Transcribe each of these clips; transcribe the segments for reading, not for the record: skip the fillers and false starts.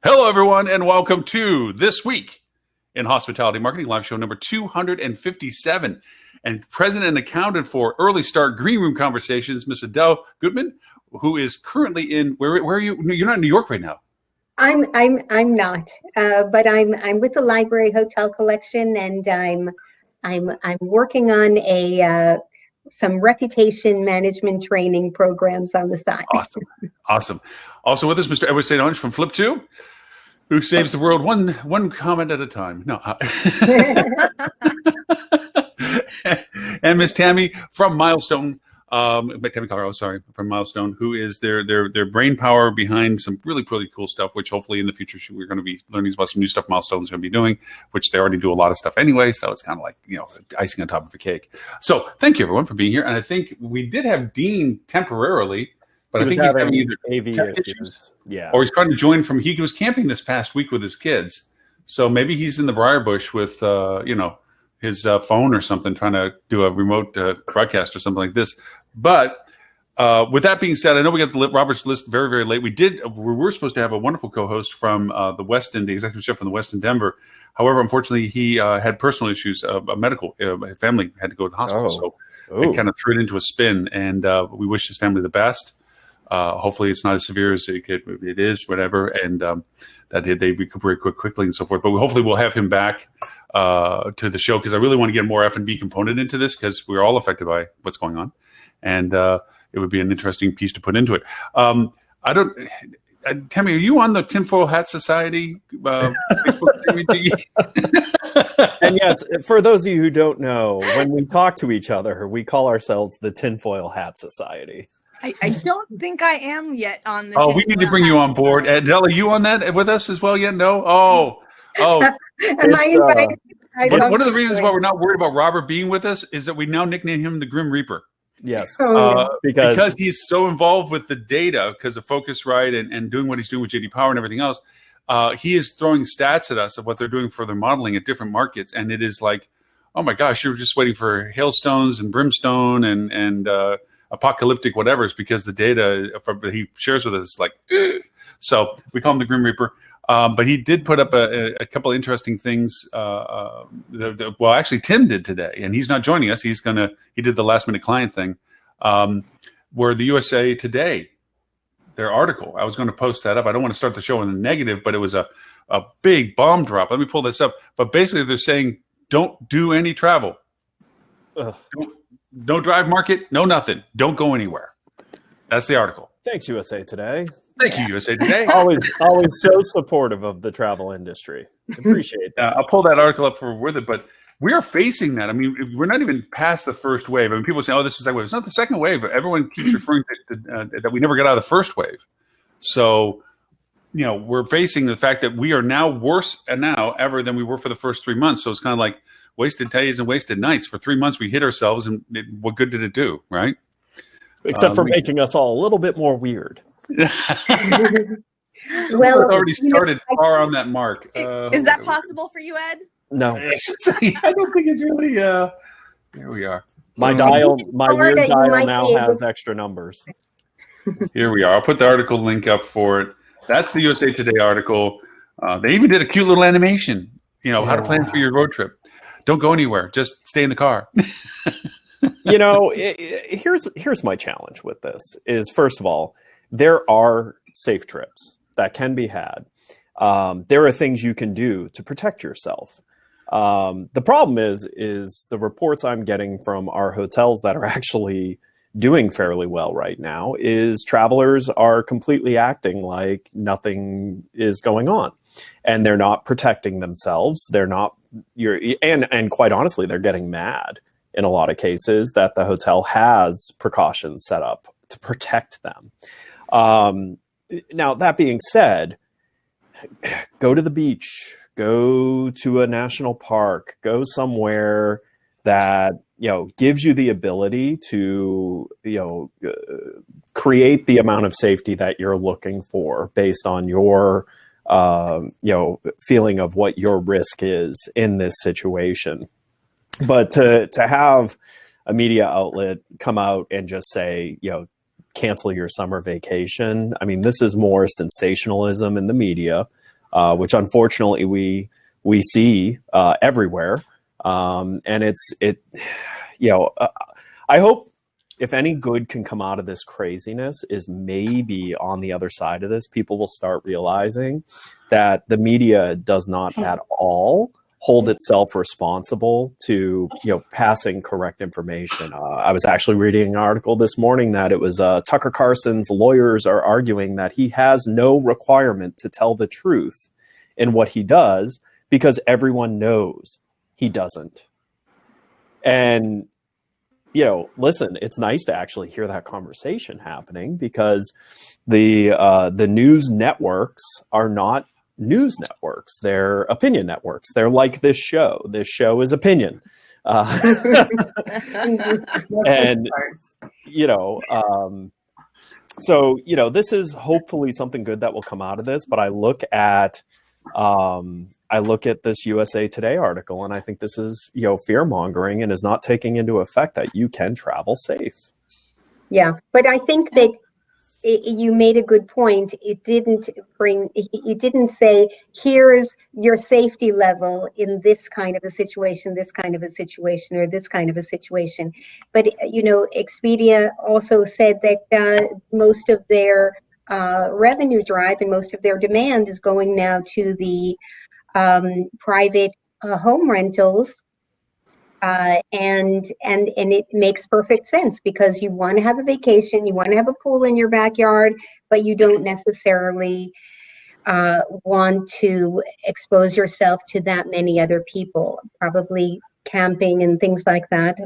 Hello, everyone, and welcome to This Week in Hospitality Marketing, live show number 257. And present and accounted for early start green room conversations, Miss Adele Gutman, who is currently in, where are you? You're not in New York right now. I'm not, but I'm with the Library Hotel Collection, and I'm working on some reputation management training programs on the side. Awesome. Also with us, Mr. Edward StOnge from Flip 2, who saves the world one comment at a time. No. And Miss Tammie from Milestone, Tammie Carlisle, from Milestone, who is their brain power behind some really cool stuff, which hopefully in the future we're going to be learning about some new stuff Milestone's going to be doing, which they already do a lot of stuff anyway. So it's kind of like, icing on top of a cake. So thank you everyone for being here. And I think we did have Dean temporarily, but I think he's having either AV issues. Yeah. Or he's trying to join from, he was camping this past week with his kids. So maybe he's in the Briarbush with, his phone or something, trying to do a remote broadcast or something like this. But with that being said, I know we got Robert's list very late. We were supposed to have a wonderful co-host from the West End, the executive chef from the West End, Denver. However, unfortunately, he had personal issues, medical. His family had to go to the hospital, so it kind of threw it into a spin. And we wish his family the best. Hopefully, it's not as severe as it is, whatever, and that they recuperate quickly and so forth. But hopefully, we'll have him back to the show, because I really want to get a more F&B component into this, because we're all affected by what's going on, and it would be an interesting piece to put into it. Tammie, are you on the Tinfoil Hat Society Facebook? And yes, for those of you who don't know, when we talk to each other, we call ourselves the Tinfoil Hat Society. I don't think I am yet on the. Oh, we need to bring you on board. Adele, are you on that with us as well yet? No? Oh. Am I invited? One of the reasons why we're not worried about Robert being with us is that we now nickname him the Grim Reaper. Yes. Because he's so involved with the data because of Focusrite and doing what he's doing with JD Power and everything else. He is throwing stats at us of what they're doing for their modeling at different markets. And it is like, oh my gosh, you're just waiting for hailstones and brimstone and apocalyptic whatever's, because the data that he shares with us is like, ugh. So we call him the Grim Reaper. But he did put up a couple of interesting things. Well, actually, Tim did today, and he's not joining us. He did the last minute client thing, where the USA Today, their article. I was going to post that up. I don't want to start the show in the negative, but it was a big bomb drop. Let me pull this up. But basically, they're saying don't do any travel. No drive market, no nothing. Don't go anywhere. That's the article. Thanks, USA Today. Thank you, USA Today. always so supportive of the travel industry. Appreciate that. I'll pull that article up with it, but we are facing that. I mean, we're not even past the first wave. I mean, people say, "Oh, this is the second wave." It's not the second wave. Everyone keeps referring to that we never got out of the first wave. So, we're facing the fact that we are now worse ever than we were for the first 3 months. So it's kind of like wasted days and wasted nights. For 3 months, we hit ourselves, and what good did it do, right? Except for making us all a little bit more weird. Well, it's already started far on that mark. Is that possible for you, Ed? No, I don't think it's really. Here we are. My weird dial now has extra numbers. Here we are. I'll put the article link up for it. That's the USA Today article. They even did a cute little animation. How to plan for your road trip. Don't go anywhere. Just stay in the car. Here's my challenge with this is, first of all, there are safe trips that can be had. There are things you can do to protect yourself. The problem is the reports I'm getting from our hotels that are actually doing fairly well right now is travelers are completely acting like nothing is going on, and they're not protecting themselves. They're not. And quite honestly, they're getting mad in a lot of cases that the hotel has precautions set up to protect them. Now, that being said, go to the beach, go to a national park, go somewhere that, gives you the ability to, create the amount of safety that you're looking for based on your, feeling of what your risk is in this situation. But to have a media outlet come out and just say, cancel your summer vacation. I mean, this is more sensationalism in the media which unfortunately we see everywhere. And I hope if any good can come out of this craziness is maybe on the other side of this, people will start realizing that the media does not at all hold itself responsible to, passing correct information. I was actually reading an article this morning that it was Tucker Carlson's lawyers are arguing that he has no requirement to tell the truth in what he does because everyone knows he doesn't. And listen, it's nice to actually hear that conversation happening because the news networks are not news networks. They're opinion networks. They're like this show. This show is opinion. And, so, this is hopefully something good that will come out of this, but I look at this USA Today article, and I think this is, fear mongering and is not taking into effect that you can travel safe. Yeah, but I think that you made a good point. It didn't say, here's your safety level in this kind of a situation, this kind of a situation, or this kind of a situation. But, Expedia also said that most of their revenue drive and most of their demand is going now to the private home rentals, and it makes perfect sense because you want to have a vacation, you want to have a pool in your backyard, but you don't necessarily want to expose yourself to that many other people. Probably camping and things like that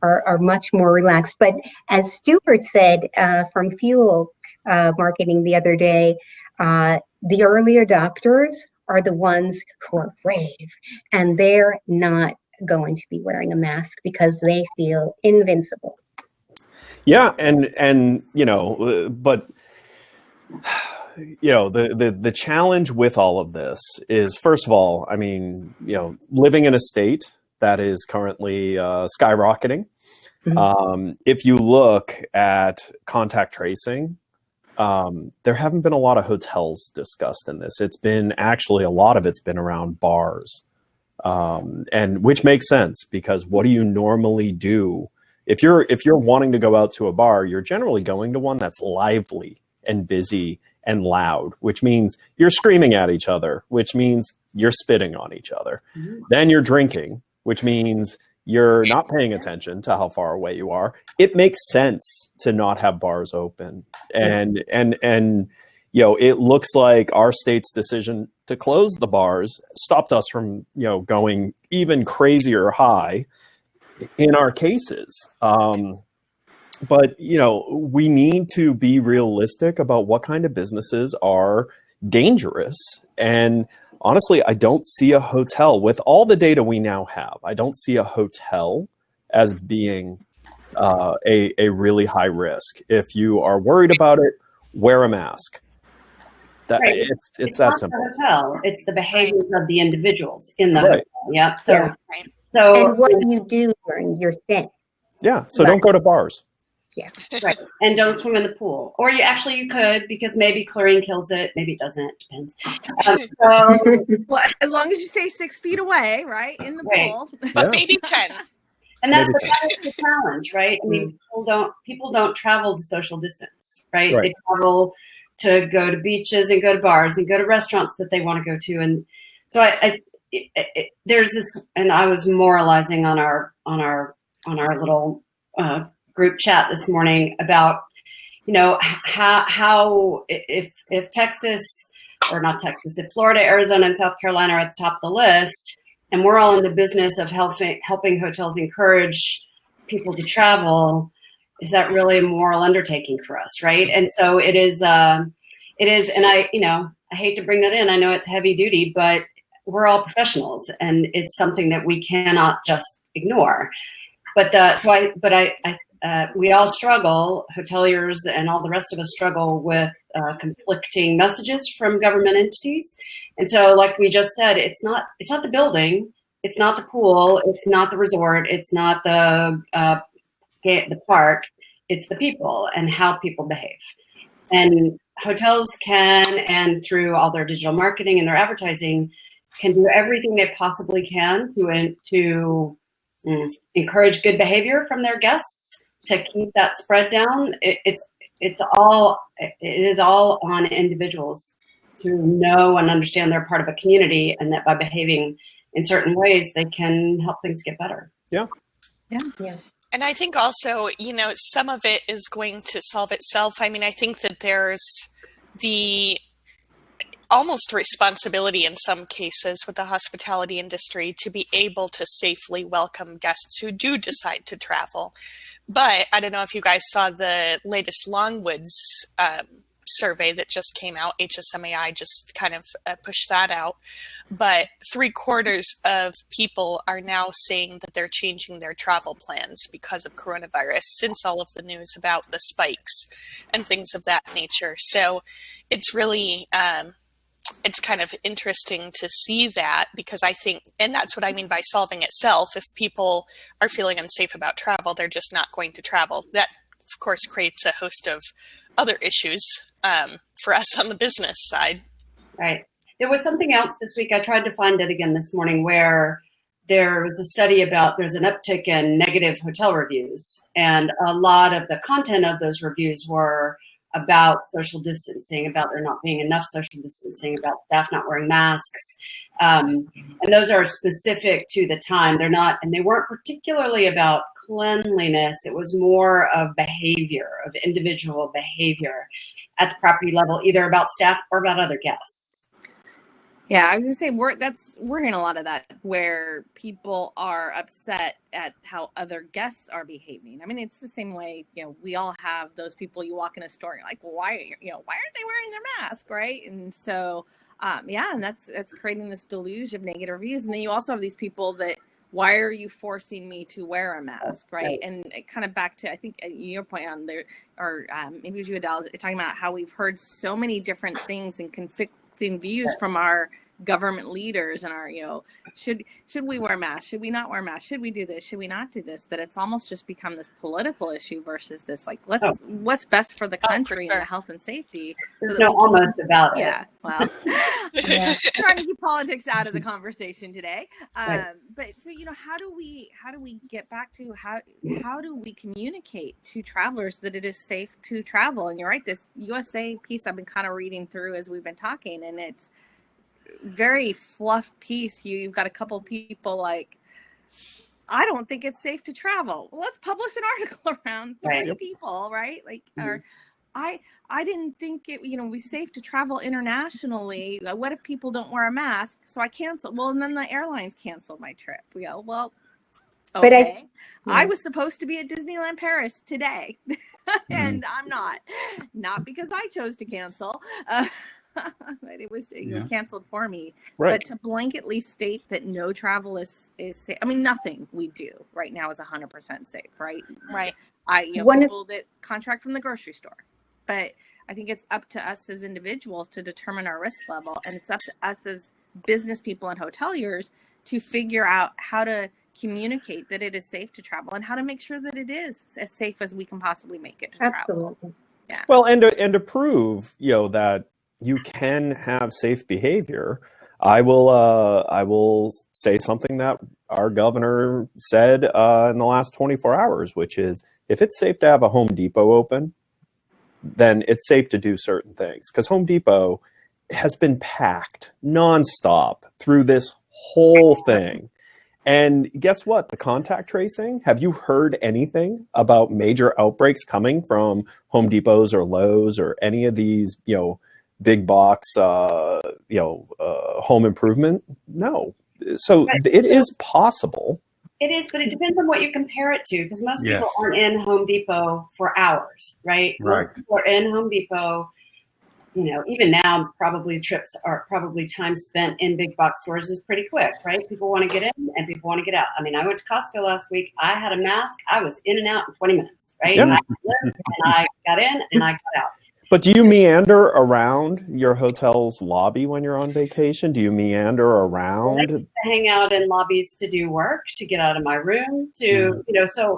are much more relaxed. But as Stuart said from Fuel Marketing the other day, the early adopters are the ones who are brave, and they're not going to be wearing a mask because they feel invincible. Yeah, and but the challenge with all of this is, first of all, I mean, living in a state that is currently skyrocketing. Mm-hmm. If you look at contact tracing, there haven't been a lot of hotels discussed in this. It's been actually a lot of it's been around bars. And which makes sense because what do you normally do if you're wanting to go out to a bar? You're generally going to one that's lively and busy and loud, which means you're screaming at each other, which means you're spitting on each other. Mm-hmm. Then you're drinking, which means you're not paying attention to how far away you are. It makes sense to not have bars open, and it looks like our state's decision to close the bars stopped us from, going even crazier high in our cases. But, we need to be realistic about what kind of businesses are dangerous. And honestly, I don't see a hotel with all the data we now have. I don't see a hotel as being a really high risk. If you are worried about it, wear a mask. Right. It's that not simple. The hotel. It's the behaviors of the individuals in the hotel. Yeah. So and what you do during your stay. Yeah. So don't go to bars. Yeah. Right. And don't swim in the pool. Or you could, because maybe chlorine kills it. Maybe it doesn't. Depends. Well, as long as you stay 6 feet away, right, in the pool. But maybe 10. And that is the challenge, right? I mean, people don't travel to social distance, right? They travel to go to beaches and go to bars and go to restaurants that they want to go to. And so there's this, and I was moralizing on our little group chat this morning about, how if Texas, or not Texas, if Florida, Arizona, and South Carolina are at the top of the list, and we're all in the business of helping hotels encourage people to travel, is that really a moral undertaking for us, right? And so it is, and I hate to bring that in. I know it's heavy duty, but we're all professionals, and it's something that we cannot just ignore. But we all struggle, hoteliers and all the rest of us struggle with conflicting messages from government entities. And so, like we just said, it's not the building, it's not the pool, it's not the resort, it's not the park, it's the people and how people behave. And hotels can, and through all their digital marketing and their advertising, can do everything they possibly can to encourage good behavior from their guests to keep that spread down. It is all on individuals to know and understand they're part of a community, and that by behaving in certain ways, they can help things get better. Yeah. And I think also, some of it is going to solve itself. I mean, I think that there's the almost responsibility in some cases with the hospitality industry to be able to safely welcome guests who do decide to travel. But I don't know if you guys saw the latest Longwoods survey that just came out. HSMAI just kind of pushed that out. But 3/4 of people are now saying that they're changing their travel plans because of coronavirus, since all of the news about the spikes and things of that nature. So it's really, it's kind of interesting to see that, because I think, and that's what I mean by solving itself. If people are feeling unsafe about travel, they're just not going to travel. That, of course, creates a host of other issues for us on the business side. Right. There was something else this week. I tried to find it again this morning, where there was a study about there's an uptick in negative hotel reviews. And a lot of the content of those reviews were about social distancing, about there not being enough social distancing, about staff not wearing masks. And those are specific to the time. They're not, and they weren't particularly about cleanliness. It was more of behavior, of individual behavior at the property level, either about staff or about other guests. Yeah, I was gonna say we're hearing a lot of that, where people are upset at how other guests are behaving. I mean, it's the same way, we all have those people. You walk in a store, and you're like, well, why aren't they wearing their mask, right? And so, and that's creating this deluge of negative reviews. And then you also have these people that, why are you forcing me to wear a mask, right? And it kind of back to, I think, your point on there, or maybe it was you, Adele, talking about how we've heard so many different things and conflicting views from our government leaders and our, should we wear masks? Should we not wear masks? Should we do this? Should we not do this? That it's almost just become this political issue versus this, like, what's best for the country and the health and safety. There's no almost about it. Yeah, well, trying to keep politics out of the conversation today. But so, how do we get back to how do we communicate to travelers that it is safe to travel? And you're right, this USA piece I've been kind of reading through as we've been talking, and it's very fluff piece. You've got a couple people like, I don't think it's safe to travel. Well, let's publish an article around 3 people, right? Like, or I didn't think it, be safe to travel internationally. What if people don't wear a mask? So I canceled. Well, and then the airlines canceled my trip. We go, well, okay. But I was supposed to be at Disneyland Paris today, and I'm not because I chose to cancel. But it was canceled for me. Right. But to blanketly state that no travel is safe. I mean, nothing we do right now is 100% safe, right? Right. People that contract from the grocery store, but I think it's up to us as individuals to determine our risk level, and it's up to us as business people and hoteliers to figure out how to communicate that it is safe to travel and how to make sure that it is as safe as we can possibly make it to travel. Yeah. Well, and to prove, that you can have safe behavior, I will say something that our governor said in the last 24 hours, which is, if it's safe to have a Home Depot open, then it's safe to do certain things. Because Home Depot has been packed nonstop through this whole thing. And guess what? The contact tracing, have you heard anything about major outbreaks coming from Home Depots or Lowe's or any of these, big box, home improvement? No. So it is possible. It is, but it depends on what you compare it to, because most people aren't in Home Depot for hours, right? Most people are in Home Depot, even now, probably time spent in big box stores is pretty quick, right? People want to get in and people want to get out. I mean, I went to Costco last week. I had a mask. I was in and out in 20 minutes, right? Yeah. And I got in and I got out. But do you meander around your hotel's lobby when you're on vacation? Do you meander around? I get to hang out in lobbies to do work, to get out of my room, so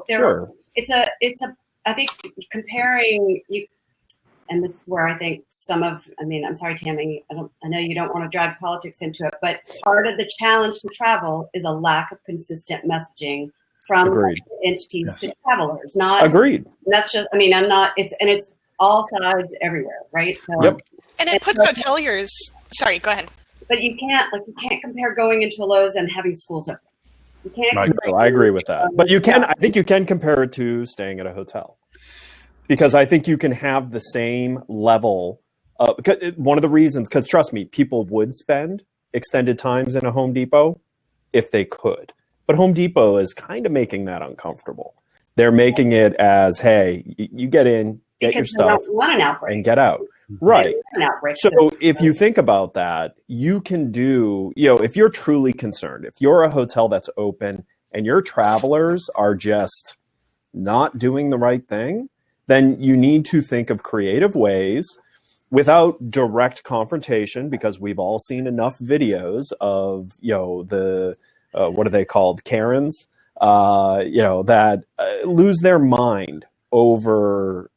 there. Sure. I think comparing and this is where I think I'm sorry, Tammie, I know you don't want to drag politics into it, but part of the challenge to travel is a lack of consistent messaging from entities to travelers. Agreed. That's just, it's all sides everywhere, right? So, yep. And it puts hoteliers, sorry, go ahead. But you can't compare going into a Lowe's and having schools open. You can't. Right. I agree with that. But I think you can compare it to staying at a hotel. Because I think you can have the same level of, one of the reasons, because trust me, people would spend extended times in a Home Depot if they could. But Home Depot is kind of making that uncomfortable. They're making it as, hey, you get in, get your stuff, and get out. Right. So if you think about that, you can do, if you're truly concerned, if you're a hotel that's open and your travelers are just not doing the right thing, then you need to think of creative ways without direct confrontation, because we've all seen enough videos of, the, what are they called? Karens, that lose their mind over,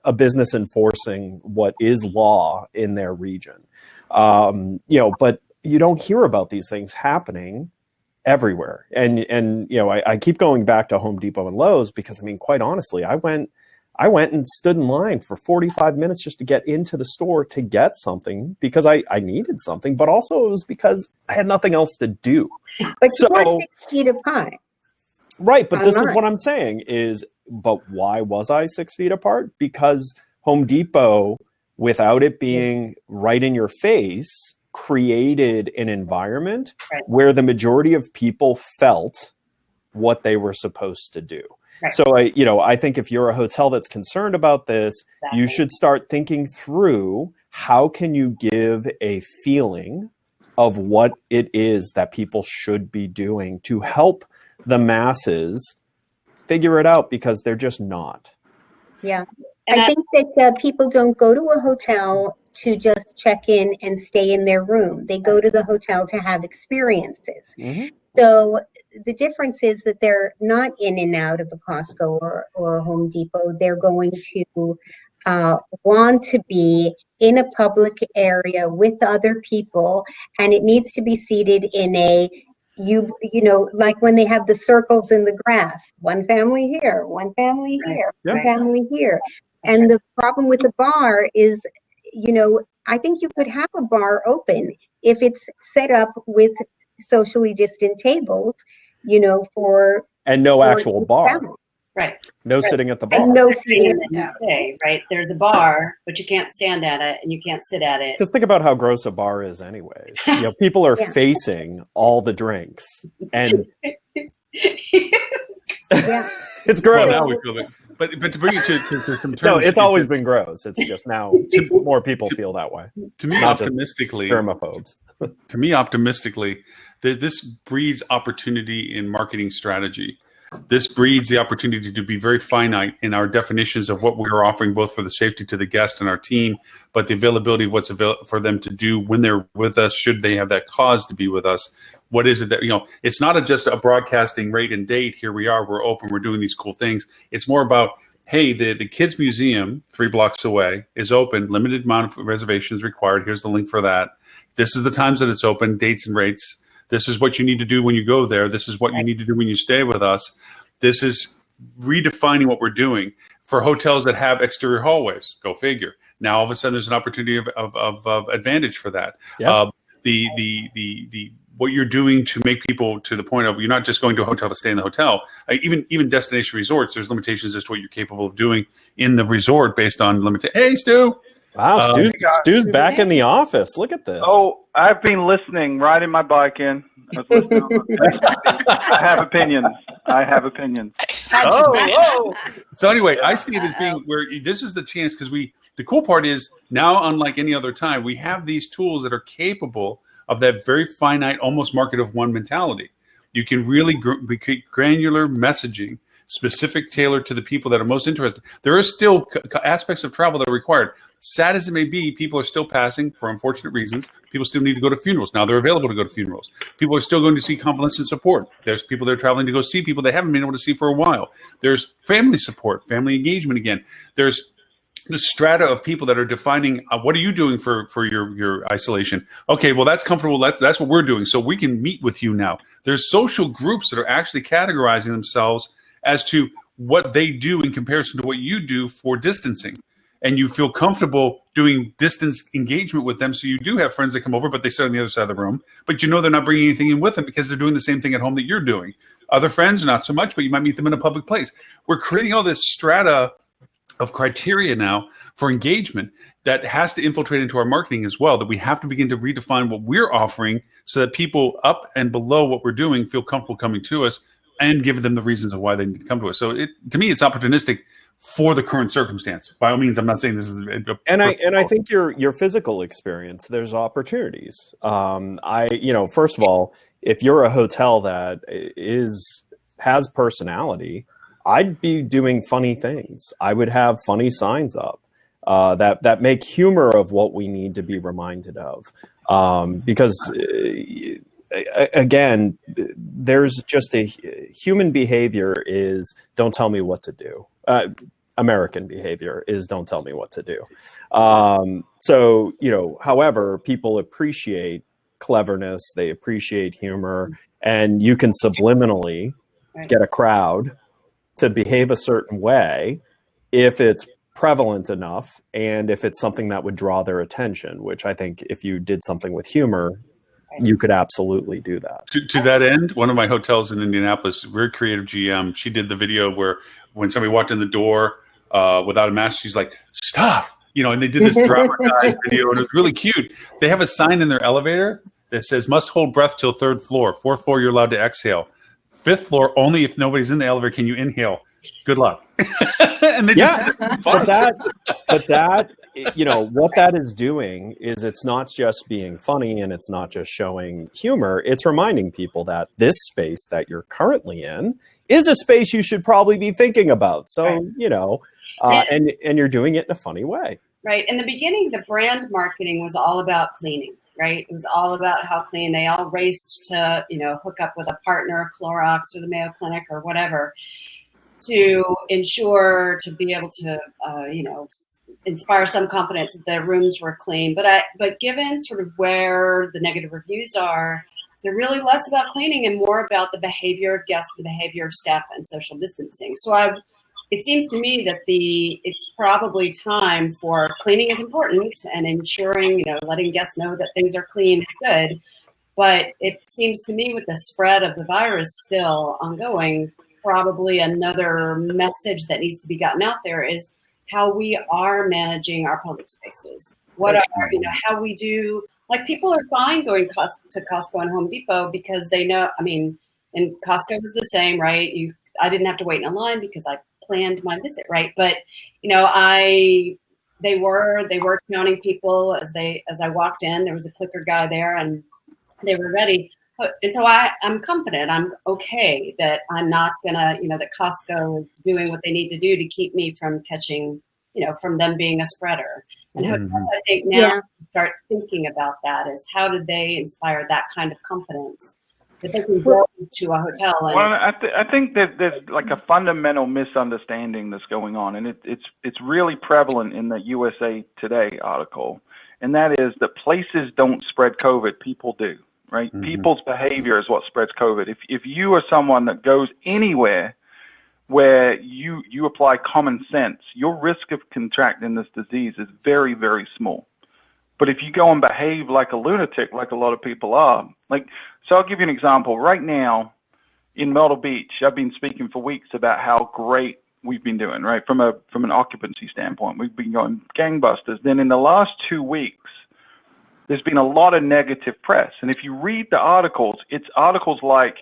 a business enforcing what is law in their region. But you don't hear about these things happening everywhere. And I keep going back to Home Depot and Lowe's because, quite honestly, I went and stood in line for 45 minutes just to get into the store to get something because I needed something, but also it was because I had nothing else to do. But you were 6 feet apart. Right, but this is what I'm saying is, but why was I 6 feet apart? Because Home Depot, without it being right in your face, created an environment where the majority of people felt what they were supposed to do. Right. So I think if you're a hotel that's concerned about this, you should start thinking through how can you give a feeling of what it is that people should be doing to help the masses figure it out, because they're just not. Yeah. I think that people don't go to a hotel to just check in and stay in their room. They go to the hotel to have experiences. Mm-hmm. So the difference is that they're not in and out of a Costco or a Home Depot. They're going to want to be in a public area with other people, and it needs to be seated in a like when they have the circles in the grass, one family here, one family here, one family here. And the problem with the bar is, I think you could have a bar open if it's set up with socially distant tables, for and no actual bar. Family. Right. No sitting at the bar. And no sitting in the cafe, right? There's a bar, but you can't stand at it and you can't sit at it. Just think about how gross a bar is anyways. People are facing all the drinks. And it's gross. Well, now we feel it. But to bring it to some terms. No, it's always been gross. It's just now more people feel that way. To me, optimistically, germaphobes. To me, optimistically, this breeds opportunity in marketing strategy. This breeds the opportunity to be very finite in our definitions of what we're offering, both for the safety to the guest and our team, but the availability of what's available for them to do when they're with us, should they have that cause to be with us. What is it that, it's not just a broadcasting rate and date. Here we are, we're open, we're doing these cool things. It's more about, hey, the Kids Museum 3 blocks away is open, limited amount of reservations required. Here's the link for that. This is the times that it's open, dates and rates. This is what you need to do when you go there. This is what you need to do when you stay with us. This is redefining what we're doing for hotels that have exterior hallways. Go figure. Now, all of a sudden, there's an opportunity of advantage for that. Yeah. What you're doing to make people to the point of you're not just going to a hotel to stay in the hotel. Even destination resorts, there's limitations as to what you're capable of doing in the resort based on limited. Hey, Stu. Wow, Stu's back in the office. Look at this. Oh, I've been listening, riding my bike in. I was listening. I have opinions. Oh. So anyway, I see it as being where this is the chance, because the cool part is now, unlike any other time, we have these tools that are capable of that very finite, almost market of one mentality. You can really granular messaging, specific, tailored to the people that are most interested. There are still aspects of travel that are required. Sad as it may be, people are still passing for unfortunate reasons. People still need to go to funerals. Now they're available to go to funerals. People are still going to see convalescent support. There's people that are traveling to go see people they haven't been able to see for a while. There's family support, family engagement again. There's the strata of people that are defining what are you doing for your isolation. Okay, well, that's comfortable. That's what we're doing. So we can meet with you now. There's social groups that are actually categorizing themselves as to what they do in comparison to what you do for distancing. And you feel comfortable doing distance engagement with them. So you do have friends that come over, but they sit on the other side of the room. But you know they're not bringing anything in with them because they're doing the same thing at home that you're doing. Other friends, not so much, but you might meet them in a public place. We're creating all this strata of criteria now for engagement that has to infiltrate into our marketing as well, that we have to begin to redefine what we're offering so that people up and below what we're doing feel comfortable coming to us and give them the reasons of why they need to come to us. So to me, it's opportunistic for the current circumstance. By all means, I'm not saying this is and I think your physical experience, there's opportunities. First of all, if you're a hotel that has personality, I'd be doing funny things. I would have funny signs up that make humor of what we need to be reminded of. Because again, there's just human behavior is don't tell me what to do. American behavior is don't tell me what to do. However, people appreciate cleverness, they appreciate humor, and you can subliminally get a crowd to behave a certain way if it's prevalent enough and if it's something that would draw their attention, which I think if you did something with humor, you could absolutely do that. To that end, one of my hotels in Indianapolis, very creative GM, she did the video where when somebody walked in the door without a mask, she's like, stop, and they did this dramatized video, and it was really cute. They have a sign in their elevator that says, must hold breath till 3rd floor. 4th floor, you're allowed to exhale. 5th floor, only if nobody's in the elevator can you inhale. Good luck. And they just but that what that is doing is it's not just being funny and it's not just showing humor. It's reminding people that this space that you're currently in is a space you should probably be thinking about. So, and you're doing it in a funny way. Right. In the beginning, the brand marketing was all about cleaning, right? It was all about how clean. They all raced to, hook up with a partner, Clorox or the Mayo Clinic or whatever, to ensure to be able to, inspire some confidence that their rooms were clean. But given sort of where the negative reviews are, they're really less about cleaning and more about the behavior of guests, the behavior of staff, and social distancing. So it seems to me that it's probably time for cleaning is important and ensuring, letting guests know that things are clean is good. But it seems to me with the spread of the virus still ongoing, probably another message that needs to be gotten out there is how we are managing our public spaces. How we do, like people are fine going to Costco and Home Depot because they know, and Costco was the same, right? I didn't have to wait in a line because I planned my visit, right? But, they were counting people as I walked in. There was a clicker guy there and they were ready. And so I'm confident, I'm okay that I'm not gonna, that Costco is doing what they need to do to keep me from catching, from them being a spreader. And hotels, I think now start thinking about that is how do they inspire that kind of confidence that they can go to a hotel. Well, I think that there's like a fundamental misunderstanding that's going on, and it's really prevalent in the USA Today article, and that is that places don't spread COVID, people do. Right? Mm-hmm. People's behavior is what spreads COVID. If you are someone that goes anywhere where you apply common sense, your risk of contracting this disease is very, very small. But if you go and behave like a lunatic, like a lot of people are, so I'll give you an example. Right now in Myrtle Beach, I've been speaking for weeks about how great we've been doing, right? From an occupancy standpoint, we've been going gangbusters. Then in the last 2 weeks, there's been a lot of negative press. And if you read the articles, it's articles like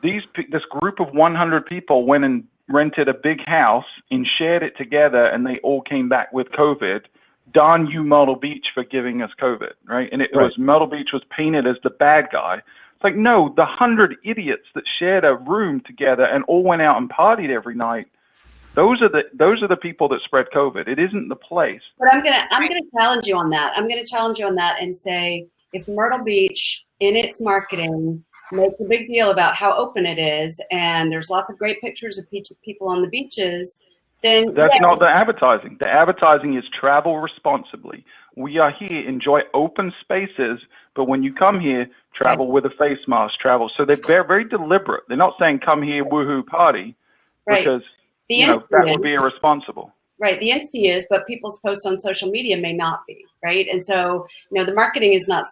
this group of 100 people went and rented a big house and shared it together and they all came back with COVID. Darn you, Myrtle Beach, for giving us COVID, right? And it was Myrtle Beach was painted as the bad guy. It's like, no, the 100 idiots that shared a room together and all went out and partied every night, those are the people that spread COVID. It isn't the place. But I'm gonna challenge you on that. I'm gonna challenge you on that and say if Myrtle Beach in its marketing makes a big deal about how open it is, and there's lots of great pictures of people on the beaches, then That's not the advertising. The advertising is travel responsibly. We are here, enjoy open spaces, but when you come here, travel with a face mask, travel. So they're very, very deliberate. They're not saying come here, woohoo, party, because that would be irresponsible. Right. The entity is, but people's posts on social media may not be, right? And so, the marketing is not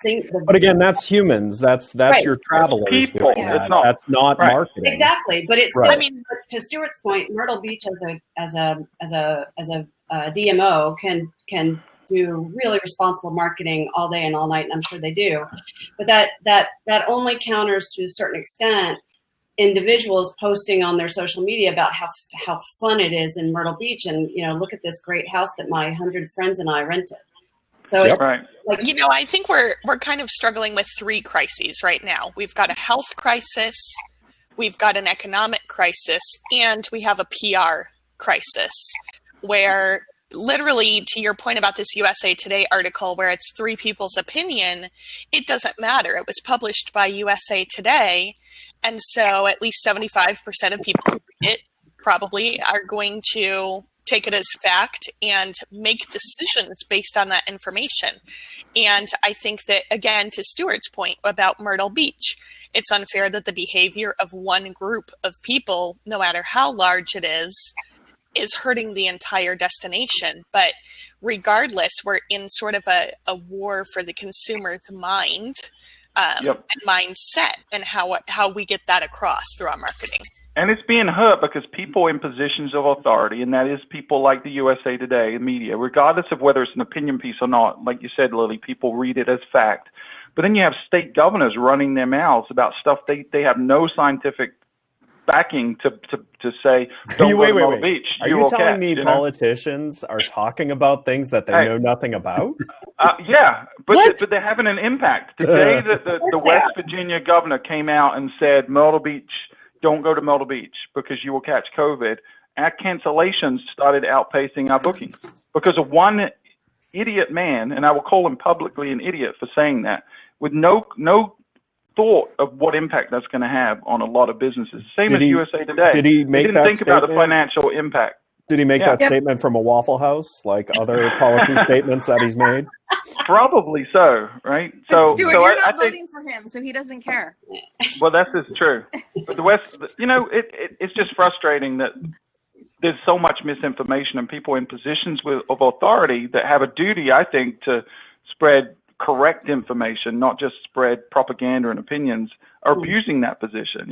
But again, that's humans. That's Right. your travelers. People. Doing It's that. not- That's not Right. marketing. exactly, but it's Right. still, I mean, to Stuart's point, Myrtle Beach as a DMO can do really responsible marketing all day and all night, and I'm sure they do. But that only counters to a certain extent individuals posting on their social media about how fun it is in Myrtle Beach, and look at this great house that my 100 friends and I rented. So it's Right. like, I think we're kind of struggling with three crises right now. We've got a health crisis, we've got an economic crisis, and we have a PR crisis where literally, to your point about this USA Today article where it's three people's opinion, it doesn't matter. It was published by USA Today. And so at least 75% of people who read it probably are going to take it as fact and make decisions based on that information. And I think that, again, to Stuart's point about Myrtle Beach, it's unfair that the behavior of one group of people, no matter how large it is hurting the entire destination. But regardless, we're in sort of a war for the consumer's mind and mindset, and how we get that across through our marketing. And it's being hurt because people in positions of authority, and that is people like the USA Today media, regardless of whether it's an opinion piece or not, like you said, Lily, people read it as fact. But then you have state governors running their mouths about stuff they have no scientific backing to say, don't go to Myrtle Beach. Are you telling me politicians are talking about things that they know nothing about? Yeah, but they're having an impact. The day that the West Virginia governor came out and said, Myrtle Beach, don't go to Myrtle Beach because you will catch COVID, our cancellations started outpacing our bookings because of one idiot man, and I will call him publicly an idiot for saying that, with no thought of what impact that's going to have on a lot of businesses. Same as USA Today. Did he make didn't that think statement? about the financial impact. Did he make that statement from a Waffle House, like other policy statements that he's made? Probably so, right? But Stuart, you're not voting for him, so he doesn't care. Well, that's just true. But the West, it's just frustrating that there's so much misinformation and people in positions of authority that have a duty, I think, to spread correct information, not just spread propaganda and opinions, are abusing that position.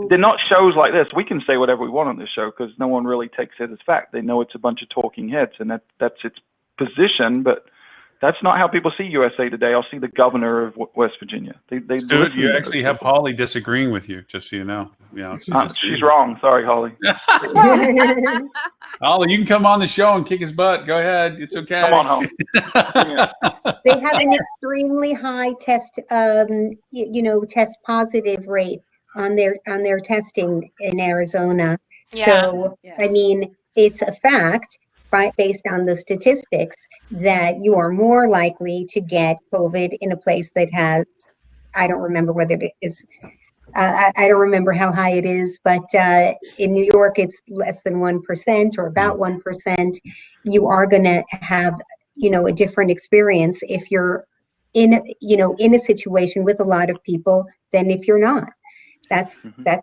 They're not shows like this. We can say whatever we want on this show because no one really takes it as fact. They know it's a bunch of talking heads, and that's its position, but that's not how people see USA Today. I'll see the governor of West Virginia. Stuart, you actually have Holly disagreeing with you, just so you know. She's wrong. Sorry, Holly. Holly, you can come on the show and kick his butt. Go ahead. It's okay. Come on, Holly. They have an extremely high test positive rate on their testing in Arizona. Yeah. So, I mean, it's a fact, based on the statistics, that you are more likely to get COVID in a place that has, I don't remember whether it is, I don't remember how high it is, but in New York, it's less than 1% or about 1%. You are going to have, a different experience if you're in a situation with a lot of people than if you're not. That's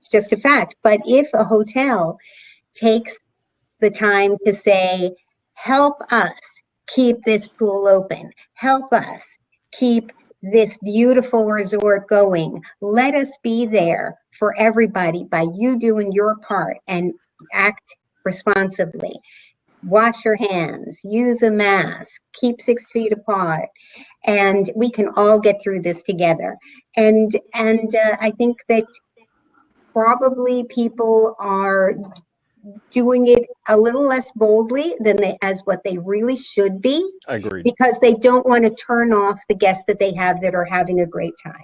just a fact. But if a hotel takes the time to say, help us keep this pool open, help us keep this beautiful resort going, let us be there for everybody by you doing your part and act responsibly. Wash your hands, use a mask, keep 6 feet apart, and we can all get through this together. And I think that probably people are doing it a little less boldly than what they really should be. Agreed. Because they don't want to turn off the guests that they have that are having a great time.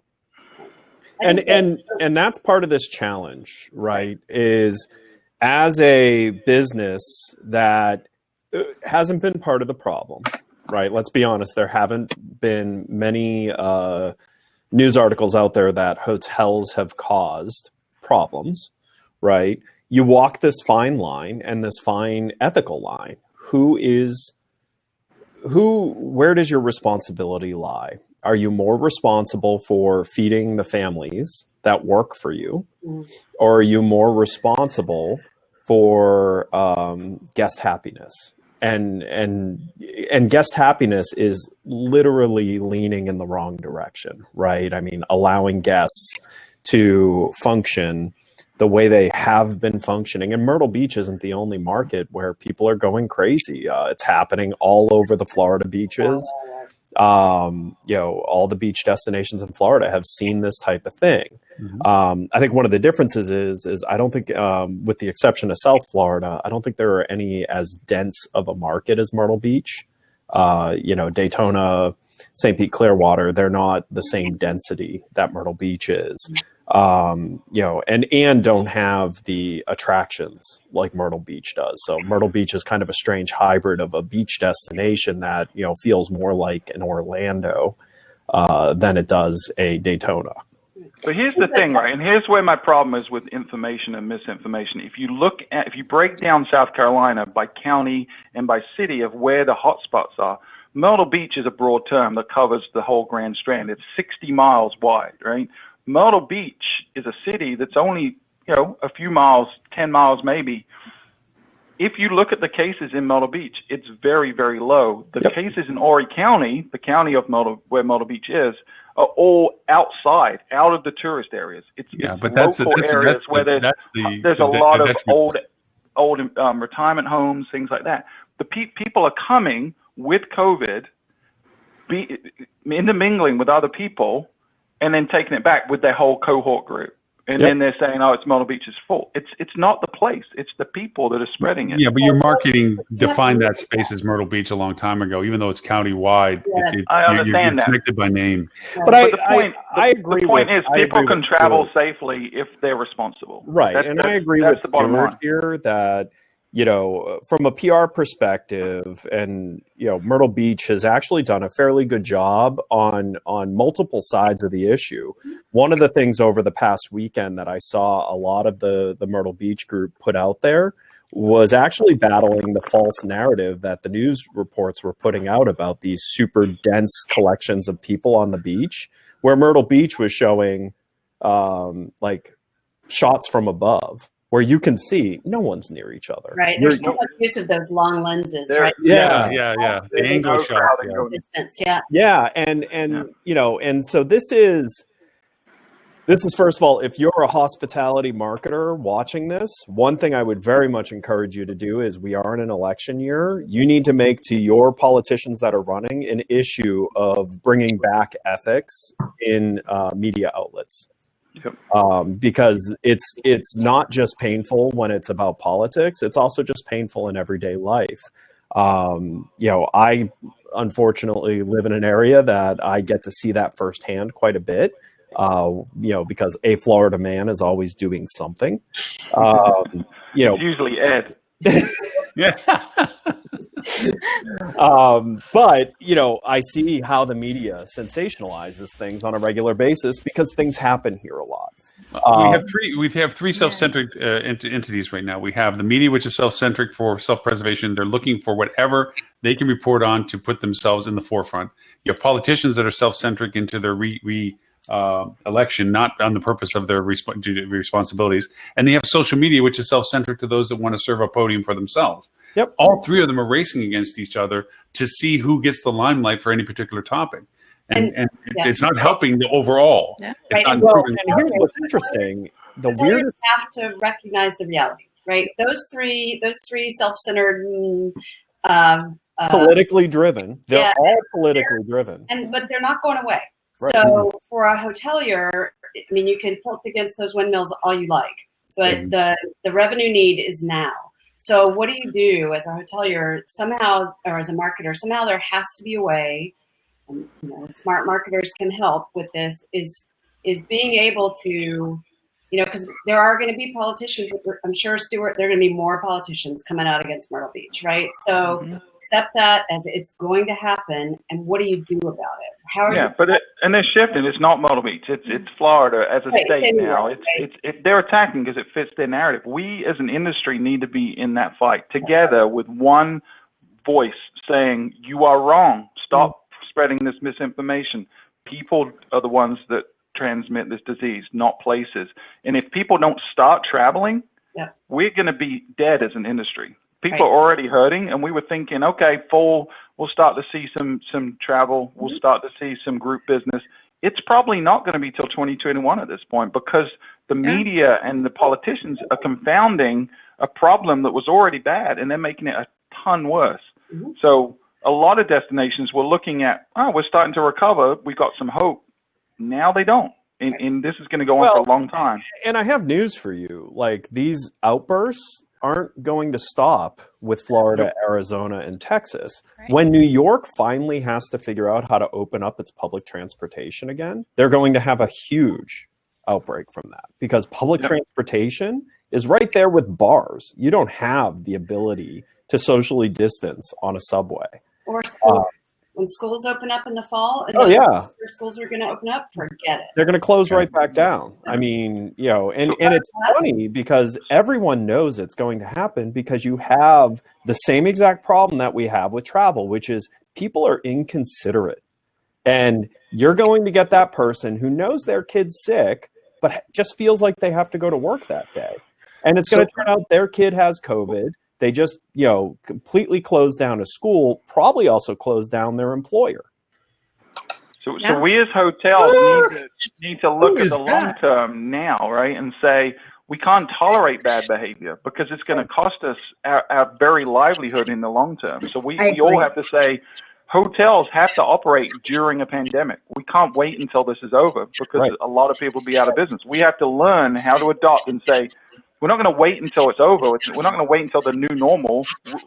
And that's part of this challenge, right? Is as a business that hasn't been part of the problem, right? Let's be honest, there haven't been many news articles out there that hotels have caused problems, right? you walk this fine line and this fine ethical line. Where does your responsibility lie? Are you more responsible for feeding the families that work for you? Or are you more responsible for guest happiness? And guest happiness is literally leaning in the wrong direction, right? I mean, allowing guests to function the way they have been functioning. And Myrtle Beach isn't the only market where people are going crazy. It's happening all over the Florida beaches. All the beach destinations in Florida have seen this type of thing. I think one of the differences is I don't think, with the exception of South Florida, I don't think there are any as dense of a market as Myrtle Beach. Daytona, St. Pete, Clearwater, they're not the same density that Myrtle Beach is. And don't have the attractions like Myrtle Beach does. So Myrtle Beach is kind of a strange hybrid of a beach destination that, feels more like an Orlando than it does a Daytona. But here's the thing, right? And here's where my problem is with information and misinformation. If you break down South Carolina by county and by city of where the hotspots are, Myrtle Beach is a broad term that covers the whole Grand Strand. It's 60 miles wide, right? Myrtle Beach is a city that's only, a few miles, 10 miles maybe. If you look at the cases in Myrtle Beach, it's very, very low. The cases in Horry County, the county of where Myrtle Beach is, are all outside, out of the tourist areas. It's areas where there's a lot of old retirement homes, things like that. The people are coming with COVID, intermingling with other people, and then taking it back with their whole cohort group. And then they're saying, it's Myrtle Beach's fault. It's not the place. It's the people that are spreading it. Yeah, but your marketing defined that space as Myrtle Beach a long time ago, even though it's county-wide. I understand you're connected by name. But I agree. The point is people can travel safely if they're responsible. Right, I agree with Stuart here that, from a PR perspective, and Myrtle Beach has actually done a fairly good job on multiple sides of the issue. One of the things over the past weekend that I saw a lot of the Myrtle Beach group put out there was actually battling the false narrative that the news reports were putting out about these super dense collections of people on the beach, where Myrtle Beach was showing shots from above, where you can see no one's near each other. Right. There's so much use of those long lenses, right? Yeah. The angle shot. Distance, and so this is first of all, if you're a hospitality marketer watching this, one thing I would very much encourage you to do is, we are in an election year. You need to make to your politicians that are running an issue of bringing back ethics in media outlets. Because it's not just painful when it's about politics, it's also just painful in everyday life. I unfortunately live in an area that I get to see that firsthand quite a bit, because a Florida man is always doing something. Usually Ed. But I see how the media sensationalizes things on a regular basis because things happen here a lot. We have three self-centric entities right now. We have the media, which is self-centric for self-preservation. They're looking for whatever they can report on to put themselves in the forefront. You have politicians that are self-centric into their election, not on the purpose of their responsibilities. And they have social media, which is self-centric to those that want to serve a podium for themselves. Yep. All three of them are racing against each other to see who gets the limelight for any particular topic. And it's not helping the overall. Yeah. Right. And here's what's interesting. The weirdest have to recognize the reality, right? Those three self-centered, politically driven. They're all politically driven. But they're not going away. Right. So for a hotelier, you can tilt against those windmills all you like, but the revenue need is now. So what do you do as a hotelier somehow, or as a marketer? Somehow there has to be a way, and smart marketers can help with this, is being able to, because there are going to be politicians, I'm sure, Stuart, there are going to be more politicians coming out against Myrtle Beach, right? So accept that as it's going to happen, and what do you do about it? how are Yeah, and they're shifting. It's not Myrtle Beach. It's Florida as a Right, state anyway, now. right. They're attacking because it fits their narrative. We as an industry need to be in that fight together with one voice saying, you are wrong. Stop spreading this misinformation. People are the ones that transmit this disease, not places. And if people don't start traveling, we're going to be dead as an industry. People are already hurting, and we were thinking, okay, fall, we'll start to see some travel. We'll start to see some group business. It's probably not going to be till 2021 at this point, because the media and the politicians are confounding a problem that was already bad, and they're making it a ton worse. So a lot of destinations were looking at, we're starting to recover. We got some hope. Now they don't. And this is going to go on for a long time. And I have news for you. Like, these outbursts aren't going to stop with Florida, Arizona, and Texas. Right. When New York finally has to figure out how to open up its public transportation again, they're going to have a huge outbreak from that, because public transportation is right there with bars. You don't have the ability to socially distance on a subway. Or schools. When schools open up in the fall, and schools are going to open up, forget it. They're going to close right back down. I mean, and it's funny because everyone knows it's going to happen, because you have the same exact problem that we have with travel, which is people are inconsiderate. And you're going to get that person who knows their kid's sick, but just feels like they have to go to work that day. And it's going to turn out their kid has COVID. They just, completely closed down a school, probably also closed down their employer. So we as hotels need to look at the long term now, right? And say, we can't tolerate bad behavior, because it's going to cost us our very livelihood in the long term. So we all have to say, hotels have to operate during a pandemic. We can't wait until this is over, because a lot of people will be out of business. We have to learn how to adopt and say, we're not going to wait until it's over. We're not going to wait until the new normal.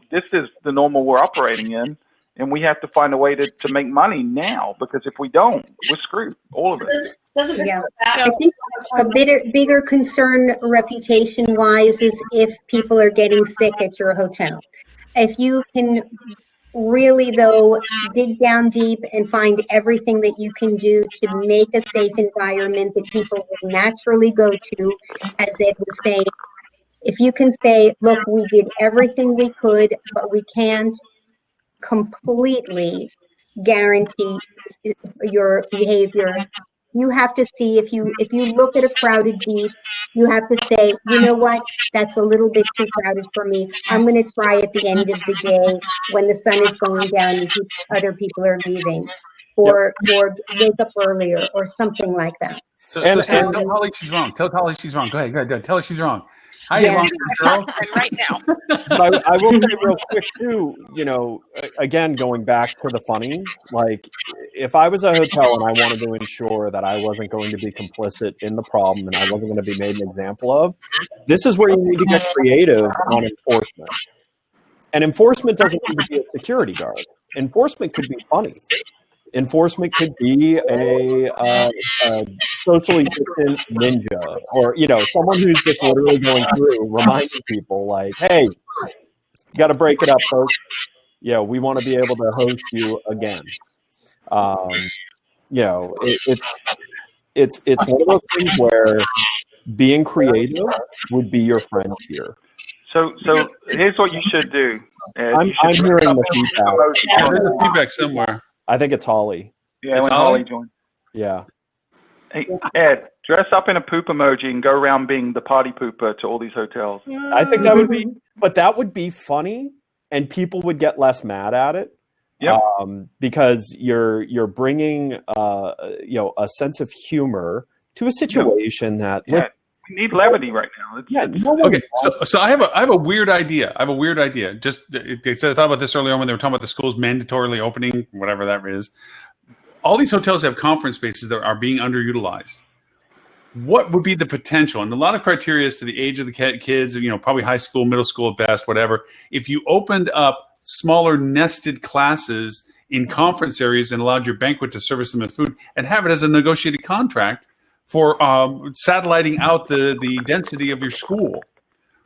This is the normal we're operating in, and we have to find a way to make money now, because if we don't, we're screwed, all of it. I think a bigger concern reputation-wise is if people are getting sick at your hotel. If you can really, though, dig down deep and find everything that you can do to make a safe environment that people will naturally go to, as Ed was saying. If you can say, look, we did everything we could, but we can't completely guarantee your behavior. You have to see, if you look at a crowded beach, you have to say, you know what, that's a little bit too crowded for me. I'm going to try at the end of the day when the sun is going down and other people are leaving, or wake up earlier or something like that. So tell Holly she's wrong. Tell Holly she's wrong. Go ahead. Tell her she's wrong. Hi, girl. Right now. But I will say real quick too, again, going back to the funny, like, if I was a hotel and I wanted to ensure that I wasn't going to be complicit in the problem and I wasn't going to be made an example of, this is where you need to get creative on enforcement. And enforcement doesn't need to be a security guard. Enforcement could be funny. Enforcement could be a socially distant ninja, or someone who's just literally going through reminding people, like, hey, you got to break it up, folks. We want to be able to host you again. It's one of those things where being creative would be your friend here. So here's what you should do. I'm hearing the feedback. There's a feedback somewhere. I think it's Holly. Yeah, when Holly joined. Yeah. Hey, Ed, dress up in a poop emoji and go around being the party pooper to all these hotels. I think that would be funny, and people would get less mad at it. Yep. Because you're bringing a sense of humor to a situation that. We need levity right now. Okay, so I have a weird idea. Just I thought about this earlier on when they were talking about the schools mandatorily opening, whatever that is. All these hotels have conference spaces that are being underutilized. What would be the potential? And a lot of criteria as to the age of the kids, probably high school, middle school at best, whatever. If you opened up smaller nested classes in conference areas and allowed your banquet to service them with food and have it as a negotiated contract for satelliting out the density of your school,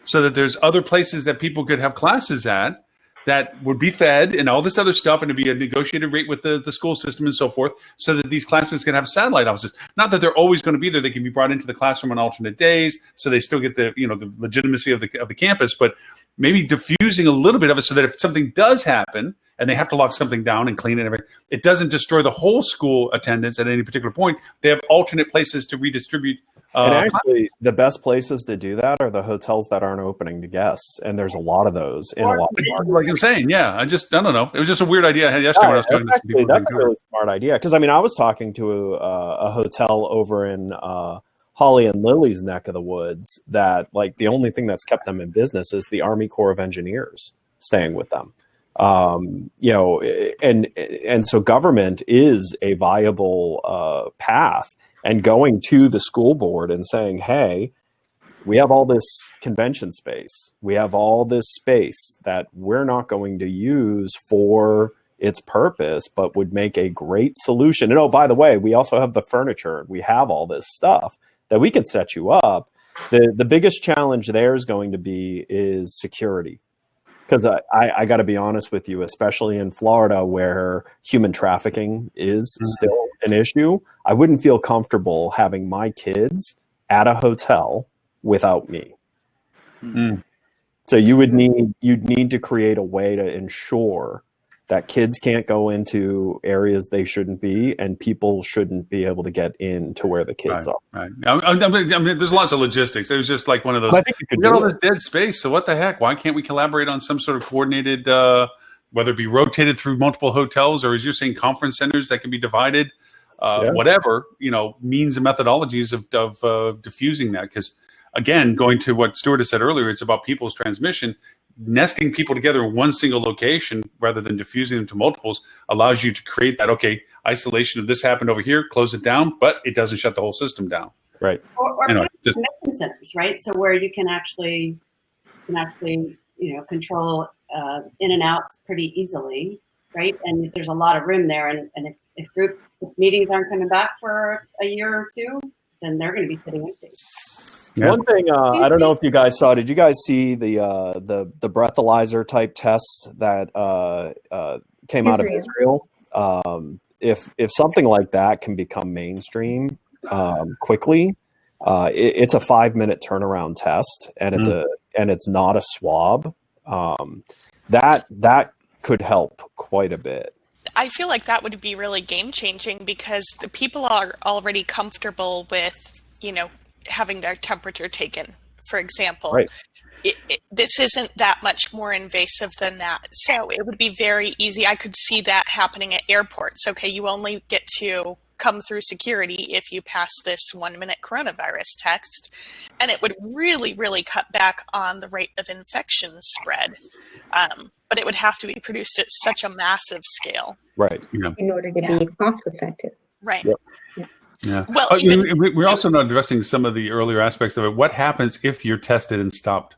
so that there's other places that people could have classes at, that would be fed and all this other stuff, and it'd be a negotiated rate with the school system and so forth, so that these classes can have satellite offices. Not that they're always going to be there; they can be brought into the classroom on alternate days, so they still get the the legitimacy of the campus. But maybe diffusing a little bit of it, so that if something does happen and they have to lock something down and clean it, and everything, it doesn't destroy the whole school attendance at any particular point. They have alternate places to redistribute. And actually, the best places to do that are the hotels that aren't opening to guests, and there's a lot of those in a lot of markets. Like I'm saying, yeah, I don't know. It was just a weird idea I had yesterday when I was talking to some people. That's a really smart idea, because I mean, I was talking to a hotel over in Holly and Lily's neck of the woods that, like, the only thing that's kept them in business is the Army Corps of Engineers staying with them. And so government is a viable path. And going to the school board and saying, hey, we have all this convention space. We have all this space that we're not going to use for its purpose, but would make a great solution. And oh, by the way, we also have the furniture. We have all this stuff that we can set you up. The biggest challenge there is going to be is security. Because I got to be honest with you, especially in Florida, where human trafficking is still an issue, I wouldn't feel comfortable having my kids at a hotel without me. Mm. So you'd need to create a way to ensure that kids can't go into areas they shouldn't be, and people shouldn't be able to get into where the kids are. Right. I mean, there's lots of logistics. It was just like one of those. I think you could we got all this dead space, so what the heck? Why can't we collaborate on some sort of coordinated, whether it be rotated through multiple hotels, or as you're saying, conference centers that can be divided, whatever, means and methodologies of diffusing that. Because again, going to what Stuart has said earlier, it's about people's transmission. Nesting people together in one single location rather than diffusing them to multiples allows you to create that, isolation of this happened over here, close it down, but it doesn't shut the whole system down. Right. Or convention centers, right? So where you can actually control in and out pretty easily, right? And there's a lot of room there. And if meetings aren't coming back for a year or two, then they're going to be sitting empty. Yeah. One thing I don't know if you guys saw. Did you guys see the breathalyzer type test that came out of Israel? If something like that can become mainstream quickly, it's a 5-minute turnaround test, and it's not a swab. That could help quite a bit. I feel like that would be really game changing, because the people are already comfortable with having their temperature taken, for example. Right. This isn't that much more invasive than that. So it would be very easy. I could see that happening at airports. Okay, you only get to come through security if you pass this 1-minute coronavirus test. And it would really, really cut back on the rate of infection spread. But it would have to be produced at such a massive scale. Right. Yeah. In order to be cost effective. Right. Yep. Yeah. Well, we're also not addressing some of the earlier aspects of it. What happens if you're tested and stopped?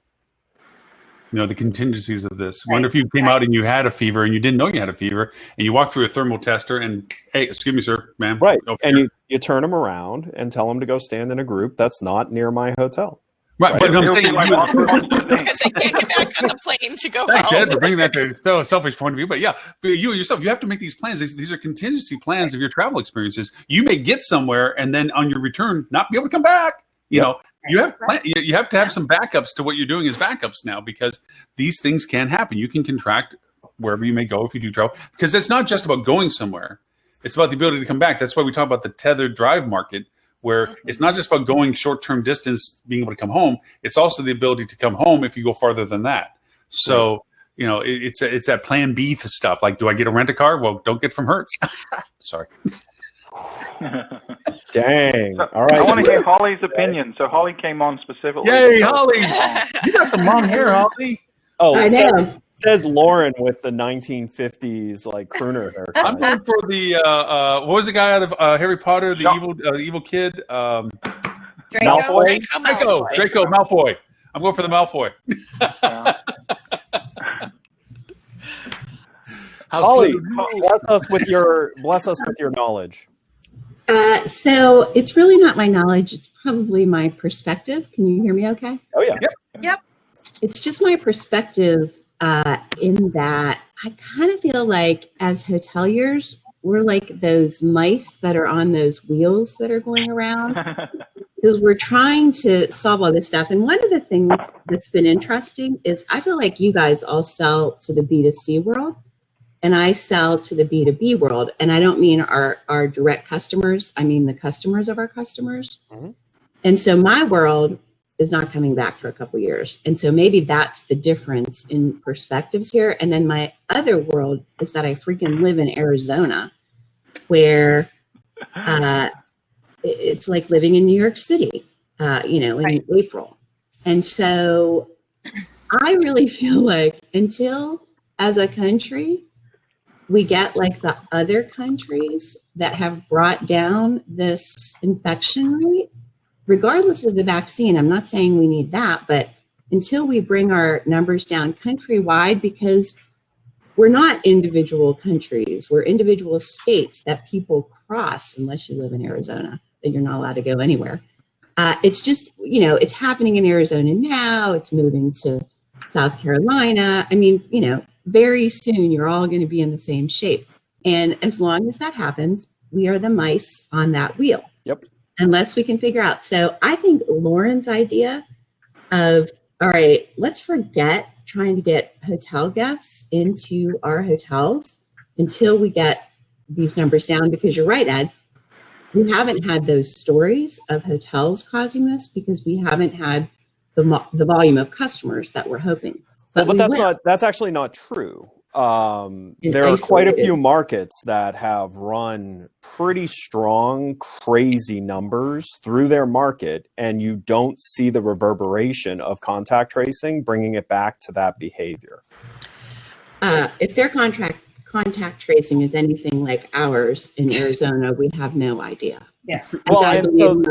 The contingencies of this. Right. Wonder if you came out and you had a fever and you didn't know you had a fever, and you walk through a thermal tester and, hey, excuse me, sir, ma'am. Right. And you turn them around and tell them to go stand in a group that's not near my hotel. Right. But I'm saying because they can't get back on the plane to go Thanks, home. Ed, for bringing that to a selfish point of view. But yeah, you yourself, you have to make these plans. These are contingency plans of your travel experiences. You may get somewhere and then on your return not be able to come back. You have to have some backups to what you're doing as backups now, because these things can happen. You can contract wherever you may go if you do travel, because it's not just about going somewhere. It's about the ability to come back. That's why we talk about the tethered drive market, where it's not just about going short-term distance, being able to come home. It's also the ability to come home if you go farther than that. So, it's that plan B stuff. Like, do I get a rent-a-car? Well, don't get from Hertz. Sorry. Dang. All right. I want to hear Holly's opinion. So Holly came on specifically. Yay, Holly. You got some long hair, Holly. Oh, I know. Says Lauren with the 1950s crooner haircut. I'm going for the what was the guy out of Harry Potter, the evil kid? Malfoy? Draco Malfoy. I'm going for the Malfoy. Holly, bless us with your knowledge. So it's really not my knowledge. It's probably my perspective. Can you hear me okay? Oh, yeah. Yep. It's just my perspective in that I kind of feel like as hoteliers, we're like those mice that are on those wheels that are going around because we're trying to solve all this stuff. And one of the things that's been interesting is I feel like you guys all sell to the B2C world and I sell to the B2B world. And I don't mean our direct customers. I mean the customers of our customers. Mm-hmm. And so my world is not coming back for a couple of years. And so maybe that's the difference in perspectives here. And then my other world is that I freaking live in Arizona, where it's like living in New York City, in April. And so I really feel like until as a country, we get like the other countries that have brought down this infection rate, regardless of the vaccine, I'm not saying we need that, but until we bring our numbers down countrywide, because we're not individual countries, we're individual states that people cross, unless you live in Arizona, then you're not allowed to go anywhere. It's just, it's happening in Arizona now, it's moving to South Carolina. I mean, very soon you're all going to be in the same shape. And as long as that happens, we are the mice on that wheel. Yep. Unless we can figure out. So I think Lauren's idea of, all right, let's forget trying to get hotel guests into our hotels until we get these numbers down, because you're right, Ed, we haven't had those stories of hotels causing this because we haven't had the volume of customers that we're hoping. But that's actually not true. There are quite a few markets that have run pretty strong, crazy numbers through their market, and you don't see the reverberation of contact tracing bringing it back to that behavior. If their contact tracing is anything like ours in Arizona, we have no idea. Yeah. Well,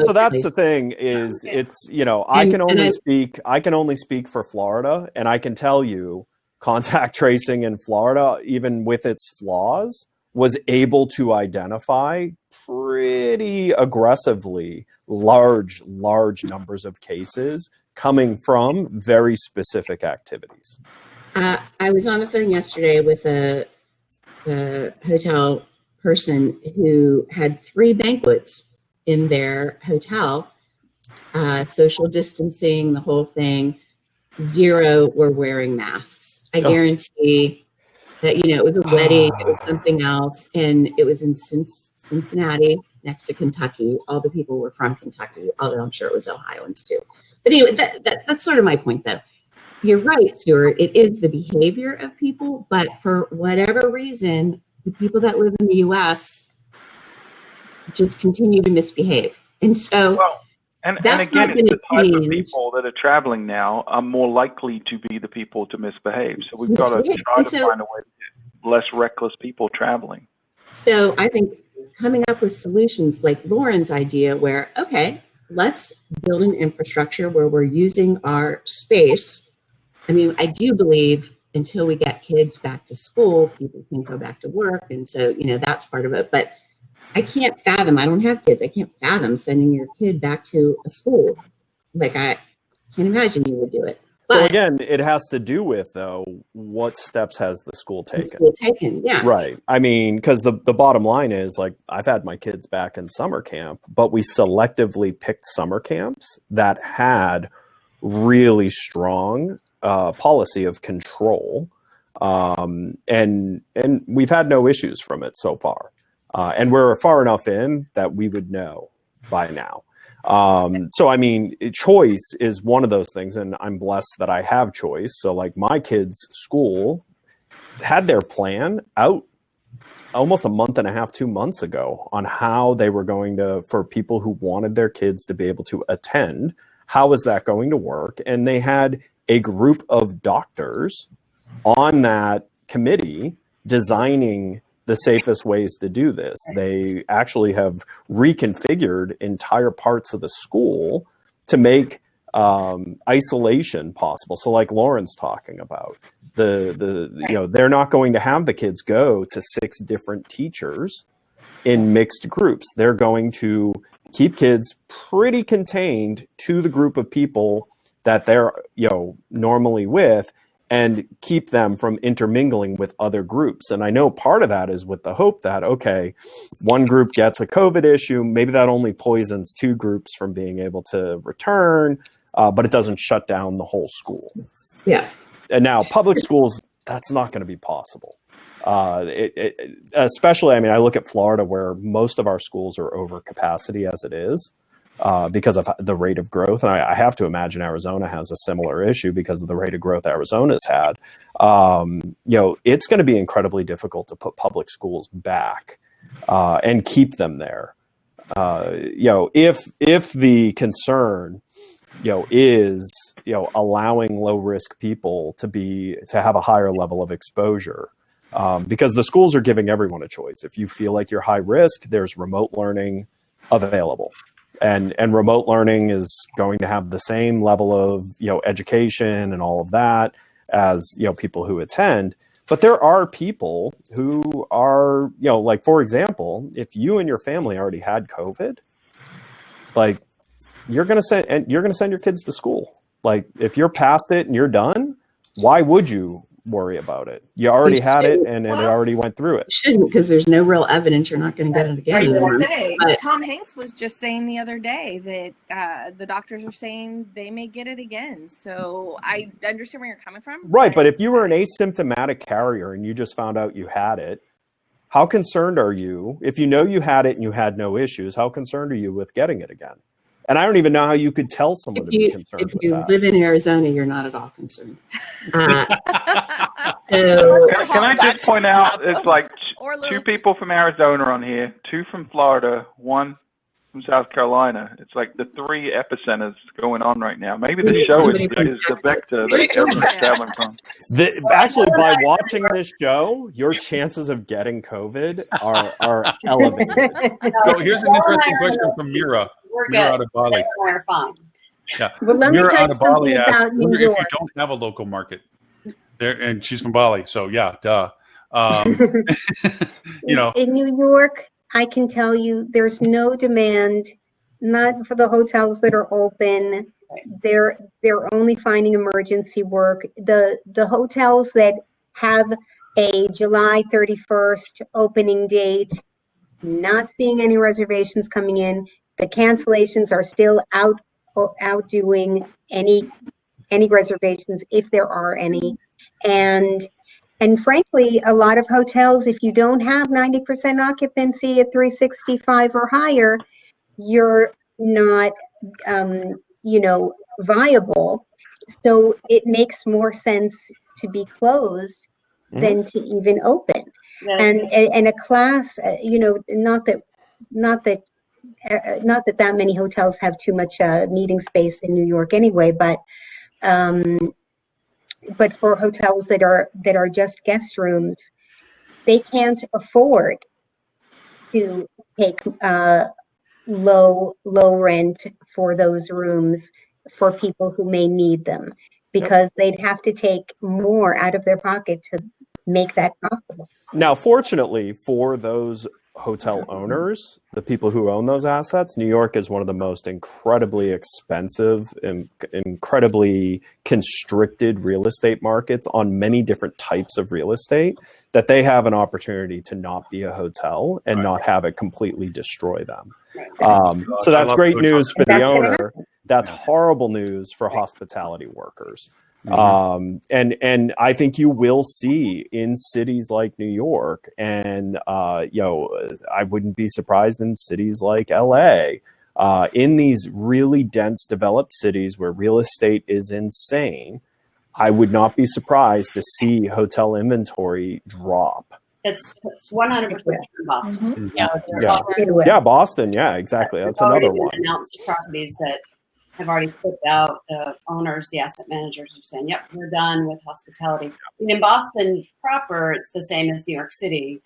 so that's the thing is it's, I can only speak for Florida, and I can tell you contact tracing in Florida, even with its flaws, was able to identify pretty aggressively large numbers of cases coming from very specific activities. I was on the phone yesterday with a hotel person who had 3 banquets in their hotel, social distancing, the whole thing. 0 were wearing masks. I guarantee that, it was a wedding, it was something else, and it was in Cincinnati next to Kentucky. All the people were from Kentucky, although I'm sure it was Ohioans too. But anyway, that's sort of my point though. You're right, Stuart, it is the behavior of people, but for whatever reason, the people that live in the US just continue to misbehave. And so And again, it's the type of people that are traveling now are more likely to be the people to misbehave. So we've got to try to find a way to get less reckless people traveling. So I think coming up with solutions like Lauren's idea where, okay, let's build an infrastructure where we're using our space. I mean, I do believe until we get kids back to school, people can go back to work. And so, that's part of it. But I can't fathom, I don't have kids, I can't fathom sending your kid back to a school. Like, I can't imagine you would do it. But well, again, it has to do with, though, what steps has the school taken? Yeah. Right. I mean, because the bottom line is, like, I've had my kids back in summer camp, but we selectively picked summer camps that had really strong policy of control. And we've had no issues from it so far. And we're far enough in that we would know by now. So, I mean, choice is one of those things, and I'm blessed that I have choice. So, like, my kids' school had their plan out almost a month and a half, 2 months ago on how they were going to, for people who wanted their kids to be able to attend, how is that going to work? And they had a group of doctors on that committee designing the safest ways to do this. They actually have reconfigured entire parts of the school to make isolation possible. So like Lauren's talking about, they're not going to have the kids go to 6 different teachers in mixed groups. They're going to keep kids pretty contained to the group of people that they're normally with, and keep them from intermingling with other groups. And I know part of that is with the hope that, okay, one group gets a COVID issue, maybe that only poisons two groups from being able to return, but it doesn't shut down the whole school. Yeah. And now public schools, that's not going to be possible. Especially, I mean, I look at Florida where most of our schools are over capacity as it is. Because of the rate of growth. And I have to imagine Arizona has a similar issue because of the rate of growth Arizona's had. It's going to be incredibly difficult to put public schools back and keep them there. If the concern, is, allowing low risk people to have a higher level of exposure. Because the schools are giving everyone a choice. If you feel like you're high risk, there's remote learning available. And remote learning is going to have the same level of, education and all of that as, people who attend. But there are people who are, like, for example, if you and your family already had COVID, like, you're going to send your kids to school. Like, if you're past it and you're done, why would you worry about it? You already had it and it already went through it. Shouldn't, because there's no real evidence you're not going to get it again. I was going to say, Tom Hanks was just saying the other day that the doctors are saying they may get it again. So I understand where you're coming from. Right, but if you were an asymptomatic carrier and you just found out you had it, how concerned are you? If you know you had it and you had no issues, how concerned are you with getting it again? And I don't even know how you could tell someone to be concerned with that. If you live in Arizona, you're not at all concerned. Can I just point out, it's like two people from Arizona on here, two from Florida, one from South Carolina. It's like the three epicenters going on right now. Maybe the show is the vector that everyone's traveling from. Actually, by watching this show, your chances of getting COVID are elevated. So here's an interesting question from Mira. We're Mira good. out of Bali. We're fine. Yeah. Well, let me Mira tell out you of Bali something asked, about New wonder if York. you don't have a local market there, and she's from Bali, so yeah, duh. In New York, I can tell you there's no demand, not for the hotels that are open. They're only finding emergency work. The hotels that have a July 31st opening date, not seeing any reservations coming in. The cancellations are still outdoing any reservations, if there are any. And frankly, a lot of hotels, if you don't have 90% occupancy at 365 or higher, you're not, viable. So it makes more sense to be closed than to even open. And a class, not that many hotels have too much meeting space in New York anyway, but for hotels that are just guest rooms, they can't afford to take low rent for those rooms for people who may need them, because they'd have to take more out of their pocket to make that possible. Now, fortunately for those hotel owners, the people who own those assets, New York is one of the most incredibly expensive and incredibly constricted real estate markets on many different types of real estate, that they have an opportunity to not be a hotel and not have it completely destroy them. So that's great news for the owner. That's horrible news for hospitality workers. And I think you will see in cities like New York, and I wouldn't be surprised in cities like LA, in these really dense developed cities where real estate is insane. I would not be surprised to see hotel inventory drop. It's 100% in Boston. Yeah, Boston. Yeah, exactly. That's another one. Announced properties that have already flipped out. The owners, the asset managers are saying, yep, we're done with hospitality. And in Boston proper, it's the same as New York City.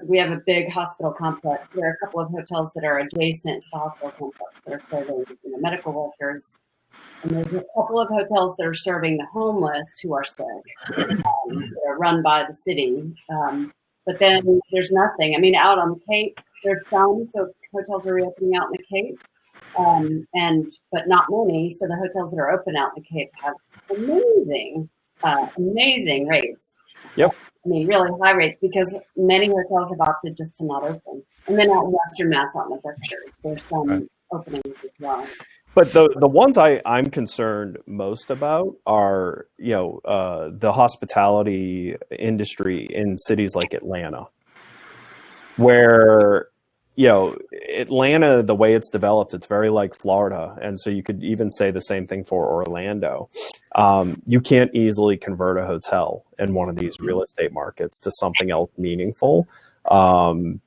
We have a big hospital complex. There are a couple of hotels that are adjacent to the hospital complex that are serving medical workers. And there's a couple of hotels that are serving the homeless who are sick. They're run by the city. But then there's nothing. I mean, out on the Cape, there's some, so hotels are reopening out in the Cape. But not many. So the hotels that are open out in the Cape have amazing amazing rates. Yep. I mean, really high rates because many hotels have opted just to not open. And then out in Western Mass, out in the Berkshires, there's some openings as well. But the ones I'm concerned most about are, the hospitality industry in cities like Atlanta, where, Atlanta, the way it's developed, it's very like Florida. And so you could even say the same thing for Orlando. You can't easily convert a hotel in one of these real estate markets to something else meaningful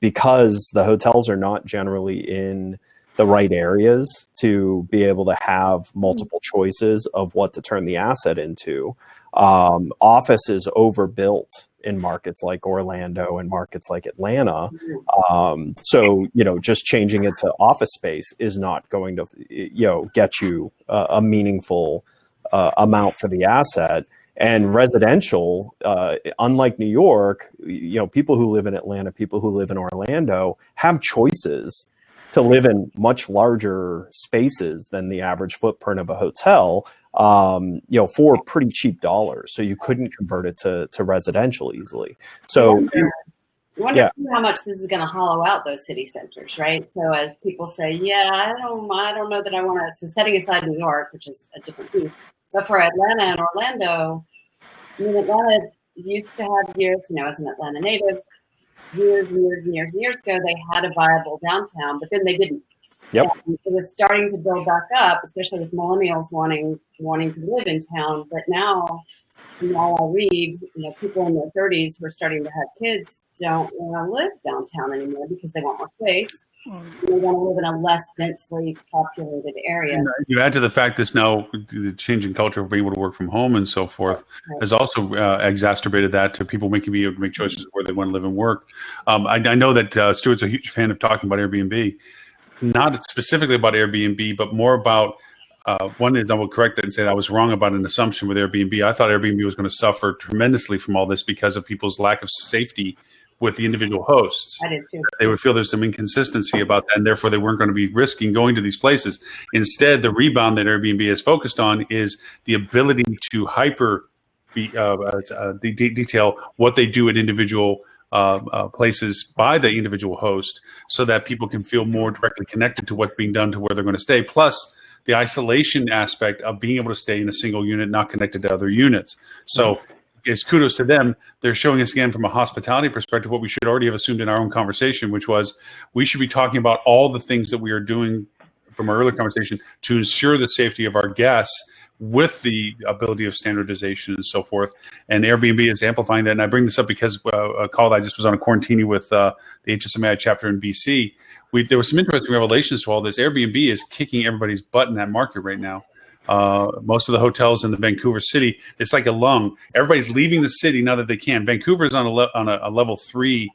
because the hotels are not generally in the right areas to be able to have multiple choices of what to turn the asset into. Office is overbuilt in markets like Orlando and markets like Atlanta. So, just changing it to office space is not going to, get you a meaningful amount for the asset. And residential, unlike New York, people who live in Atlanta, people who live in Orlando have choices to live in much larger spaces than the average footprint of a hotel, for pretty cheap dollars. So you couldn't convert it to residential easily. So you wonder how much this is going to hollow out those city centers, right? So as people say, I don't know that I want to. So setting aside New York, which is a different piece, but for Atlanta and Orlando, I mean, Atlanta used to have years, as an Atlanta native, years ago, they had a viable downtown, but then they didn't. Yep. And it was starting to build back up, especially with millennials wanting to live in town. But now, I read, people in their 30s who are starting to have kids don't want to live downtown anymore because they want more space. They want to live in a less densely populated area. You add to the fact this now, the changing culture of being able to work from home and so forth has also exacerbated that to people be able to make choices where they want to live and work. I know that Stuart's a huge fan of talking about Airbnb, not specifically about Airbnb, but more about one is I will correct that and say that I was wrong about an assumption with Airbnb. I thought Airbnb was going to suffer tremendously from all this because of people's lack of safety with the individual hosts. I did too. They would feel there's some inconsistency about that, and therefore they weren't going to be risking going to these places. Instead, the rebound that Airbnb is focused on is the ability to detail what they do at individual places by the individual host so that people can feel more directly connected to what's being done to where they're going to stay. Plus, the isolation aspect of being able to stay in a single unit, not connected to other units. So it's kudos to them. They're showing us again from a hospitality perspective what we should already have assumed in our own conversation, which was we should be talking about all the things that we are doing from our earlier conversation to ensure the safety of our guests with the ability of standardization and so forth. And Airbnb is amplifying that. And I bring this up because a call that I just was on a quarantine with the HSMAI chapter in BC. There was some interesting revelations to all this. Airbnb is kicking everybody's butt in that market right now. Most of the hotels in the Vancouver city, it's like a lung. Everybody's leaving the city now that they can. Vancouver is on a level 3,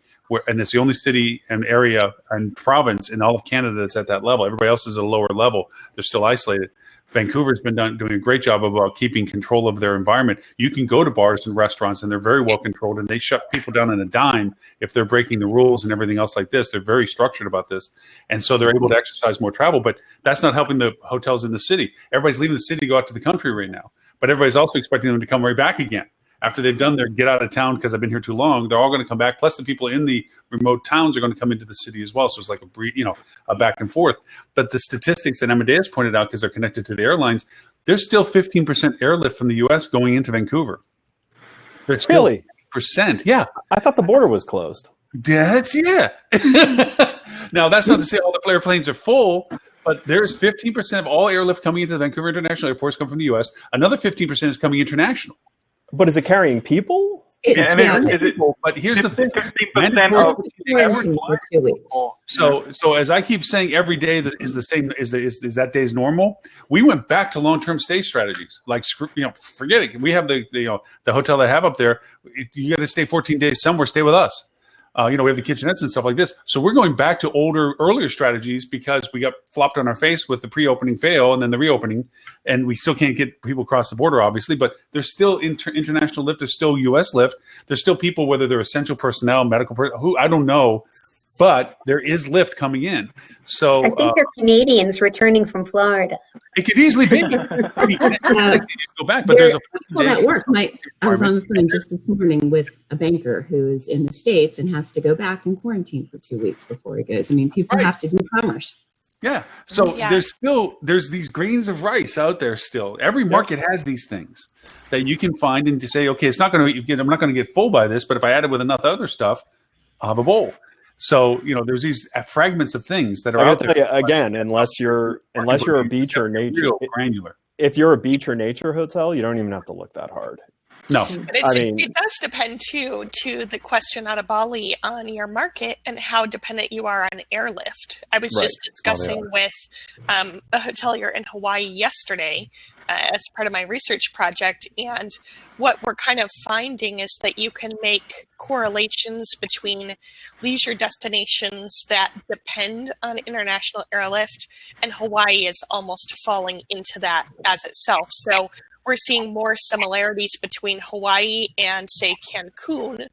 and it's the only city and area and province in all of Canada that's at that level. Everybody else is at a lower level. They're still isolated. Vancouver's been doing a great job of keeping control of their environment. You can go to bars and restaurants, and they're very well controlled, and they shut people down on a dime if they're breaking the rules and everything else like this. They're very structured about this, and so they're able to exercise more travel. But that's not helping the hotels in the city. Everybody's leaving the city to go out to the country right now, but everybody's also expecting them to come right back again. After they've done their get out of town because I've been here too long, they're all going to come back. Plus, the people in the remote towns are going to come into the city as well. So it's like a back and forth. But the statistics that Amadeus pointed out, because they're connected to the airlines, there's still 15% airlift from the U.S. going into Vancouver. There's still Really? 15%. Yeah. I thought the border was closed. Yeah. Now, that's not to say all the airplanes are full, but there's 15% of all airlift coming into the Vancouver International Airports come from the U.S. Another 15% is coming international. But is it carrying people? But here's the thing: 15% of for 2 weeks. So as I keep saying, every day that is the same. Is that day's normal? We went back to long-term stay strategies. Like forget it. We have the hotel they have up there. You got to stay 14 days somewhere. Stay with us. We have the kitchenettes and stuff like this. So we're going back to earlier strategies because we got flopped on our face with the pre-opening fail and then the reopening, and we still can't get people across the border, obviously. But there's still international lift. There's still U.S. lift. There's still people, whether they're essential personnel, medical, who I don't know, but there is lift coming in. So I think they're Canadians returning from Florida. it could easily be. I mean, like, you just go back, but there's a Well, that works. I was on the phone just this morning with a banker who is in the States and has to go back and quarantine for 2 weeks before he goes. I mean, people have to do commerce. Yeah. So there's these grains of rice out there still. Every market has these things that you can find and to say, okay, it's not going to, I'm not going to get full by this, but if I add it with enough other stuff, I'll have a bowl. So, there's these fragments of things that are out there. Again, unless you're a beach or nature, granular. If you're a beach or nature hotel, you don't even have to look that hard. No, it does depend too to the question out of Bali on your market and how dependent you are on airlift. I was just discussing with a hotelier in Hawaii yesterday as part of my research project, and what we're kind of finding is that you can make correlations between leisure destinations that depend on international airlift, and Hawaii is almost falling into that as itself. So we're seeing more similarities between Hawaii and, say, Cancun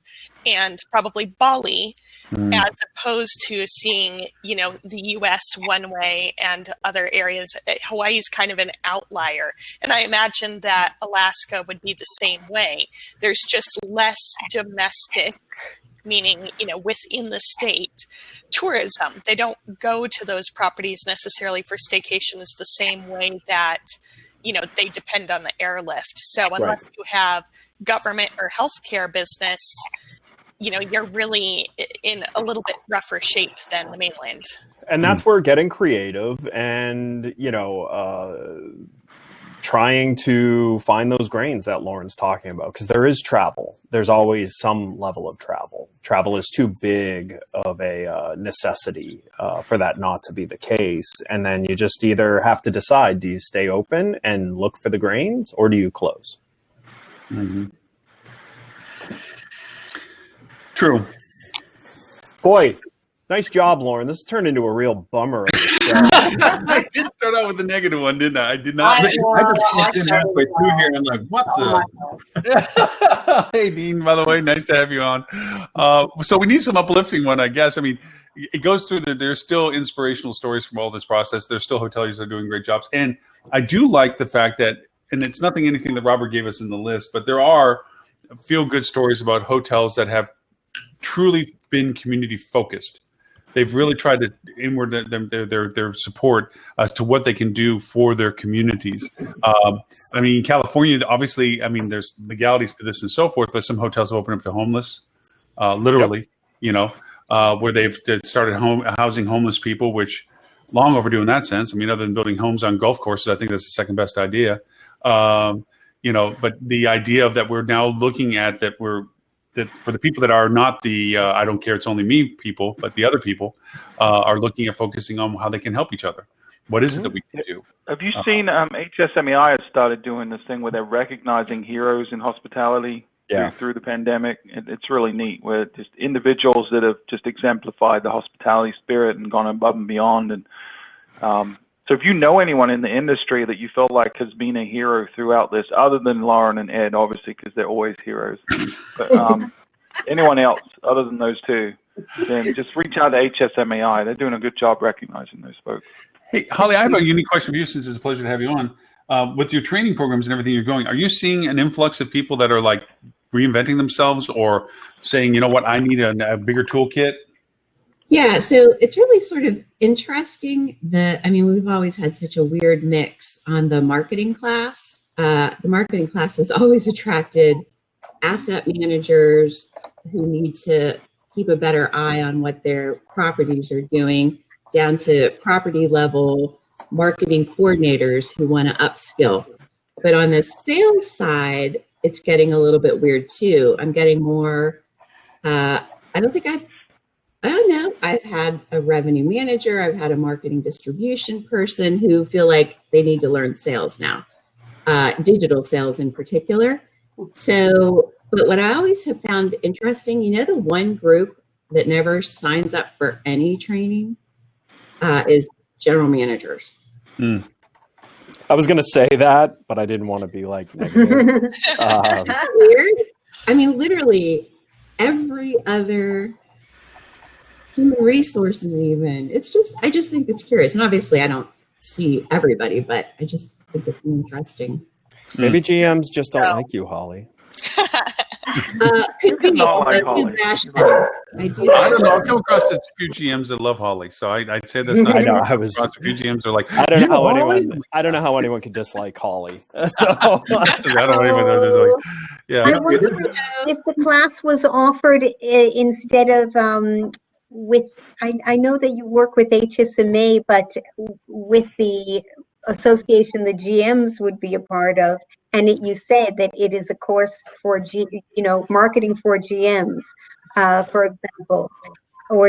and probably Bali, as opposed to seeing, the U.S. one way and other areas. Hawaii's kind of an outlier. And I imagine that Alaska would be the same way. There's just less domestic, meaning, within the state, tourism. They don't go to those properties necessarily for staycations the same way that they depend on the airlift. So unless you have government or healthcare business, you're really in a little bit rougher shape than the mainland. And that's where getting creative and, trying to find those grains that Lauren's talking about, because there is travel. There's always some level of travel. Travel is too big of a necessity for that not to be the case. And then you just either have to decide, do you stay open and look for the grains, or do you close? Mm-hmm. True. Boy, nice job, Lauren. This has turned into a real bummer. I did start out with the negative one, didn't I? I did not. I just walked in halfway through here and I'm like, what the? Hey, Dean, by the way, nice to have you on. So we need some uplifting one, I guess. I mean, it goes through there's still inspirational stories from all this process. There's still hoteliers that are doing great jobs. And I do like the fact that, and it's anything that Robert gave us in the list, but there are feel-good stories about hotels that have truly been community focused. They've really tried to inward their support as to what they can do for their communities. I mean, California, obviously, there's legalities to this and so forth, but some hotels have opened up to homeless, literally, where they've started housing homeless people, which long overdue in that sense. I mean, other than building homes on golf courses, I think that's the second best idea. But the idea of that we're now looking at that for the people that are not the I don't care, it's only me people, but the other people are looking at focusing on how they can help each other. What is it that we can do? Have you seen HSMEI has started doing this thing where they're recognizing heroes in hospitality through the pandemic? It's really neat, where just individuals that have just exemplified the hospitality spirit and gone above and beyond. And so if you know anyone in the industry that you feel like has been a hero throughout this, other than Lauren and Ed, obviously, because they're always heroes, but anyone else other than those two, then just reach out to HSMEI. They're doing a good job recognizing those folks. Hey, Holly, I have a unique question for you, since it's a pleasure to have you on. With your training programs and everything you're going, are you seeing an influx of people that are like reinventing themselves or saying, you know what, I need a bigger toolkit? Yeah, so it's really sort of interesting that, we've always had such a weird mix on the marketing class. The marketing class has always attracted asset managers who need to keep a better eye on what their properties are doing, down to property level marketing coordinators who want to upskill. But on the sales side, it's getting a little bit weird too. I'm getting more, I've had a revenue manager, I've had a marketing distribution person who feel like they need to learn sales now, digital sales in particular. So, but what I always have found interesting, the one group that never signs up for any training is general managers. I was going to say that, but I didn't want to be like negative. Weird. Literally every other human resources even. I just think it's curious. And obviously I don't see everybody, but I just think it's interesting. Maybe GMs just don't like you, Holly. Could be. Not like I do Holly. bash them. I don't know. I've come across a few GMs that love Holly, so I'd say that's not. I know. I've come across a few GMs are like, I don't know how Holly? I don't know how anyone could dislike Holly. So I don't even know. Just like, yeah. I wonder if the class was offered instead of with. I know that you work with HSMA, but with the association the GMs would be a part of, and you said that it is a course for marketing for GMs, for example, or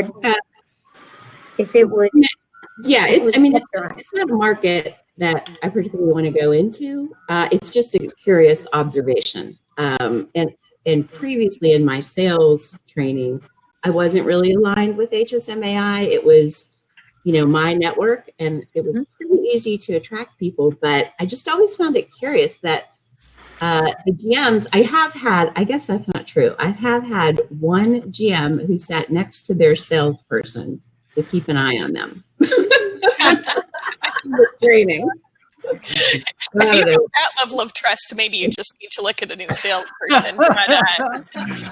if it would. Yeah, it's not a market that I particularly want to go into. It's just a curious observation. And previously in my sales training, I wasn't really aligned with HSMAI. It was, my network, and it was pretty easy to attract people. But I just always found it curious that the GMs, I guess that's not true. I have had one GM who sat next to their salesperson to keep an eye on them. The training. If you have that level of trust, maybe you just need to look at a new salesperson.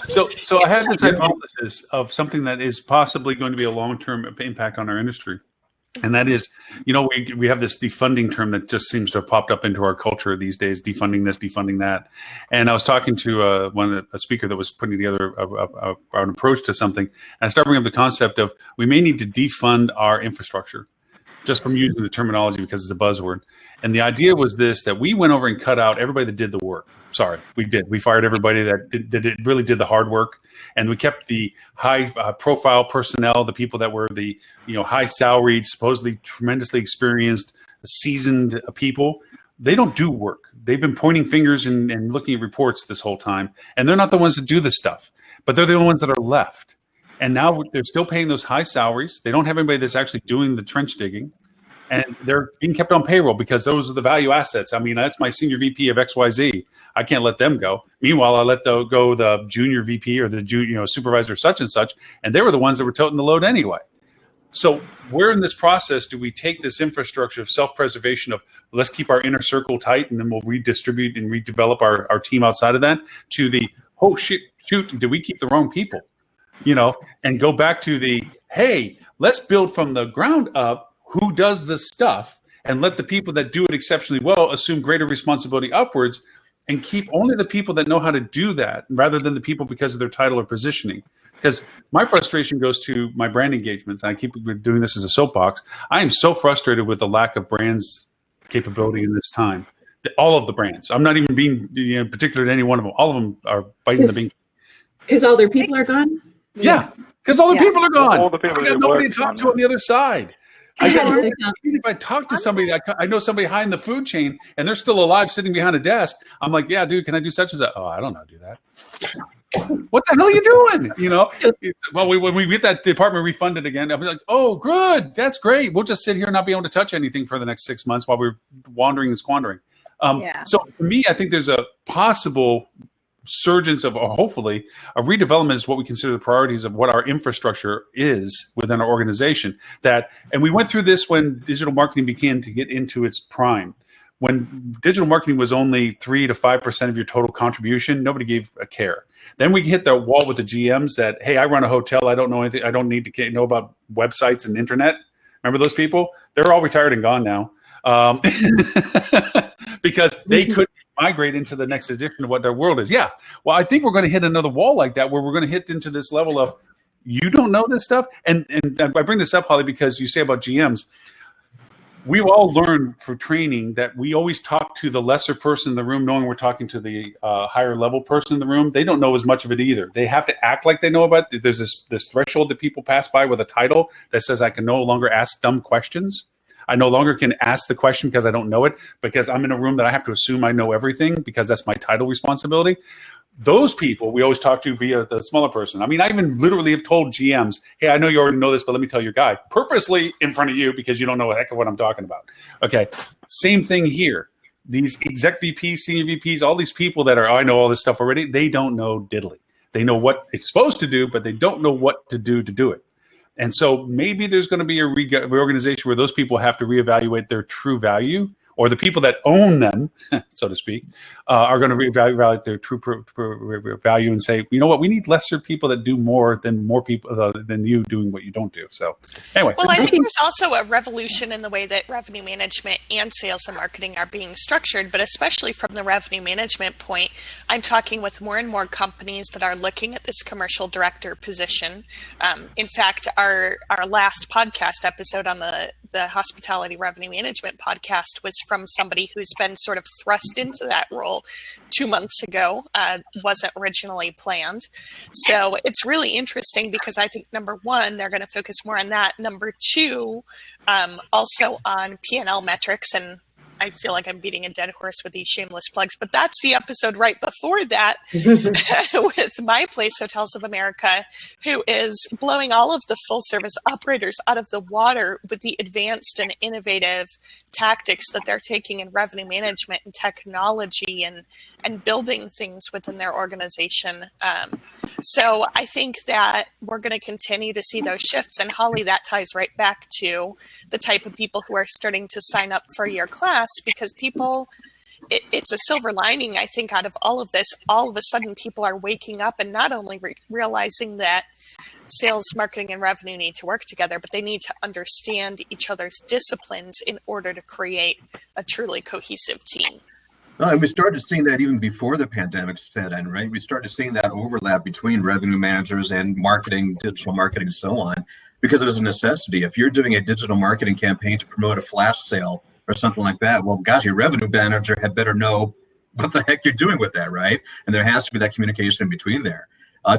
So I had this hypothesis of something that is possibly going to be a long-term impact on our industry. And that is, we have this defunding term that just seems to have popped up into our culture these days, defunding this, defunding that. And I was talking to a speaker that was putting together an approach to something. And I started bringing up the concept of we may need to defund our infrastructure, just from using the terminology because it's a buzzword. And the idea was this, that we went over and cut out everybody that did the work. Sorry, we did. We fired everybody that really did the hard work. And we kept the high profile personnel, the people that were the high salaried, supposedly tremendously experienced, seasoned people. They don't do work. They've been pointing fingers and looking at reports this whole time. And they're not the ones that do the stuff, but they're the only ones that are left. And now they're still paying those high salaries. They don't have anybody that's actually doing the trench digging. And they're being kept on payroll because those are the value assets. I mean, that's my senior VP of XYZ. I can't let them go. Meanwhile, I let go the junior VP or the supervisor such and such, and they were the ones that were toting the load anyway. So where in this process do we take this infrastructure of self-preservation of let's keep our inner circle tight and then we'll redistribute and redevelop our team outside of that to the, oh, shoot, did we keep the wrong people? And go back to the, hey, let's build from the ground up who does the stuff and let the people that do it exceptionally well assume greater responsibility upwards and keep only the people that know how to do that rather than the people because of their title or positioning. Because my frustration goes to my brand engagements. I keep doing this as a soapbox. I am so frustrated with the lack of brands capability in this time. All of the brands. I'm not even being particular to any one of them. All of them are biting the bean. Because all their people are gone? Yeah, because all the people are gone. All the people I got nobody to talk to on the other side. Even if I talk to somebody, I know somebody high in the food chain, and they're still alive sitting behind a desk. I'm like, yeah, dude, can I do such as that? Oh, I don't know how to do that. What the hell are you doing? Well, when we get that department refunded again, I'll be like, oh, good. That's great. We'll just sit here and not be able to touch anything for the next 6 months while we're wandering and squandering. So for me, I think there's a possible surgence of, or hopefully, a redevelopment is what we consider the priorities of what our infrastructure is within our organization. And we went through this when digital marketing began to get into its prime. When digital marketing was only 3 to 5% of your total contribution, nobody gave a care. Then we hit the wall with the GMs that, hey, I run a hotel. I don't know anything. I don't need to know about websites and internet. Remember those people? They're all retired and gone now because they couldn't migrate into the next edition of what their world is. Yeah. Well, I think we're going to hit another wall like that where we're going to hit into this level of you don't know this stuff. And I bring this up, Holly, because you say about GMs. We've all learned through training that we always talk to the lesser person in the room, knowing we're talking to the higher level person in the room. They don't know as much of it either. They have to act like they know about it. There's this threshold that people pass by with a title that says I can no longer ask dumb questions. I no longer can ask the question because I don't know it, because I'm in a room that I have to assume I know everything because that's my title responsibility. Those people we always talk to via the smaller person. I mean, I even literally have told GMs, hey, I know you already know this, but let me tell your guy purposely in front of you because you don't know a heck of what I'm talking about. Okay, same thing here. These exec VPs, senior VPs, all these people that are, I know all this stuff already, they don't know diddly. They know what it's supposed to do, but they don't know what to do it. And so maybe there's going to be a reorganization where those people have to reevaluate their true value, or the people that own them, so to speak, are going to reevaluate their true value and say, you know what, we need lesser people that do more people than you doing what you don't do. So anyway. Well, I think there's also a revolution in the way that revenue management and sales and marketing are being structured, but especially from the revenue management point, I'm talking with more and more companies that are looking at this commercial director position. In fact, our last podcast episode on the hospitality revenue management podcast was from somebody who's been sort of thrust into that role 2 months ago, wasn't originally planned. So it's really interesting because I think, number one, they're going to focus more on that. Number two, also on P&L metrics, and I feel like I'm beating a dead horse with these shameless plugs, but that's the episode right before that with My Place Hotels of America, who is blowing all of the full service operators out of the water with the advanced and innovative tactics that they're taking in revenue management and technology and building things within their organization. So I think that we're going to continue to see those shifts. And Holly, that ties right back to the type of people who are starting to sign up for your class, because people, it's a silver lining, I think, out of all of this. All of a sudden, people are waking up and not only realizing that sales, marketing, and revenue need to work together, but they need to understand each other's disciplines in order to create a truly cohesive team. And we started seeing that even before the pandemic set in, right? We started seeing that overlap between revenue managers and marketing, digital marketing, and so on, because it was a necessity. If you're doing a digital marketing campaign to promote a flash sale or something like that, well, gosh, your revenue manager had better know what the heck you're doing with that, right? And there has to be that communication in between there.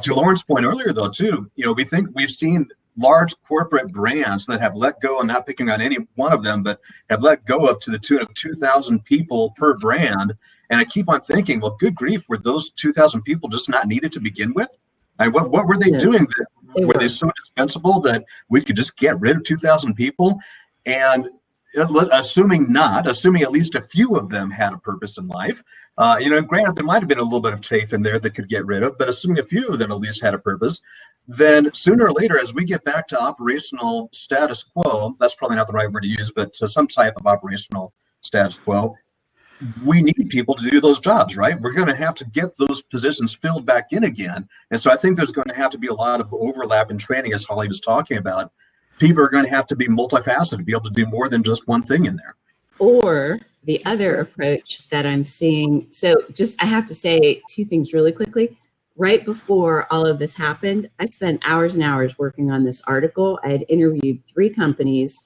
To Lauren's point earlier, though, too, we've seen large corporate brands that have let go, and not picking on any one of them, but have let go up to the tune of 2,000 people per brand. And I keep on thinking, well, good grief, were those 2,000 people just not needed to begin with? What were they doing? Were they so dispensable that we could just get rid of 2,000 people? And assuming at least a few of them had a purpose in life, granted, there might have been a little bit of chafe in there that could get rid of, but assuming a few of them at least had a purpose, then sooner or later, as we get back to operational status quo, that's probably not the right word to use, but to some type of operational status quo, we need people to do those jobs, right? We're going to have to get those positions filled back in again. And so I think there's going to have to be a lot of overlap in training, as Holly was talking about. People are going to have to be multifaceted, be able to do more than just one thing in there. Or the other approach that I'm seeing, I have to say two things really quickly. Right before all of this happened, I spent hours and hours working on this article. I had interviewed 3 companies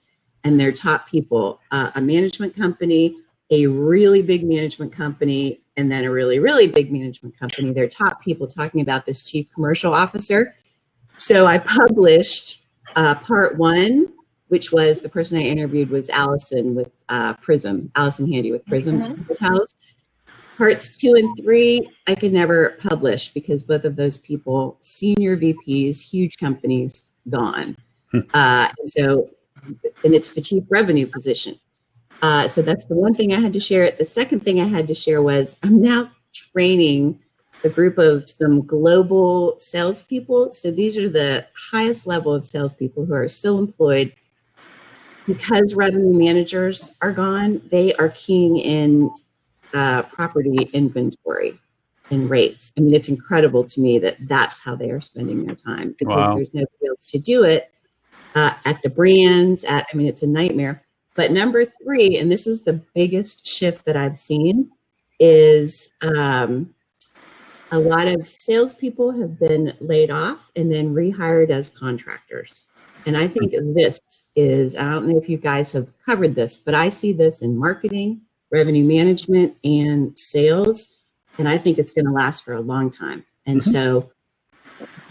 and their top people, a management company, a really big management company, and then a really, really big management company, their top people talking about this chief commercial officer. So I published part 1, which was the person I interviewed was Allison with Prism, Allison Handy with Prism Hotels. Parts 2 and 3, I could never publish because both of those people, senior VPs, huge companies, gone. And it's the chief revenue position. So that's the one thing I had to share. The second thing I had to share was I'm now training a group of some global salespeople. So these are the highest level of salespeople who are still employed. Because revenue managers are gone, they are keying in property inventory and rates. I mean, it's incredible to me that that's how they are spending their time, because there's nobody else to do it at the brands. It's a nightmare. But number 3, and this is the biggest shift that I've seen, is a lot of salespeople have been laid off and then rehired as contractors. And I think this is, I don't know if you guys have covered this, but I see this in marketing, revenue management, and sales. And I think it's going to last for a long time. And so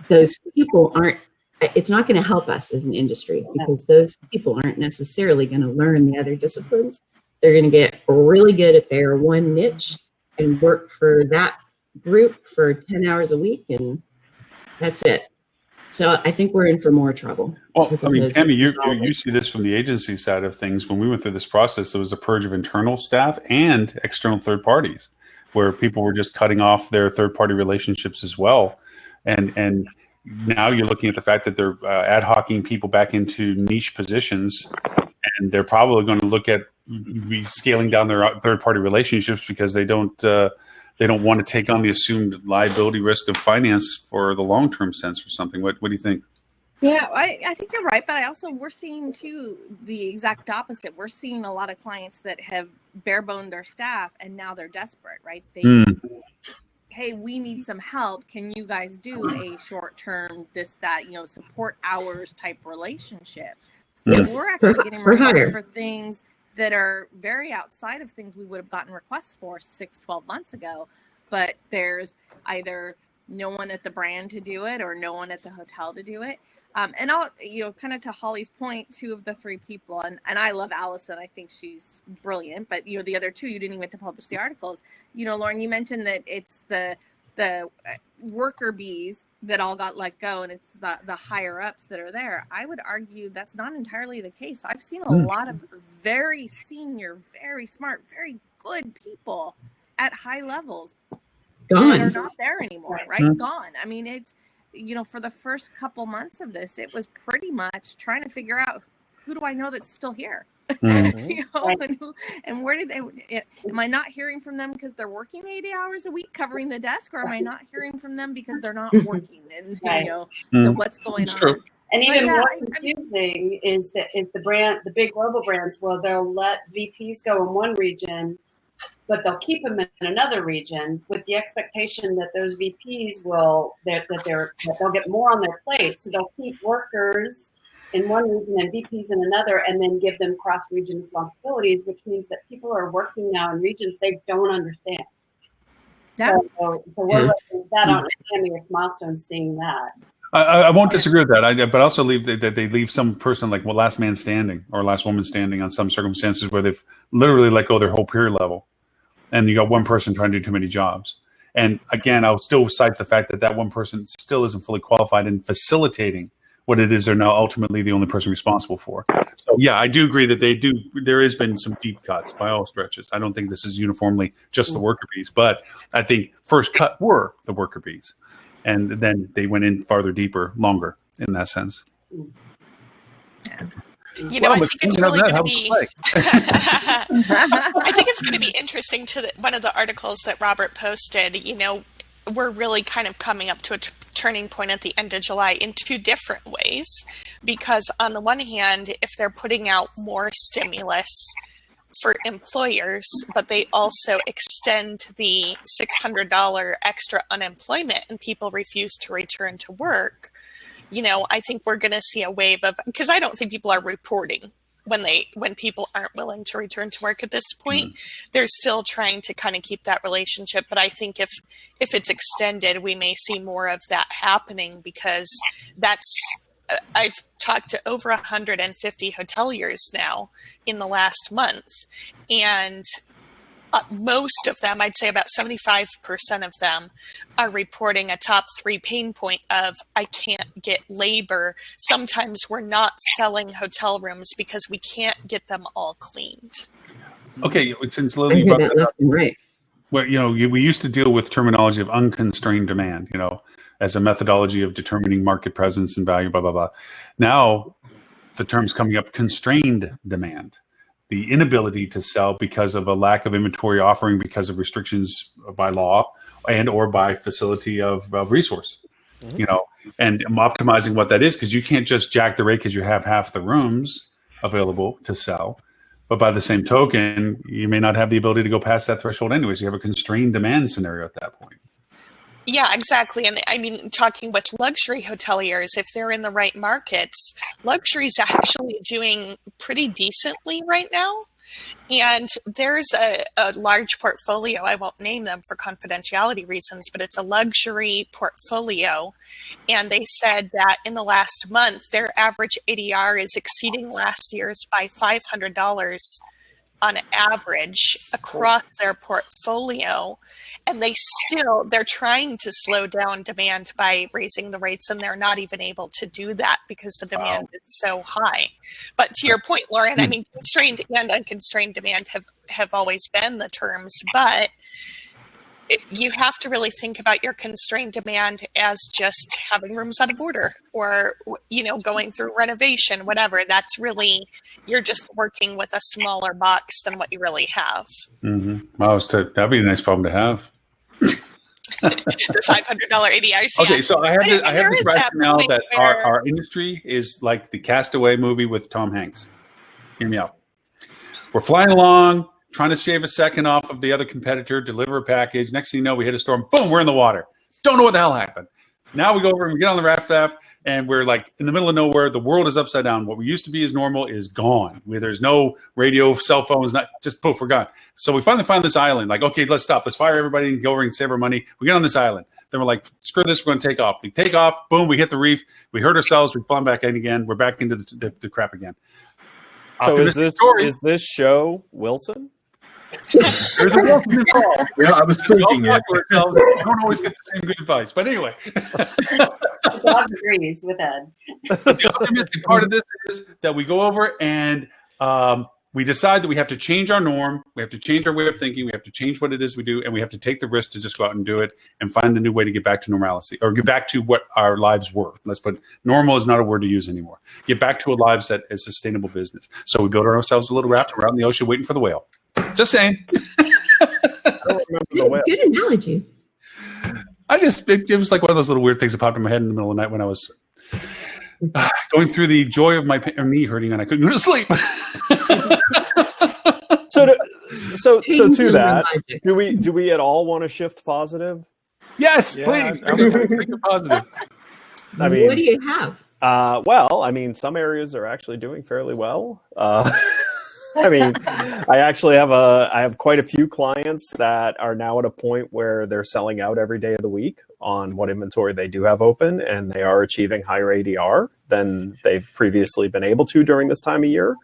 those people it's not going to help us as an industry, because those people aren't necessarily going to learn the other disciplines. They're going to get really good at their one niche and work for that group for 10 hours a week, and that's it. So I think we're in for more trouble. Well, Tammie, you see this from the agency side of things. When we went through this process, there was a purge of internal staff and external third parties, where people were just cutting off their third party relationships as well. And now you're looking at the fact that they're ad hocing people back into niche positions, and they're probably going to look at scaling down their third-party relationships because they don't want to take on the assumed liability risk of finance for the long-term sense or something. What do you think? Yeah, I think you're right, but we're seeing too the exact opposite. We're seeing a lot of clients that have bare-boned their staff and now they're desperate, right? Hey, we need some help. Can you guys do a short-term support hours type relationship? So we're actually getting requests for things that are very outside of things we would have gotten requests for 6-12 months ago, but there's either no one at the brand to do it or no one at the hotel to do it. And I'll, kind of to Holly's point, 2 of the 3 people, and I love Allison. I think she's brilliant, but the other 2, you didn't even get to publish the articles. Lauren, you mentioned that it's the worker bees that all got let go, and it's the higher ups that are there. I would argue that's not entirely the case. I've seen a lot of very senior, very smart, very good people at high levels that are not there anymore, right? Gone. I mean, it's, for the first couple months of this, it was pretty much trying to figure out, who do I know that's still here? And where did they, am I not hearing from them because they're working 80 hours a week covering the desk, or am I not hearing from them because they're not working? And, so what's going on? True. And even more confusing is the big global brands, they'll let VPs go in one region, but they'll keep them in another region with the expectation that those VPs they'll get more on their plate. So they'll keep workers in one region and VPs in another, and then give them cross-region responsibilities, which means that people are working now in regions they don't understand. Yeah. So we're looking at that on Tammie if Milestone's seeing that. I won't disagree with that. But also that they leave some person like last man standing or last woman standing on some circumstances where they've literally let go their whole peer level, and you got one person trying to do too many jobs. And again, I'll still cite the fact that one person still isn't fully qualified in facilitating what it is they're now ultimately the only person responsible for. So yeah, I do agree that there has been some deep cuts by all stretches. I don't think this is uniformly just the worker bees, but I think first cut were the worker bees. And then they went in farther, deeper, longer in that sense. I think it's really going to be. I think it's going to be interesting one of the articles that Robert posted. We're really kind of coming up to a turning point at the end of July in 2 different ways, because on the one hand, if they're putting out more stimulus for employers, but they also extend the $600 extra unemployment and people refuse to return to work, I think we're going to see a wave of, because I don't think people are reporting when people aren't willing to return to work at this point. They're still trying to kind of keep that relationship. But I think if it's extended, we may see more of that happening, because I've talked to over 150 hoteliers now in the last month, and most of them, I'd say about 75% of them, are reporting a top 3 pain point of, I can't get labor. Sometimes we're not selling hotel rooms because we can't get them all cleaned. Okay, since Lily brought that up, well, we used to deal with terminology of unconstrained demand, as a methodology of determining market presence and value, blah, blah, blah. Now the term's coming up, constrained demand. The inability to sell because of a lack of inventory offering, because of restrictions by law and or by facility of resource, and optimizing what that is, because you can't just jack the rate because you have half the rooms available to sell. But by the same token, you may not have the ability to go past that threshold anyways. You have a constrained demand scenario at that point. Yeah, exactly. And I mean, talking with luxury hoteliers, if they're in the right markets, luxury is actually doing pretty decently right now. And there's a large portfolio, I won't name them for confidentiality reasons, but it's a luxury portfolio. And they said that in the last month, their average ADR is exceeding last year's by $500 on average across their portfolio. And they're trying to slow down demand by raising the rates, and they're not even able to do that because the demand is so high. But to your point, Lauren, I mean, constrained and unconstrained demand have always been the terms, but you have to really think about your constrained demand as just having rooms out of order or, going through renovation, whatever. That's really, you're just working with a smaller box than what you really have. Mm-hmm. Wow, that'd be a nice problem to have. The $500 ADI. Okay, so I have this rationale that where... our industry is like the Castaway movie with Tom Hanks. Hear me out. We're flying along, trying to shave a second off of the other competitor, deliver a package. Next thing you know, we hit a storm. Boom, we're in the water. Don't know what the hell happened. Now we go over and we get on the raft, and we're like in the middle of nowhere. The world is upside down. What we used to be as normal is gone. There's no radio, cell phones, not just poof, we're gone. So we finally find this island. Like, okay, let's stop. Let's fire everybody and go over and save our money. We get on this island. Then we're like, screw this. We're going to take off. We take off. Boom, we hit the reef. We hurt ourselves. We fall back in again. We're back into the crap again. So is this show Wilson? There's a Wilson involved. Yeah, I was thinking it. We don't always get the same good advice. But anyway. God agrees with Ed. The optimistic part of this is that we go over and we decide that we have to change our norm. We have to change our way of thinking. We have to change what it is we do. And we have to take the risk to just go out and do it and find a new way to get back to normalcy or get back to what our lives were. Let's put normal is not a word to use anymore. Get back to a lives that is sustainable business. So we build ourselves a little raft. We're out in the ocean waiting for the whale. Just saying. Good analogy. It was like one of those little weird things that popped in my head in the middle of the night when I was going through the joy of my knee hurting and I couldn't go to sleep. So to that, do we at all want to shift positive? Yes, please. Make it positive. I mean, what do you have? Well, I mean, some areas are actually doing fairly well. I mean, I have quite a few clients that are now at a point where they're selling out every day of the week on what inventory they do have open, and they are achieving higher ADR than they've previously been able to during this time of year.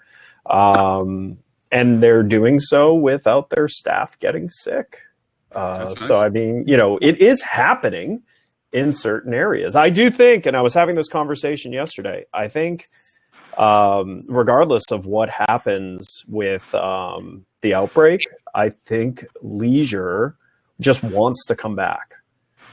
And they're doing so without their staff getting sick. Nice. So, I mean, it is happening in certain areas. I do think, and I was having this conversation yesterday, I think regardless of what happens with the outbreak, I think leisure just wants to come back.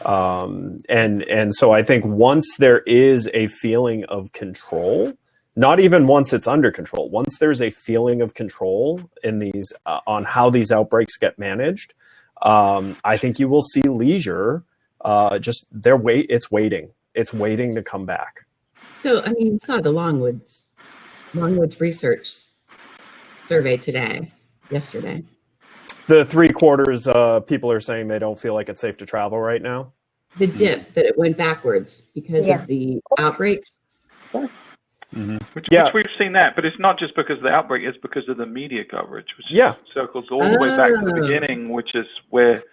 And so I think once there is a feeling of control, not even once it's under control, once there's a feeling of control in these on how these outbreaks get managed, I think you will see leisure it's waiting to come back. So, I mean, you saw the Longwoods research survey yesterday. The 3/4 people are saying they don't feel like it's safe to travel right now. The dip that it went backwards because of the outbreaks. Mm-hmm. Which we've seen that, but it's not just because of the outbreak, it's because of the media coverage, which circles all the way back to the beginning, which is where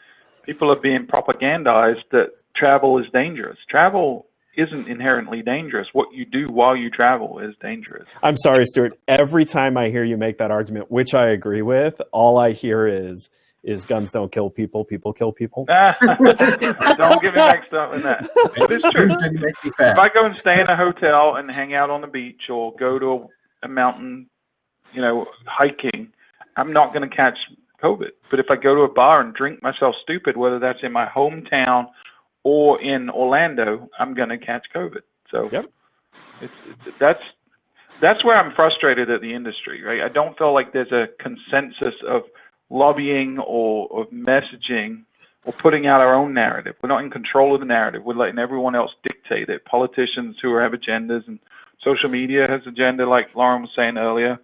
people are being propagandized that travel is dangerous. Travel isn't inherently dangerous. What you do while you travel is dangerous. I'm sorry, Stuart. Every time I hear you make that argument, which I agree with, all I hear is guns don't kill people, people kill people. Don't get me mixed up in that. But it's true. If I go and stay in a hotel and hang out on the beach or go to a mountain, hiking, I'm not going to catch COVID. But if I go to a bar and drink myself stupid, whether that's in my hometown or in Orlando, I'm going to catch COVID. So that's where I'm frustrated at the industry, right? I don't feel like there's a consensus of lobbying or of messaging or putting out our own narrative. We're not in control of the narrative. We're letting everyone else dictate it. Politicians who have agendas and social media has agenda, like Lauren was saying earlier,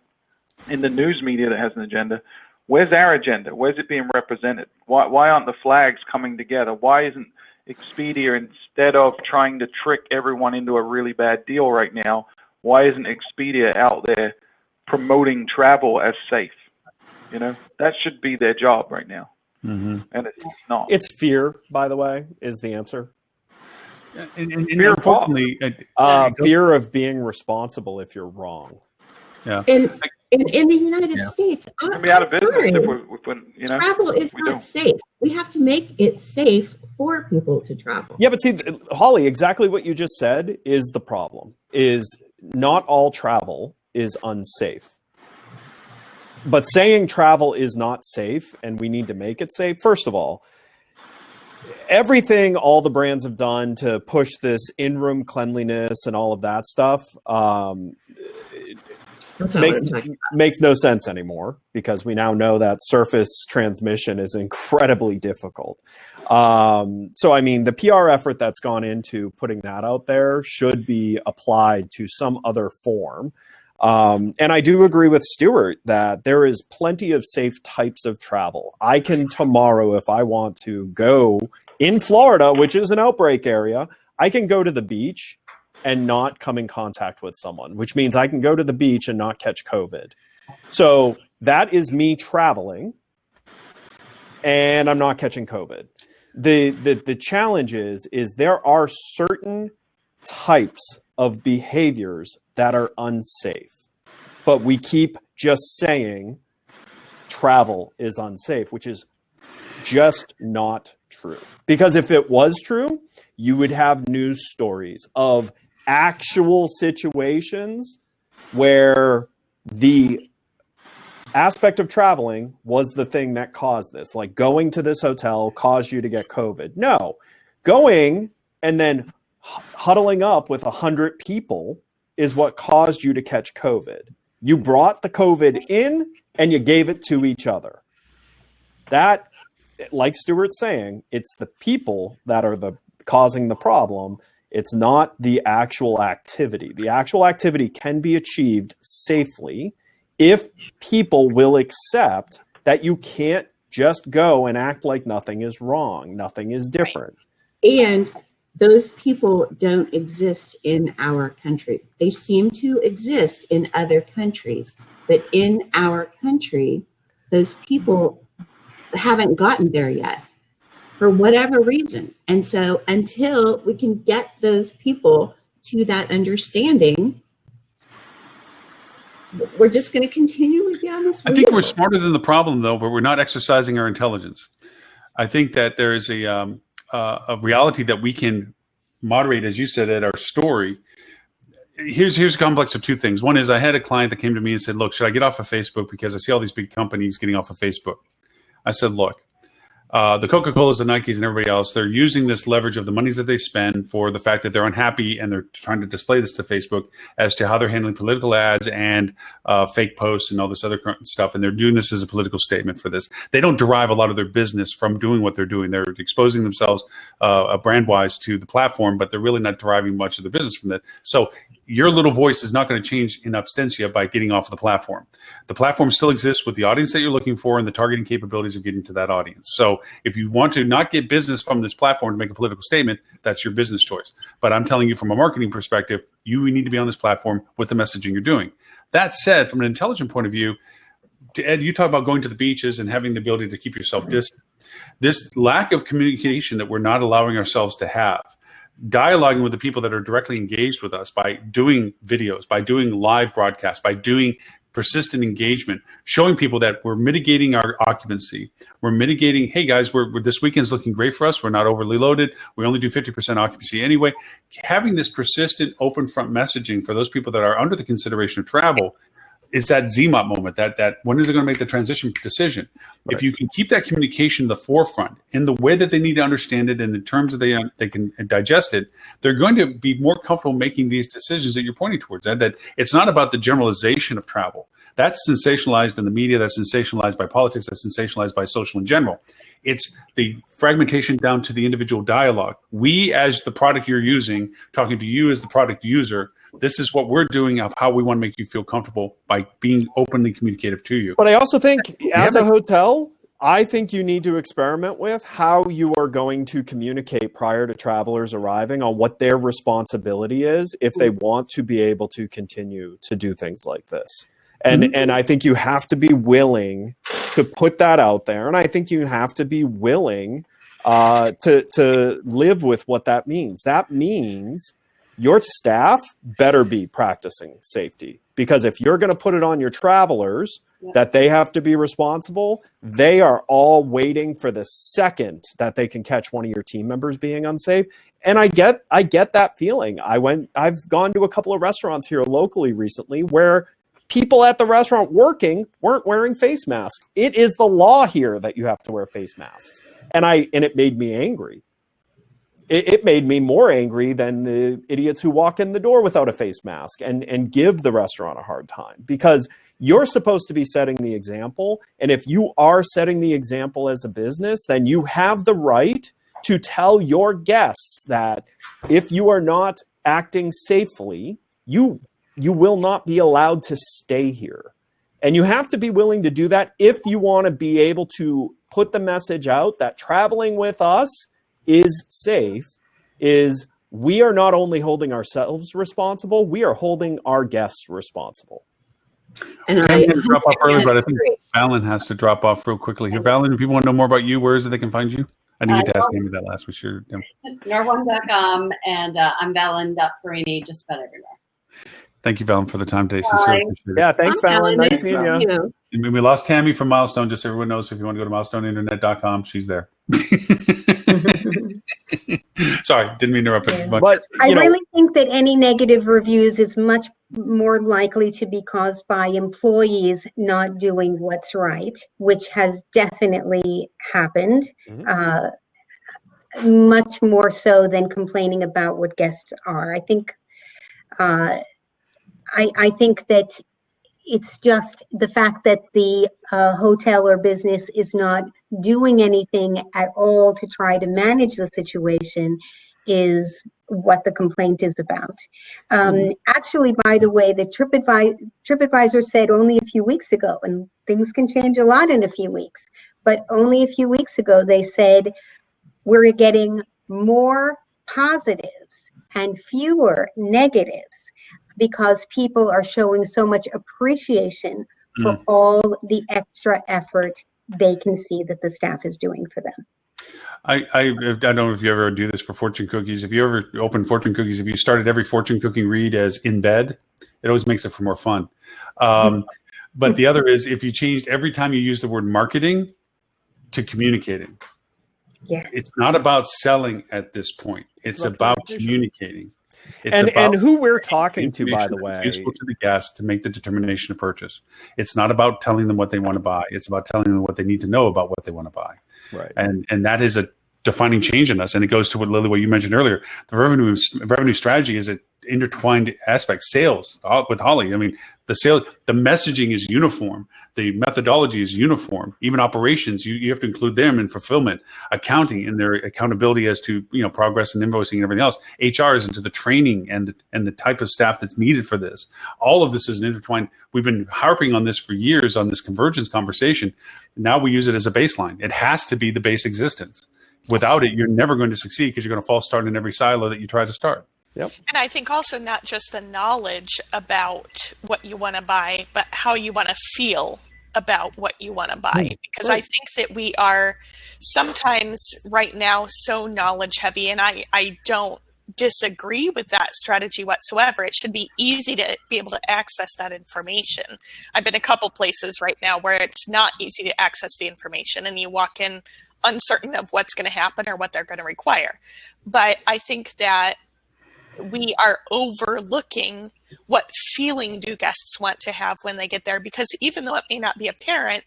in the news media that has an agenda. Where's our agenda? Where's it being represented? Why aren't the flags coming together? Why isn't Expedia, instead of trying to trick everyone into a really bad deal right now, why isn't Expedia out there promoting travel as safe? That should be their job right now. Mm-hmm. And it's not. It's fear, by the way, is the answer. And fear, unfortunately, fear of being responsible if you're wrong. Yeah. In the United States, we'll be out of business if travel is not safe. We have to make it safe for people to travel. Yeah, but see, Holly, exactly what you just said is the problem. Is not all travel is unsafe. But saying travel is not safe and we need to make it safe, first of all, everything all the brands have done to push this in-room cleanliness and all of that stuff makes no sense anymore, because we now know that surface transmission is incredibly difficult. So, I mean, the PR effort that's gone into putting that out there should be applied to some other form. And I do agree with Stuart that there is plenty of safe types of travel. I can tomorrow, if I want to go in Florida, which is an outbreak area, I can go to the beach and not come in contact with someone, which means I can go to the beach and not catch COVID. So that is me traveling, and I'm not catching COVID. The challenge is there are certain types of behaviors that are unsafe, but we keep just saying travel is unsafe, which is just not true. Because if it was true, you would have news stories of actual situations where the aspect of traveling was the thing that caused this. Like going to this hotel caused you to get COVID. No, going and then huddling up with 100 people is what caused you to catch COVID. You brought the COVID in and you gave it to each other. That, like Stuart's saying, it's the people that are causing the problem. It's not the actual activity. The actual activity can be achieved safely if people will accept that you can't just go and act like nothing is wrong, nothing is different. And those people don't exist in our country. They seem to exist in other countries, but in our country, those people haven't gotten there yet for whatever reason. And so until we can get those people to that understanding, we're just going to continually be on this wheel. I think we're smarter than the problem, though, but we're not exercising our intelligence. I think that there is a reality that we can moderate, as you said, at our story. Here's a complex of two things. One is I had a client that came to me and said, look, should I get off of Facebook? Because I see all these big companies getting off of Facebook. I said, look, the Coca-Colas, the Nikes, and everybody else, they're using this leverage of the monies that they spend for the fact that they're unhappy, and they're trying to display this to Facebook as to how they're handling political ads and fake posts and all this other stuff. And they're doing this as a political statement for this. They don't derive a lot of their business from doing what they're doing. They're exposing themselves brand-wise to the platform, but they're really not deriving much of their business from that. So your little voice is not going to change in absentia by getting off of the platform. The platform still exists with the audience that you're looking for and the targeting capabilities of getting to that audience. So if you want to not get business from this platform to make a political statement, that's your business choice. But I'm telling you from a marketing perspective, you need to be on this platform with the messaging you're doing. That said, from an intelligent point of view, Ed, you talk about going to the beaches and having the ability to keep yourself distant. This lack of communication that we're not allowing ourselves to have, dialoguing with the people that are directly engaged with us by doing videos, by doing live broadcasts, by doing persistent engagement, showing people that we're mitigating our occupancy. We're mitigating, hey guys, this weekend's looking great for us. We're not overly loaded. We only do 50% occupancy anyway. Having this persistent open front messaging for those people that are under the consideration of travel is that ZMOP moment, that when is it going to make the transition decision? Right. If you can keep that communication in the forefront in the way that they need to understand it and in terms that they can digest it, they're going to be more comfortable making these decisions that you're pointing towards. That it's not about the generalization of travel. That's sensationalized in the media, that's sensationalized by politics, that's sensationalized by social in general. It's the fragmentation down to the individual dialogue. We, as the product you're using, talking to you as the product user, this is what we're doing of how we want to make you feel comfortable by being openly communicative to you. But I also think as a hotel, I think you need to experiment with how you are going to communicate prior to travelers arriving on what their responsibility is if they want to be able to continue to do things like this. And I think you have to be willing to put that out there. And I think you have to be willing to live with what that means. That means your staff better be practicing safety, because if you're going to put it on your travelers that they have to be responsible, they are all waiting for the second that they can catch one of your team members being unsafe. And I get that feeling. I've gone to a couple of restaurants here locally recently where people at the restaurant working weren't wearing face masks. It is the law here that you have to wear face masks. And it made me angry. It made me more angry than the idiots who walk in the door without a face mask and give the restaurant a hard time, because you're supposed to be setting the example. And if you are setting the example as a business, then you have the right to tell your guests that if you are not acting safely, you will not be allowed to stay here. And you have to be willing to do that if you want to be able to put the message out that traveling with us is safe, is we are not only holding ourselves responsible, we are holding our guests responsible. And I'm going to drop off early, but I think agree. Valyn has to drop off real quickly here. Valyn, if people want to know more about you, where is it they can find you? I didn't get to ask Amy that last week. Sure. Norone.com, and I'm Valyn.Perini just about everywhere. Thank you, Valyn, for the time today. Sincerely appreciate it. Yeah, thanks, Valyn. Nice seeing seeing you. And we lost Tammie from Milestone, just so everyone knows. So if you want to go to milestoneinternet.com, she's there. Sorry, didn't mean to interrupt. Yeah. But I really think that any negative reviews is much more likely to be caused by employees not doing what's right, which has definitely happened, much more so than complaining about what guests are. I think I think that it's just the fact that the hotel or business is not doing anything at all to try to manage the situation is what the complaint is about. Actually, by the way, the TripAdvisor said only a few weeks ago, and things can change a lot in a few weeks, but only a few weeks ago, they said we're getting more positives and fewer negatives because people are showing so much appreciation for all the extra effort they can see that the staff is doing for them. I don't know if you ever do this for fortune cookies. If you ever open fortune cookies, if you started every fortune cookie read as in bed, it always makes it for more fun. But the other is if you changed every time you use the word marketing to communicating. Yeah. It's not about selling at this point. It's about communicating. It's and who we're talking to, by the way, useful to the guest to make the determination to purchase. It's not about telling them what they want to buy. It's about telling them what they need to know about what they want to buy. Right. And that is a defining change in us. And it goes to what Lily, what you mentioned earlier. The revenue strategy is an intertwined aspect. Sales with Holly. I mean, the messaging is uniform. The methodology is uniform. Even operations, you have to include them in fulfillment, accounting, and their accountability as to progress and invoicing and everything else. HR is into the training and the type of staff that's needed for this. All of this is intertwined. We've been harping on this for years on this convergence conversation. Now we use it as a baseline. It has to be the base existence. Without it, you're never going to succeed because you're going to fall start in every silo that you try to start. Yep. And I think also not just the knowledge about what you want to buy, but how you want to feel about what you want to buy. Because I think that we are sometimes right now so knowledge heavy, and I don't disagree with that strategy whatsoever. It should be easy to be able to access that information. I've been a couple places right now where it's not easy to access the information, and you walk in uncertain of what's going to happen or what they're going to require. But I think that we are overlooking what feeling do guests want to have when they get there, because even though it may not be apparent,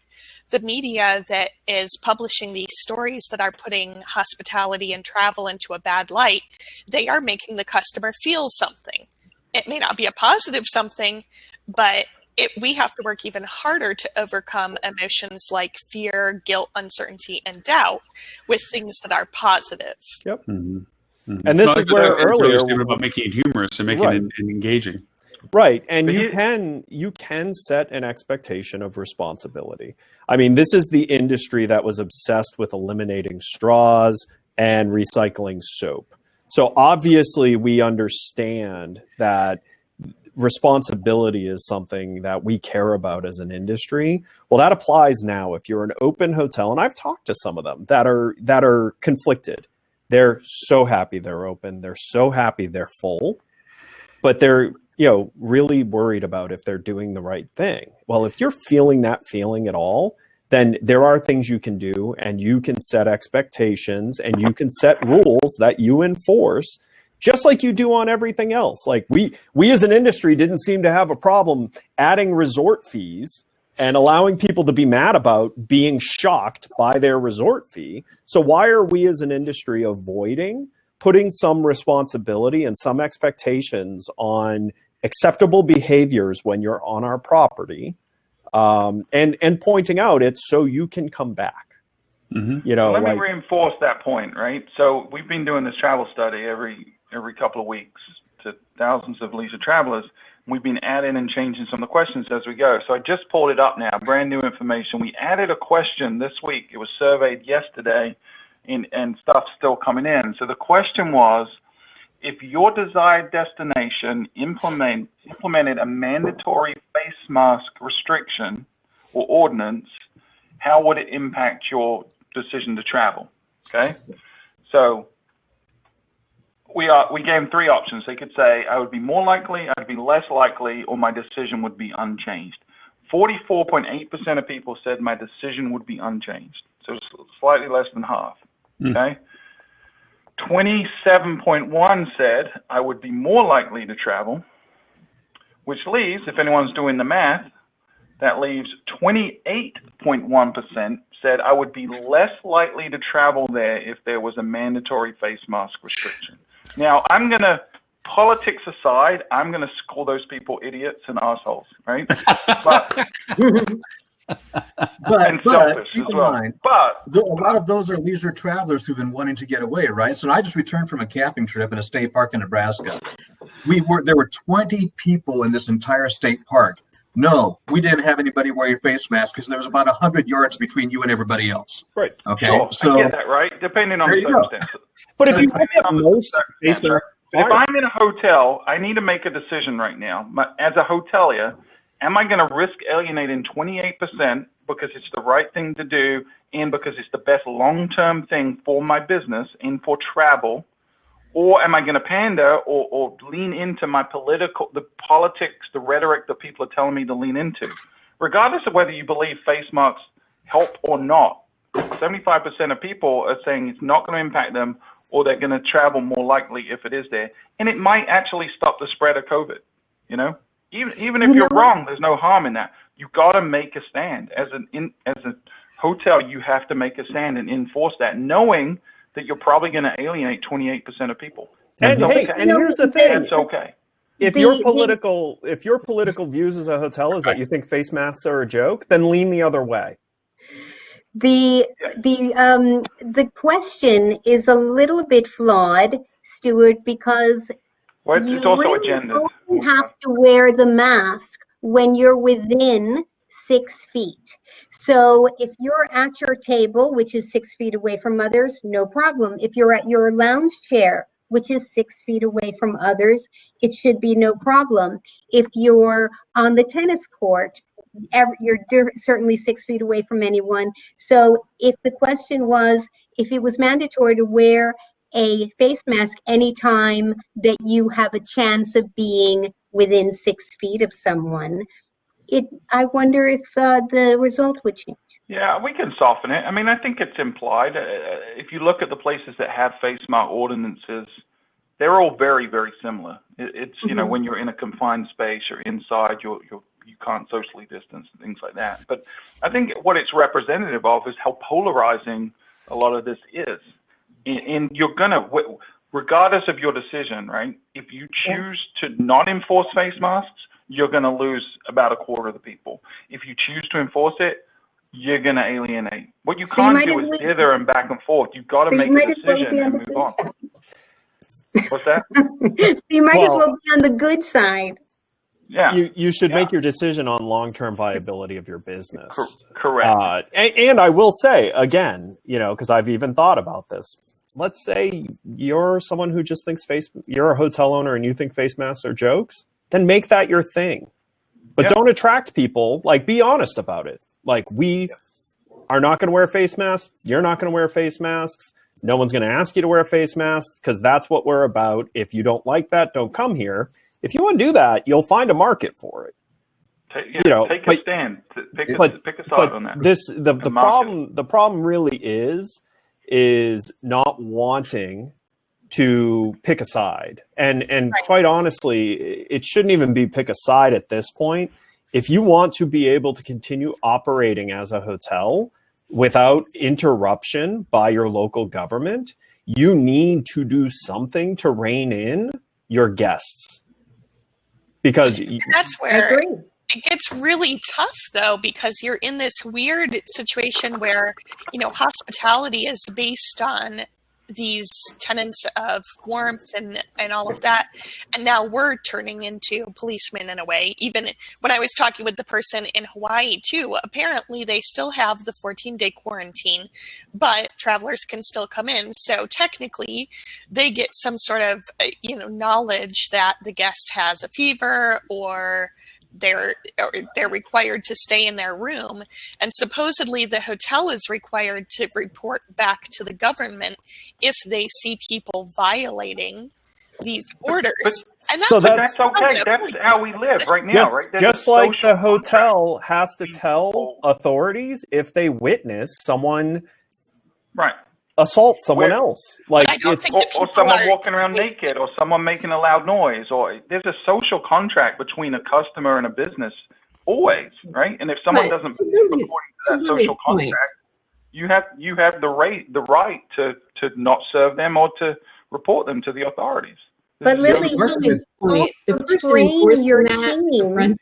the media that is publishing these stories that are putting hospitality and travel into a bad light, they are making the customer feel something. It may not be a positive something, but we have to work even harder to overcome emotions like fear, guilt, uncertainty, and doubt with things that are positive. Yep. Mm-hmm. Mm-hmm. And this is where earlier about making it humorous and making it engaging. Right. And you can set an expectation of responsibility. I mean, this is the industry that was obsessed with eliminating straws and recycling soap. So obviously we understand that responsibility is something that we care about as an industry. Well, that applies now. If you're an open hotel, and I've talked to some of them that are conflicted. They're so happy they're open. They're so happy they're full, but they're, really worried about if they're doing the right thing. Well, if you're feeling that feeling at all, then there are things you can do, and you can set expectations, and you can set rules that you enforce, just like you do on everything else. Like we as an industry didn't seem to have a problem adding resort fees and allowing people to be mad about being shocked by their resort fee. So why are we as an industry avoiding putting some responsibility and some expectations on acceptable behaviors when you're on our property, and pointing out it so you can come back? Mm-hmm. Let me reinforce that point, right? So we've been doing this travel study every couple of weeks to thousands of leisure travelers. We've been adding and changing some of the questions as we go. So I just pulled it up now, brand new information. We added a question this week. It was surveyed yesterday, and stuff's still coming in. So the question was, if your desired destination implemented a mandatory face mask restriction or ordinance, how would it impact your decision to travel? Okay, so we gave them three options. They could say, I would be more likely, I'd be less likely, or my decision would be unchanged. 44.8% of people said my decision would be unchanged. So it's slightly less than half. Okay. 27.1 said I would be more likely to travel, which leaves, if anyone's doing the math, that leaves 28.1% said I would be less likely to travel there if there was a mandatory face mask restriction. Now, politics aside, I'm going to call those people idiots and assholes, right? But selfish keep as in well. mind, But a lot of those are leisure travelers who've been wanting to get away, right? So I just returned from a camping trip in a state park in Nebraska. There were 20 people in this entire state park. No, we didn't have anybody wearing face masks because there was about 100 yards between you and everybody else. Right. Okay. sure, So I get that, right? Depending on the circumstances. But if you Depending have on the most face circumstances. masks, If I'm in a hotel, I need to make a decision right now. As a hotelier, am I going to risk alienating 28% because it's the right thing to do and because it's the best long-term thing for my business and for travel? Or am I going to pander or lean into the politics, the rhetoric that people are telling me to lean into? Regardless of whether you believe face masks help or not, 75% of people are saying it's not going to impact them, or they're going to travel more likely if it is there. And it might actually stop the spread of COVID, you know? Even if you're wrong, there's no harm in that. You've got to make a stand. As a hotel, you have to make a stand and enforce that, knowing that you're probably going to alienate 28% of people. And That's hey, and here's the thing. That's okay. If your political views as a hotel is that you think face masks are a joke, then lean the other way. The question is a little bit flawed, Stuart, because it's also agendas. You have to wear the mask when you're within 6 feet. So if you're at your table, which is 6 feet away from others, no problem. If you're at your lounge chair, which is 6 feet away from others, it should be no problem. If you're on the tennis court, you're certainly 6 feet away from anyone. So if the question was, if it was mandatory to wear a face mask anytime that you have a chance of being within 6 feet of someone, I wonder if the result would change. Yeah, we can soften it. I mean, I think it's implied. If you look at the places that have face mask ordinances, they're all very, very similar. It's you know, when you're in a confined space or inside, you can't socially distance and things like that. But I think what it's representative of is how polarizing a lot of this is. And you're gonna, regardless of your decision, right? If you choose to not enforce face masks, you're going to lose about a quarter of the people. If you choose to enforce it, you're going to alienate. What you can't do is dither and back and forth. You've got to make a decision and move on. What's that? So you might as well be on the good side. Yeah. You should make your decision on long-term viability of your business. Correct. And I will say, again, you know, because I've even thought about this. Let's say you're someone who just thinks you're a hotel owner and you think face masks are jokes. Then make that your thing. But don't attract people. Like, be honest about it. Like, we are not going to wear face masks. You're not going to wear face masks. No one's going to ask you to wear face masks because that's what we're about. If you don't like that, don't come here. If you want to do that, you'll find a market for it. Take a stand. Pick a side on that. The problem really is not wanting to pick a side. And quite honestly, it shouldn't even be pick a side at this point. if you want to be able to continue operating as a hotel without interruption by your local government, you need to do something to rein in your guests. Because that's where it gets really tough, though, because you're in this weird situation where, hospitality is based on these tenets of warmth and all of that. And now we're turning into policemen in a way. Even when I was talking with the person in Hawaii too, apparently they still have the 14-day quarantine, but travelers can still come in. So technically they get some sort of, knowledge that the guest has a fever or they're required to stay in their room, and supposedly the hotel is required to report back to the government if they see people violating these orders. And that's okay. That's how we live right now, right? Just like the hotel has to tell authorities if they witness someone assault someone else. Like or someone walking around naked, or someone making a loud noise, or there's a social contract between a customer and a business always, right? And if someone doesn't according to that social contract, you have the right to not serve them or to report them to the authorities. But Lily, the person your team.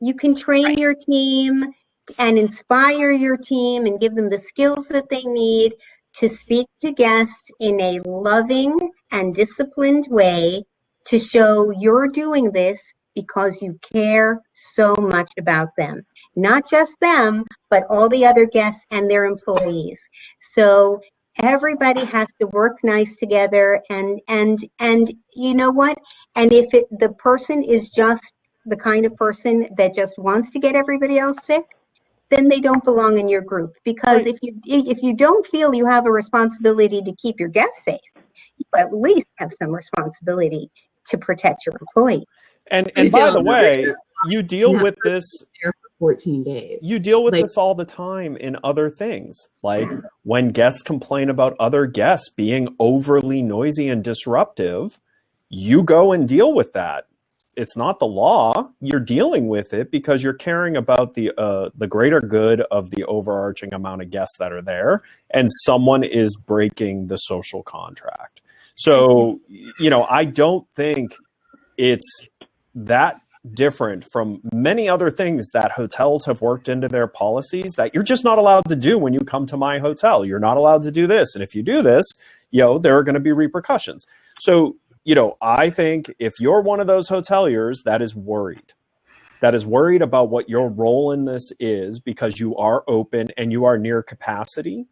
You can train your team and inspire your team and give them the skills that they need to speak to guests in a loving and disciplined way to show you're doing this because you care so much about them. Not just them, but all the other guests and their employees. So everybody has to work nice together, and you know what? And if the person is just the kind of person that just wants to get everybody else sick, then they don't belong in your group. Because if you don't feel you have a responsibility to keep your guests safe, you at least have some responsibility to protect your employees. And by the way, you deal with this for 14 days. You deal with this all the time in other things. Like when guests complain about other guests being overly noisy and disruptive, you go and deal with that. It's not the law. You're dealing with it because you're caring about the greater good of the overarching amount of guests that are there, and someone is breaking the social contract. So, I don't think it's that different from many other things that hotels have worked into their policies that you're just not allowed to do when you come to my hotel. You're not allowed to do this. And if you do this, there are going to be repercussions. So, I think if you're one of those hoteliers that is worried about what your role in this is because you are open and you are near capacity,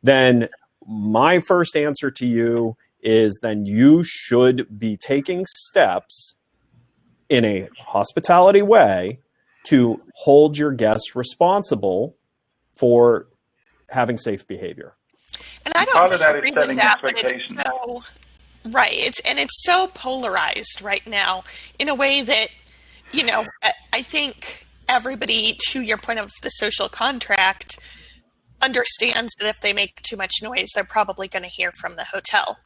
then my first answer to you is then you should be taking steps in a hospitality way to hold your guests responsible for having safe behavior. And I don't disagree with that, but it's so right. It's so polarized right now in a way that, I think everybody, to your point of the social contract, understands that if they make too much noise, they're probably going to hear from the hotel.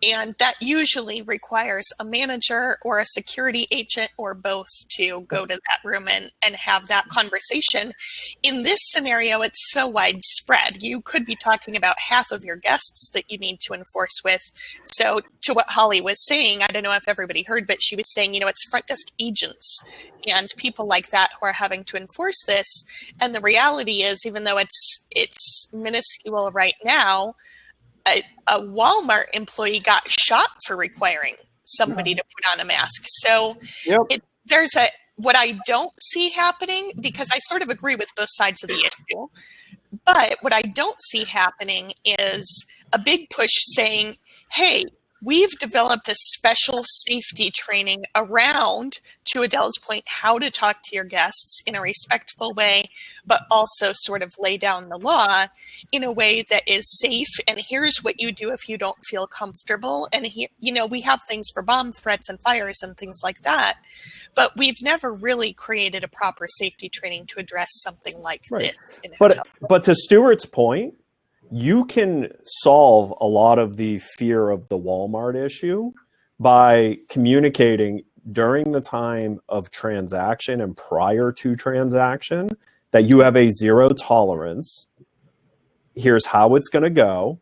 And that usually requires a manager or a security agent or both to go to that room and have that conversation. In this scenario, it's so widespread. You could be talking about half of your guests that you need to enforce with. So to what Holly was saying, I don't know if everybody heard, but she was saying, it's front desk agents and people like that who are having to enforce this. And the reality is, even though it's minuscule right now, a Walmart employee got shot for requiring somebody to put on a mask. So there's what I don't see happening, because I sort of agree with both sides of the issue, but what I don't see happening is a big push saying, hey, we've developed a special safety training around, to Adele's point, how to talk to your guests in a respectful way, but also sort of lay down the law in a way that is safe. And here's what you do if you don't feel comfortable. And here, we have things for bomb threats and fires and things like that, but we've never really created a proper safety training to address something like this. But to Stuart's point, you can solve a lot of the fear of the Walmart issue by communicating during the time of transaction and prior to transaction that you have a zero tolerance. Here's how it's going to go.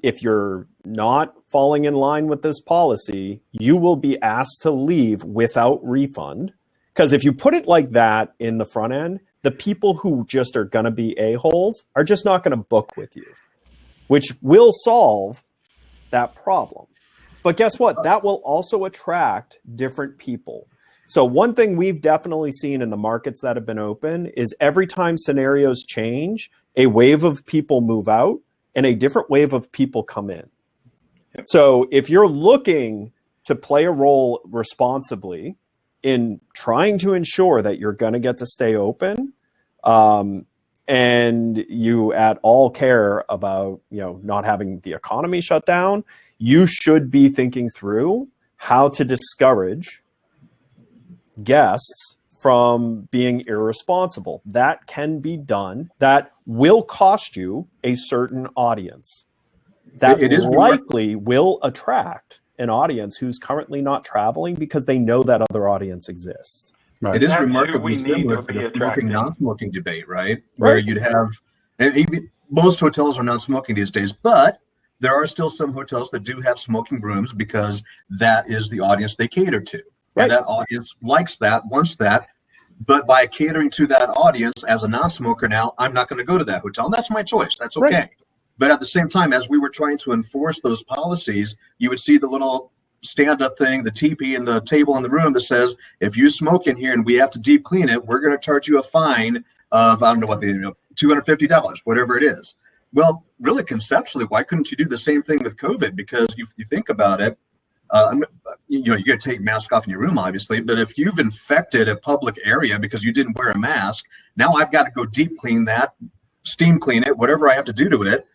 If you're not falling in line with this policy, you will be asked to leave without refund. Because if you put it like that in the front end, the people who just are going to be a-holes are just not going to book with you, which will solve that problem. But guess what? That will also attract different people. So one thing we've definitely seen in the markets that have been open is every time scenarios change, a wave of people move out and a different wave of people come in. So if you're looking to play a role responsibly in trying to ensure that you're going to get to stay open, and you at all care about, not having the economy shut down, you should be thinking through how to discourage guests from being irresponsible. That can be done. That will cost you a certain audience. That likely will attract an audience who's currently not traveling because they know that other audience exists. Right. It is remarkably similar to the smoking, non-smoking debate, right? Where you'd have, and even most hotels are non-smoking these days, but there are still some hotels that do have smoking rooms because that is the audience they cater to. Right. And that audience likes that, wants that. But by catering to that audience as a non-smoker now, I'm not going to go to that hotel. And that's my choice. That's okay. Right. But at the same time, as we were trying to enforce those policies, you would see the little stand-up thing, the teepee and the table in the room that says, if you smoke in here and we have to deep clean it, we're going to charge you a fine of, I don't know what $250, whatever it is. Well, really conceptually, why couldn't you do the same thing with COVID? Because if you think about it, you got to take mask off in your room, obviously, but if you've infected a public area because you didn't wear a mask, now I've got to go deep clean that, steam clean it, whatever I have to do to it.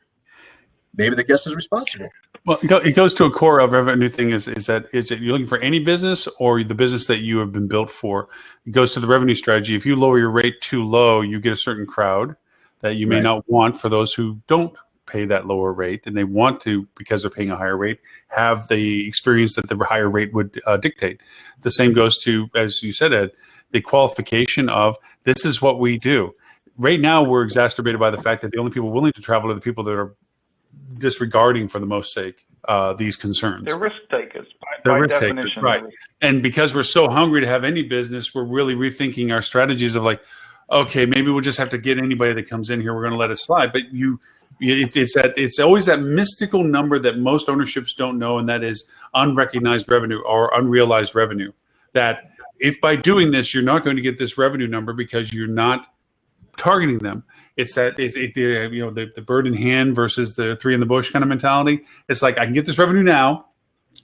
Maybe the guest is responsible. Well, it goes to a core of revenue thing is that you're looking for any business or the business that you have been built for. It goes to the revenue strategy. If you lower your rate too low, you get a certain crowd that you may not want for those who don't pay that lower rate, and they want to, because they're paying a higher rate, have the experience that the higher rate would dictate. The same goes to, as you said, Ed, the qualification of this is what we do. Right now, we're exacerbated by the fact that the only people willing to travel are the people that are disregarding, for the most sake, these concerns. They're risk takers. They're risk takers, right? And because we're so hungry to have any business, we're really rethinking our strategies of like, okay, maybe we'll just have to get anybody that comes in here. We're going to let it slide. But it's always that mystical number that most ownerships don't know, and that is unrecognized revenue or unrealized revenue. That if by doing this, you're not going to get this revenue number because you're not targeting them. It's that the bird in hand versus the three in the bush kind of mentality. It's like, I can get this revenue now,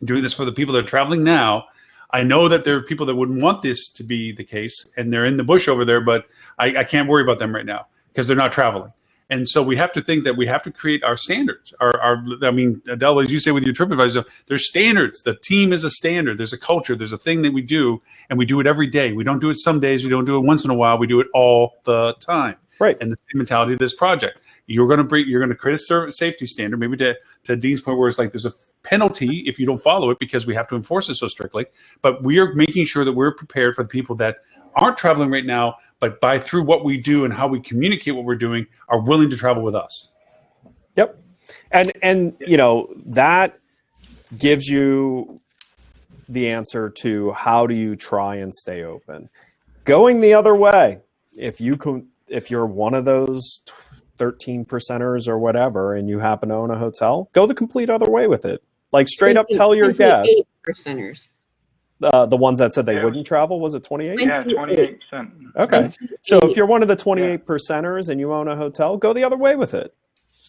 I'm doing this for the people that are traveling now. I know that there are people that wouldn't want this to be the case, and they're in the bush over there, but I can't worry about them right now because they're not traveling. And so we have to think that we have to create our standards. Adele, as you say with your TripAdvisor, there's standards. The team is a standard. There's a culture. There's a thing that we do, and we do it every day. We don't do it some days. We don't do it once in a while. We do it all the time. Right. And the same mentality of this project. You're going to create a safety standard, maybe to Dean's point, where it's like there's a penalty if you don't follow it because we have to enforce it so strictly. But we are making sure that we're prepared for the people that aren't traveling right now, but through what we do and how we communicate what we're doing, are willing to travel with us. Yep. And that gives you the answer to how do you try and stay open. Going the other way, if you're one of those 13%ers or whatever, and you happen to own a hotel, go the complete other way with it. Like straight up tell your guests. 28%ers. The ones that said they wouldn't travel, was it 28? Yeah, 28%. Okay. So if you're one of the 28%ers and you own a hotel, go the other way with it.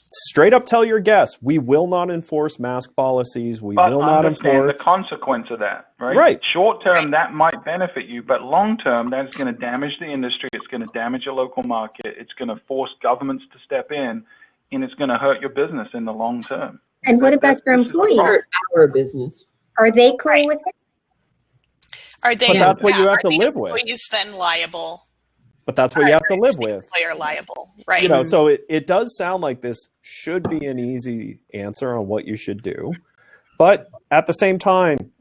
Straight up tell your guests, we will not enforce mask policies. We will not enforce the consequence of that, right? Right. Short term, that might benefit you, but long term, that's going to damage the industry. It's going to damage your local market. It's going to force governments to step in, and it's going to hurt your business in the long term. And what about your employees? Our business. Are they cool with it? Are they? But that's what you have to live with. Employees then liable? But that's what you have to live with. Employer liable, right? So it does sound like this should be an easy answer on what you should do. But at the same time,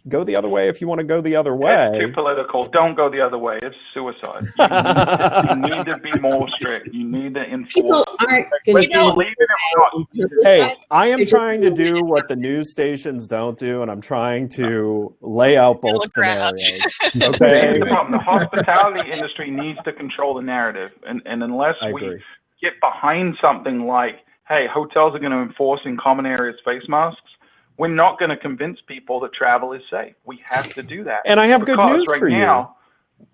go the other way if you want to go the other That's way. too political. Don't go the other way. It's suicide. You need to be more strict. You need to enforce. People aren't going to Believe it or not. Hey, I am trying to do what the news stations don't do, and I'm trying to lay out both Look around. scenarios. Okay. Here's the problem. The hospitality industry needs to control the narrative. And unless I we agree. get behind something like, hey, hotels are going to enforce in common areas face masks, we're not going to convince people that travel is safe. We have to do that. And I have good news right for you. now,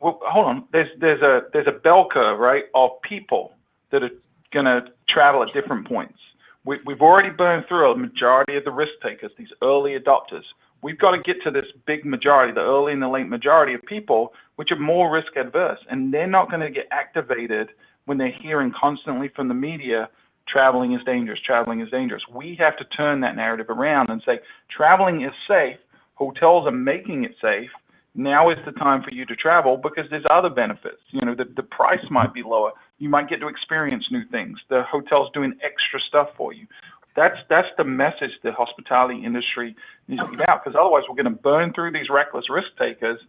well, hold on. There's a bell curve, right, of people that are going to travel at different points. We've already burned through a majority of the risk takers, these early adopters. We've got to get to this big majority, the early and the late majority of people, which are more risk adverse, and they're not going to get activated when they're hearing constantly from the media, traveling is dangerous, traveling is dangerous. We have to turn that narrative around and say, traveling is safe. Hotels are making it safe. Now is the time for you to travel because there's other benefits. You know, the price might be lower. You might get to experience new things. The hotel's doing extra stuff for you. That's the message the hospitality industry needs to get out, because otherwise we're going to burn through these reckless risk takers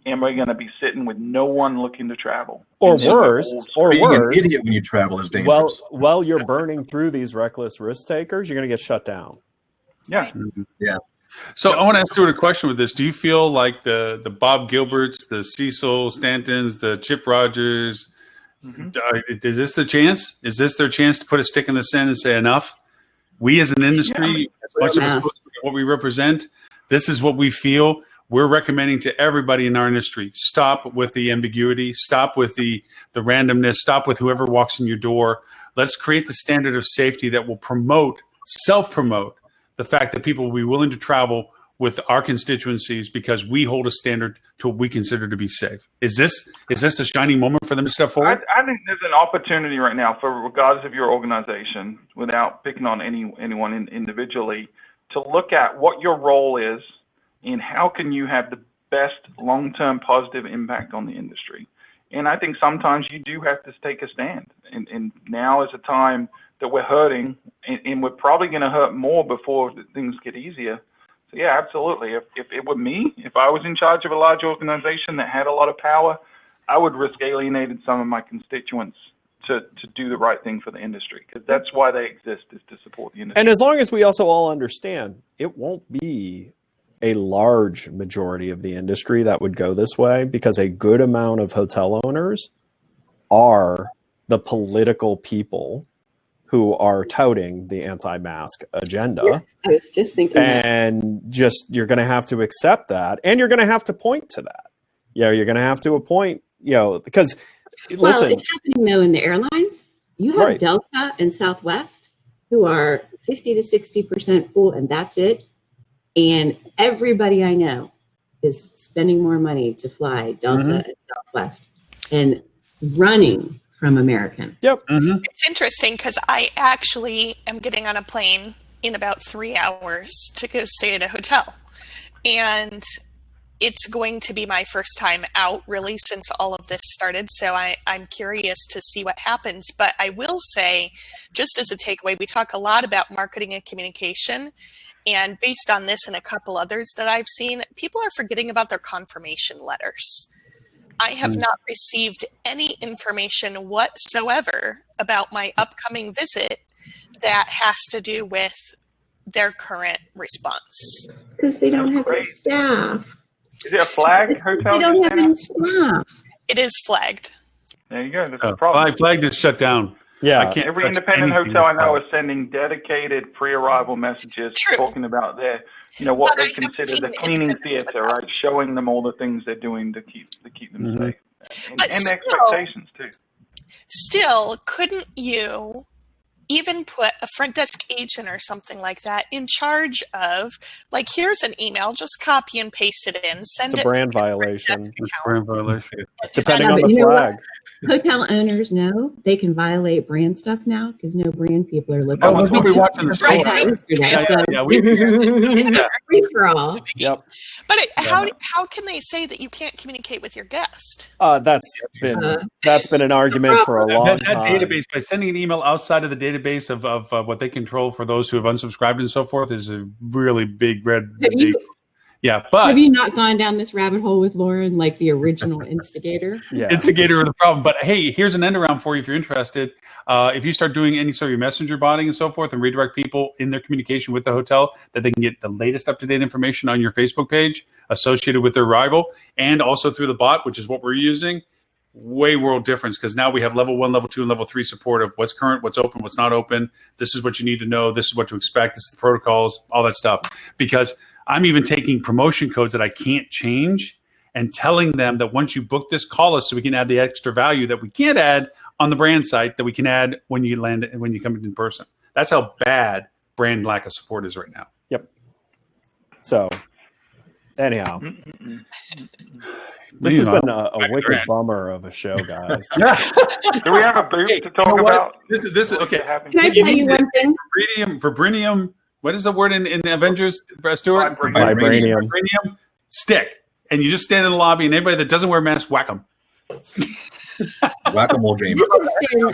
and we're going to be sitting with no one looking to travel. Or worse, Being an idiot when you travel is dangerous. While you're burning through these reckless risk takers, you're going to get shut down. Yeah. Yeah. So I want to ask Stuart a question with this. Do you feel like the Bob Gilberts, the Cecil Stantons, the Chip Rogers, is this the chance? Is this their chance to put a stick in the sand and say enough? We as an industry, as much of what we represent, this is what we feel. We're recommending to everybody in our industry, stop with the ambiguity, stop with the randomness, stop with whoever walks in your door. Let's create the standard of safety that will self-promote the fact that people will be willing to travel with our constituencies because we hold a standard to what we consider to be safe. Is this a shining moment for them to step forward? I think there's an opportunity right now for, regardless of your organization, without picking on anyone individually, to look at what your role is and how can you have the best long-term positive impact on the industry. And I think sometimes you do have to take a stand. And now is a time that we're hurting, and we're probably going to hurt more before things get easier. So yeah, absolutely. If it were me, if I was in charge of a large organization that had a lot of power, I would risk alienating some of my constituents to do the right thing for the industry, because that's why they exist, is to support the industry. And as long as we also all understand, it won't be a large majority of the industry that would go this way, because a good amount of hotel owners are the political people who are touting the anti-mask agenda. Yeah, I was just thinking and you're going to have to accept that, and you're going to have to point to that. You're going to have to appoint, because listen, it's happening though in the airlines. You have Delta and Southwest who are 50 to 60% full, and that's it. And everybody I know is spending more money to fly Delta and Southwest and running from American. Yep. It's interesting because I actually am getting on a plane in about 3 hours to go stay at a hotel. And it's going to be my first time out, really, since all of this started. So I'm curious to see what happens. But I will say, just as a takeaway, we talk a lot about marketing and communication. And based on this and a couple others that I've seen, people are forgetting about their confirmation letters. I have not received any information whatsoever about my upcoming visit that has to do with their current response. Because they don't have any staff. Is it a flag hotel? They don't have any staff. It is flagged. There you go. That's the problem. Flagged is shut down. Yeah. I can't Every touch independent anything hotel I know flagged. is sending dedicated pre-arrival messages talking about their, But what they I haven't consider seen the cleaning independent theater, right? Showing them all the things they're doing to keep them safe, and But their still- expectations too. Still, couldn't you even put a front desk agent or something like that in charge of, like, here's an email, just copy and paste it in, send It's it a brand to your front violation. desk It's account. brand violation. Depending Yeah, on but the you know what? flag. Hotel owners know they can violate brand stuff now because no brand people are looking. Oh, there's nobody watching the Right store. now, Yeah, so yeah, we- free for all. Yep. But how can they say that you can't communicate with your guest? That's been an argument for a long that time. database, by sending an email outside of the database of what they control for those who have unsubscribed and so forth, is a really big red. Have you- Yeah, but have you not gone down this rabbit hole with Lauren, like the original instigator? Yeah. instigator of the problem. But hey, here's an end around for you if you're interested. If you start doing any sort of messenger botting and so forth and redirect people in their communication with the hotel, that they can get the latest up-to-date information on your Facebook page associated with their arrival, and also through the bot, which is what we're using, way world difference, because now we have level 1, level 2, and level 3 support of what's current, what's open, what's not open. This is what you need to know. This is what to expect. This is the protocols, all that stuff. Because I'm even taking promotion codes that I can't change and telling them that once you book this, call us so we can add the extra value that we can't add on the brand site that we can add when you land and when you come in person. That's how bad brand lack of support is right now. Yep. So, anyhow, this has been a wicked bummer of a show, guys. Do we have a booth to talk about? This is okay. Can I tell you one thing? Vibranium. What is the word in Avengers, Stuart? Vibranium. Vibranium stick. And you just stand in the lobby, and anybody that doesn't wear a mask, whack them. Whack-a-mole game. This has been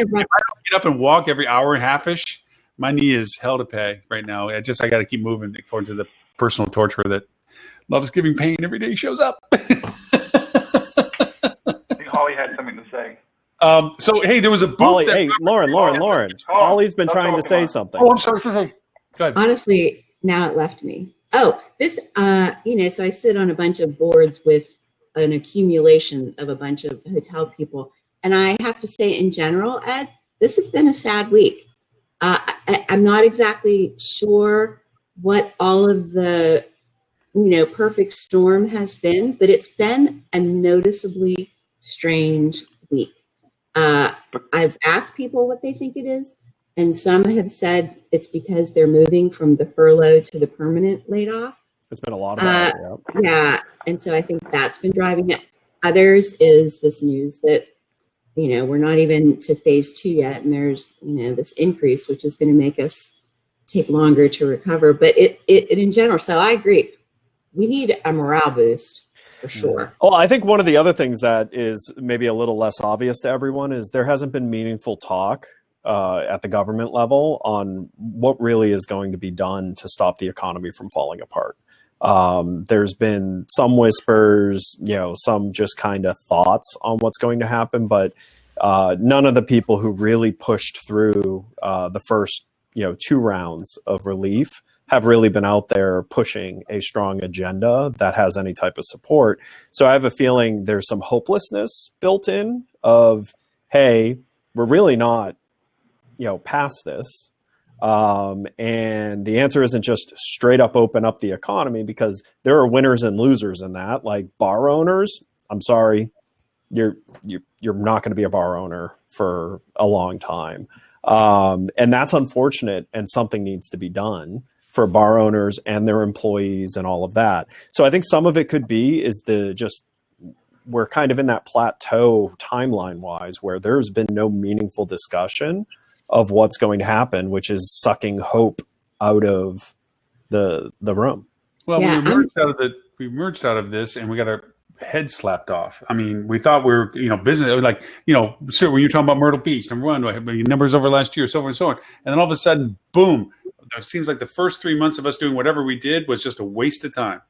If I don't get up and walk every hour and a half-ish, my knee is hell to pay right now. I got to keep moving according to the personal torturer that loves giving pain every day shows up. I think Holly had something to say. So, hey, there was a booth. Holly, hey, Lauren. Holly's been trying to say something. Oh, I'm sorry. Go ahead. Honestly, now it left me. Oh, this, so I sit on a bunch of boards with an accumulation of a bunch of hotel people. And I have to say, in general, Ed, this has been a sad week. I'm not exactly sure what all of the, perfect storm has been, but it's been a noticeably strange week. I've asked people what they think it is, and some have said it's because they're moving from the furlough to the permanent laid off. It's been a lot of that. Yeah, and so I think that's been driving it. Others is this news that, we're not even to phase 2 yet, and there's, this increase, which is going to make us take longer to recover. But it in general, so I agree. We need a morale boost for sure. Well, I think one of the other things that is maybe a little less obvious to everyone is there hasn't been meaningful talk at the government level on what really is going to be done to stop the economy from falling apart. There's been some whispers, some just kind of thoughts on what's going to happen, but none of the people who really pushed through the first, 2 rounds of relief have really been out there pushing a strong agenda that has any type of support. So I have a feeling there's some hopelessness built in of, hey, we're really not, past this. And the answer isn't just straight up open up the economy, because there are winners and losers in that. Like bar owners, I'm sorry, you're not going to be a bar owner for a long time. And that's unfortunate, and something needs to be done for bar owners and their employees and all of that. So I think some of it could be we're kind of in that plateau timeline wise where there's been no meaningful discussion of what's going to happen, which is sucking hope out of the room. Well, we emerged out of this, and we got our head slapped off. I mean, we thought we were, business. It was like, Stuart, when you're talking about Myrtle Beach, number one, numbers over last year, so on and so on, and then all of a sudden, boom! It seems like the first 3 months of us doing whatever we did was just a waste of time,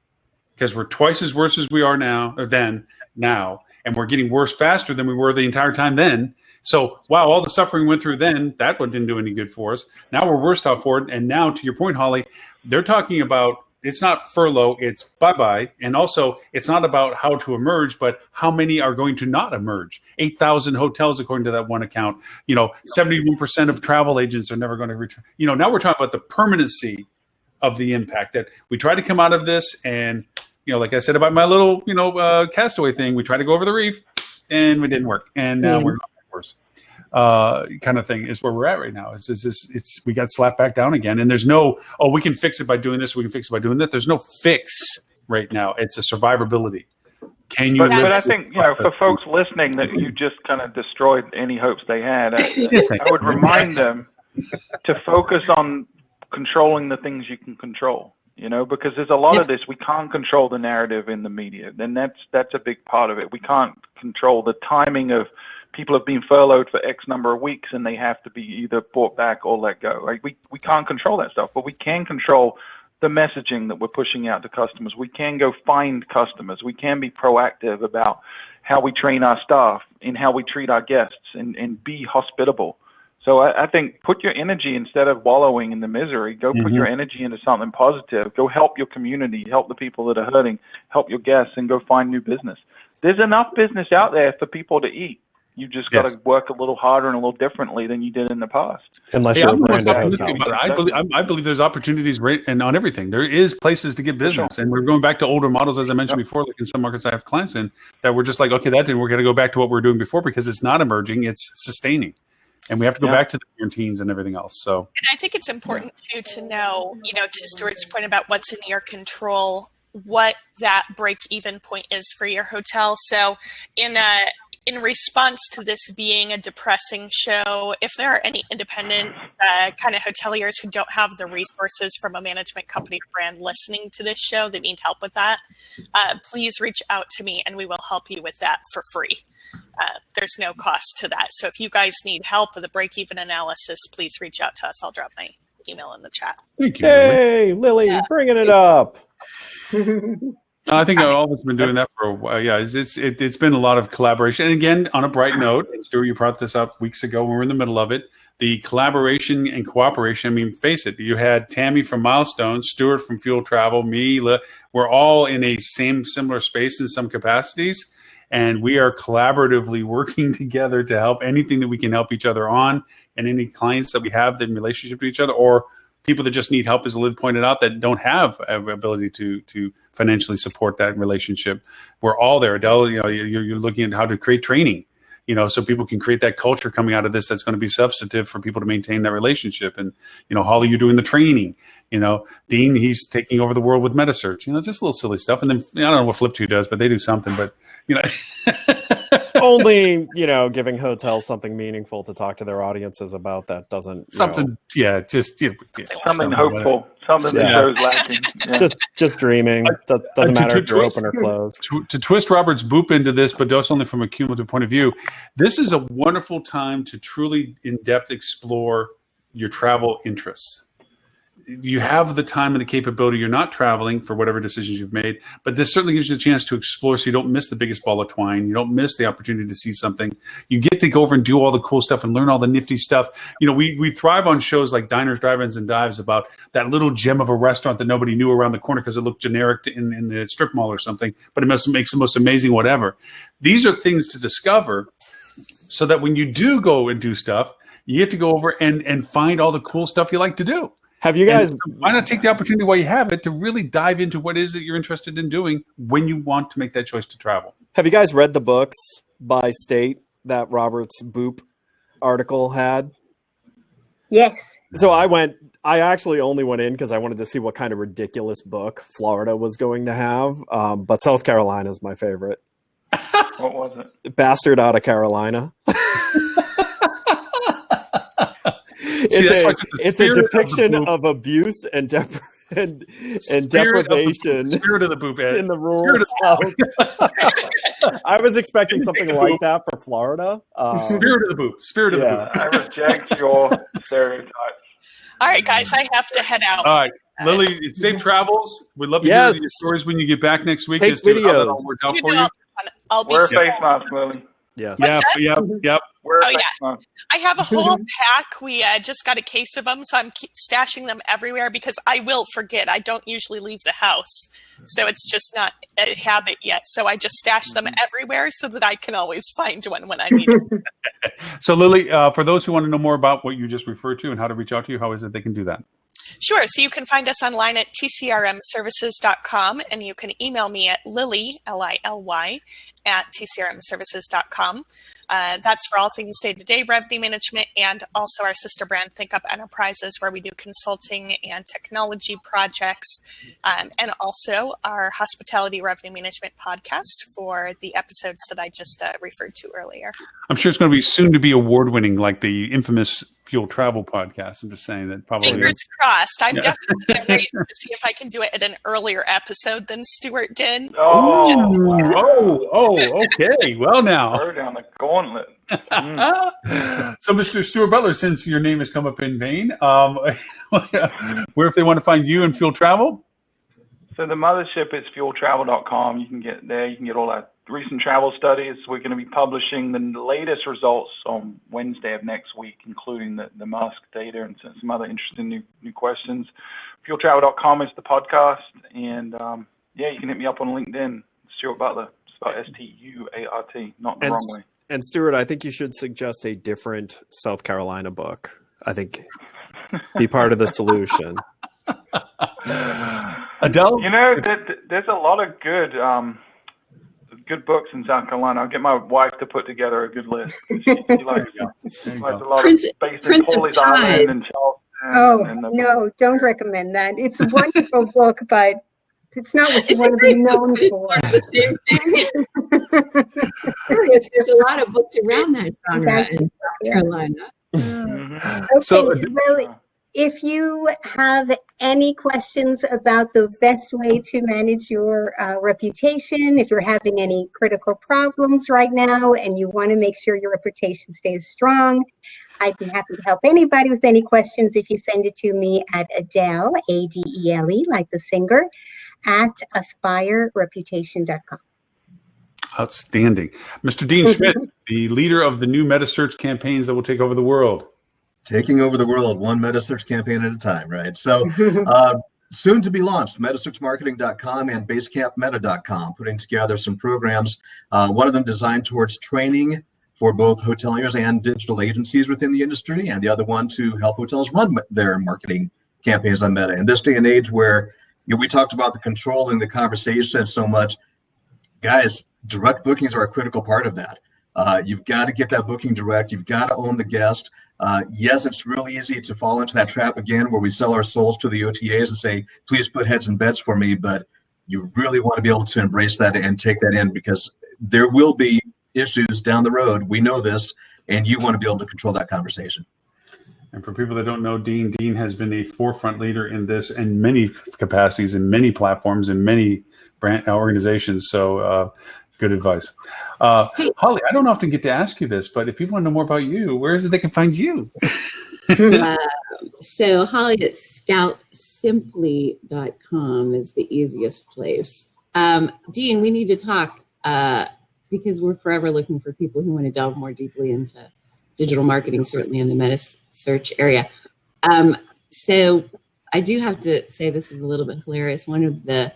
because we're twice as worse as we are now, and we're getting worse faster than we were the entire time then. So, wow, all the suffering went through then, that one didn't do any good for us. Now we're worse off for it. And now, to your point, Holly, they're talking about it's not furlough, it's bye-bye. And also, it's not about how to emerge, but how many are going to not emerge. 8,000 hotels, according to that one account. 71% of travel agents are never going to return. Now we're talking about the permanency of the impact, that we tried to come out of this. And, like I said about my little, castaway thing, we tried to go over the reef and it didn't work. And now we're worse. Kind of thing is where we're at right now. It's we got slapped back down again, and there's no, we can fix it by doing this, we can fix it by doing that. There's no fix right now. It's a survivability. Can you? But I think for folks listening that you just kind of destroyed any hopes they had. I would remind them to focus on controlling the things you can control. Because there's a lot of this, we can't control the narrative in the media, and that's a big part of it. We can't control the timing of people have been furloughed for X number of weeks and they have to be either brought back or let go. Right? We can't control that stuff, but we can control the messaging that we're pushing out to customers. We can go find customers. We can be proactive about how we train our staff and how we treat our guests and be hospitable. So I think put your energy, instead of wallowing in the misery, go put your energy into something positive. Go help your community, help the people that are hurting, help your guests, and go find new business. There's enough business out there for people to eat. You just got to work a little harder and a little differently than you did in the past. Unless Hey, you're a I'm the most branded optimistic hotel. about it. I believe there's opportunities and on everything. There is places to get business, and we're going back to older models, as I mentioned before. Like in some markets I have clients in, that we're just like, okay, that didn't. We're going to go back to what we were doing before because it's not emerging; it's sustaining, and we have to go back to the quarantines and everything else. So, And I think it's important too to know, to Stuart's point about what's in your control, what that break-even point is for your hotel. So, in response to this being a depressing show, if there are any independent kind of hoteliers who don't have the resources from a management company or brand listening to this show that need help with that, please reach out to me and we will help you with that for free. There's no cost to that. So if you guys need help with a break-even analysis, please reach out to us. I'll drop my email in the chat. thank you. Hey, Lily, bringing it up. I think all of us have been doing that for a while. Yeah, it's been a lot of collaboration. And again, on a bright note, Stuart, you brought this up weeks ago when we were in the middle of it. The collaboration and cooperation. I mean, face it, you had Tammie from Milestone, Stuart from Fuel Travel, me. We're all in a similar space in some capacities, and we are collaboratively working together to help anything that we can help each other on, and any clients that we have in relationship to each other, or people that just need help, as Liv pointed out, that don't have an ability to financially support that relationship. We're all there. Adele, you're looking at how to create training, so people can create that culture coming out of this that's going to be substantive for people to maintain that relationship. And, Holly, you're doing the training. Dean, he's taking over the world with MetaSearch. Just a little silly stuff. And then I don't know what Flip2 does, but they do something. But Only, giving hotels something meaningful to talk to their audiences about that doesn't something. Something hopeful. Something that shows lacking. Yeah. Just dreaming. Doesn't matter if you're open or closed. To twist Robert's boop into this, but just only from a cumulative point of view, this is a wonderful time to truly in-depth explore your travel interests. You have the time and the capability. You're not traveling for whatever decisions you've made, but this certainly gives you a chance to explore so you don't miss the biggest ball of twine. You don't miss the opportunity to see something. You get to go over and do all the cool stuff and learn all the nifty stuff. We thrive on shows like Diners, Drive-Ins, and Dives about that little gem of a restaurant that nobody knew around the corner because it looked generic in the strip mall or something, but it makes the most amazing whatever. These are things to discover so that when you do go and do stuff, you get to go over and find all the cool stuff you like to do. Have you guys? Why not take the opportunity while you have it to really dive into what is it you're interested in doing when you want to make that choice to travel? Have you guys read the books by state that Robert's Boop article had? Yes. So I actually only went in because I wanted to see what kind of ridiculous book Florida was going to have. But South Carolina is my favorite. What was it? Bastard Out of Carolina. It's a depiction of abuse and deprivation Spirit of the boop in the rural South. I was expecting something like that for Florida. Spirit of the boop. I reject your stereotypes. All right, guys, I have to head out. All right, Lily, safe travels. We'd love to hear your stories when you get back next week. Take as to how that videos. all worked out for you. I'll be Wear a face mask, Lily. Yes. Yep. I have a whole pack. We just got a case of them, so I'm stashing them everywhere because I will forget. I don't usually leave the house, so it's just not a habit yet. So I just stash them everywhere so that I can always find one when I need it. So, Lily, for those who want to know more about what you just referred to and how to reach out to you, how is it they can do that? Sure. So you can find us online at tcrmservices.com, and you can email me at Lily, Lily, at tcrmservices.com. That's for all things day-to-day revenue management and also our sister brand, Think Up Enterprises, where we do consulting and technology projects, and also our hospitality revenue management podcast for the episodes that I just referred to earlier. I'm sure it's going to be soon to be award-winning, like the infamous Fuel Travel podcast. I'm just saying that probably. Fingers crossed. I'm definitely going to race to see if I can do it at an earlier episode than Stuart did. Okay. Well, now. Throw down the gauntlet. So, Mr. Stuart Butler, since your name has come up in vain, where if they want to find you and Fuel Travel? So the mothership is fueltravel.com. You can get there. You can get all our recent travel studies. We're going to be publishing the latest results on Wednesday of next week, including the mask data and some other interesting new questions. Fueltravel.com is the podcast. And, you can hit me up on LinkedIn, Stuart Butler. It's spelled S-T-U-A-R-T, not the wrong way. And Stuart, I think you should suggest a different South Carolina book. I think be part of the solution. Adele? You know, there's a lot of good books in South Carolina. I'll get my wife to put together a good list. She likes a lot Prince, of based in Prince of Pawleys Island and Tides. Charleston. No, don't recommend that. It's a wonderful book, but it's not what you want to be known for. The same thing. There's a lot of books around that genre in South Carolina. Okay, So, well, if you have any questions about the best way to manage your reputation, if you're having any critical problems right now and you want to make sure your reputation stays strong, I'd be happy to help anybody with any questions if you send it to me at Adele, A-D-E-L-E, like the singer, at aspirereputation.com. Outstanding. Mr. Dean Schmit, the leader of the new meta search campaigns that will take over the world. Taking over the world, one meta search campaign at a time, right? So soon to be launched, metasearchmarketing.com and basecampmeta.com, putting together some programs, one of them designed towards training for both hoteliers and digital agencies within the industry, and the other one to help hotels run their marketing campaigns on Meta. In this day and age where we talked about the controlling the conversation so much, guys, direct bookings are a critical part of that. You've got to get that booking direct. You've got to own the guest. Yes, it's real easy to fall into that trap again where we sell our souls to the OTAs and say, please put heads and beds for me. But you really want to be able to embrace that and take that in, because there will be issues down the road. We know this, and you want to be able to control that conversation. And for people that don't know, Dean has been a forefront leader in this in many capacities, in many platforms, in many brand organizations. So good advice. Holly, I don't often get to ask you this, but if people want to know more about you, where is it they can find you? So Holly at ScoutSimply.com is the easiest place. Dean, we need to talk because we're forever looking for people who want to delve more deeply into digital marketing, certainly in the meta search area. So I do have to say this is a little bit hilarious. One of the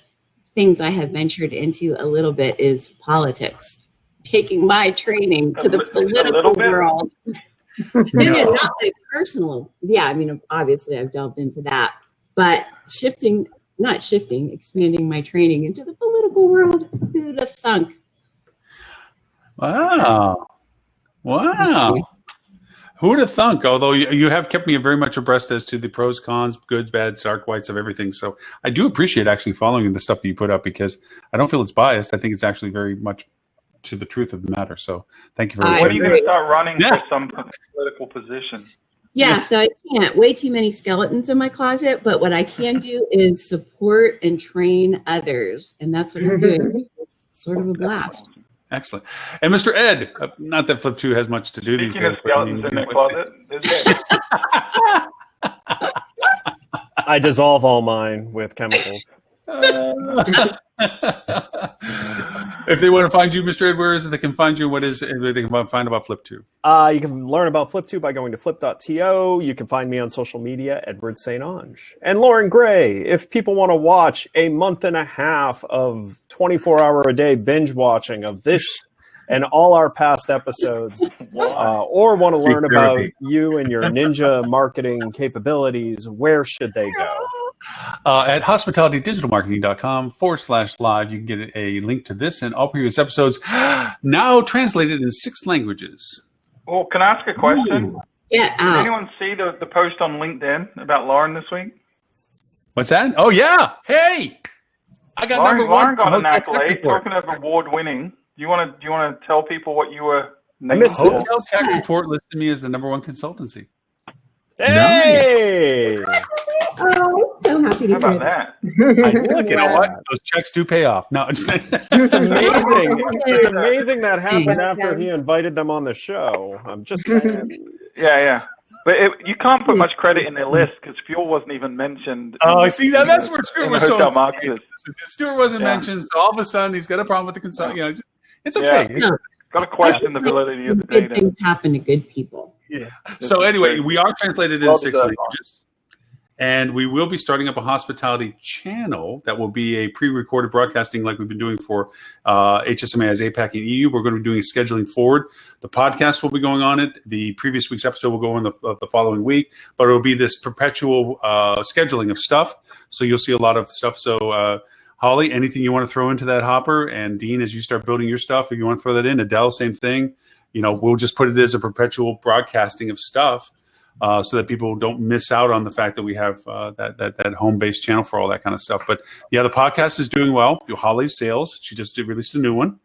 things I have ventured into a little bit is politics, taking my training to the political world. No, not like personal. Yeah, I mean, obviously I've delved into that, but expanding my training into the political world. Who'd have thunk? Wow. Who would have thunk? Although you have kept me very much abreast as to the pros, cons, goods, bads, dark whites of everything. So I do appreciate actually following the stuff that you put up, because I don't feel it's biased. I think it's actually very much to the truth of the matter. So thank you very much. When are you going to start running for some political position? Yeah, so I can't. Way too many skeletons in my closet. But what I can do is support and train others. And that's what I'm doing. It's sort of a blast. Excellent. And Mr. Ed, not that Flip 2 has much to do these days. Skeletons in their closet. I dissolve all mine with chemicals. If they want to find you, Mr. Ed, where is it they can find you? What is it they can find about Flip 2? You can learn about Flip 2 by going to flip.to. You can find me on social media, Edward StOnge. And Lauren Gray, if people want to watch a month and a half of 24-hour-a-day binge watching of this and all our past episodes, or want to learn about you and your ninja marketing capabilities, where should they go? At hospitalitydigitalmarketing.com/live, you can get a link to this and all previous episodes, now translated in 6 languages. Well, can I ask a question? Yeah. Did anyone see the post on LinkedIn about Lauren this week? What's that? Oh, yeah. Hey, I got number one. Lauren got an accolade, talking of award-winning. Do you want to tell people what you were named for? Hotel Tech Report listed me as the #1 consultancy. Hey! Oh, so happy to How about hear that? Look, you know what? Those checks do pay off. No, It's amazing. It's amazing that happened after he invited them on the show. I'm just saying. Yeah. But you can't put much credit in their list because fuel wasn't even mentioned. Oh, I see. Now that's where Stuart was hotel so. markets. Stuart wasn't mentioned, so all of a sudden he's got a problem with the consultant. You know, it's okay. Yeah. Got to question the validity of the good data. things happen to good people. Yeah. So anyway, we are translated into 6 languages. And we will be starting up a hospitality channel that will be a pre-recorded broadcasting like we've been doing for HSMA as APAC and EU. We're going to be doing scheduling forward. The podcast will be going on it. The previous week's episode will go on the following week. But it will be this perpetual scheduling of stuff. So you'll see a lot of stuff. So Holly, anything you want to throw into that hopper? And Dean, as you start building your stuff, if you want to throw that in. Adele, same thing. You know, we'll just put it as a perpetual broadcasting of stuff. So that people don't miss out on the fact that we have that home-based channel for all that kind of stuff. But yeah, the podcast is doing well through Holly's sales. She just released a new one.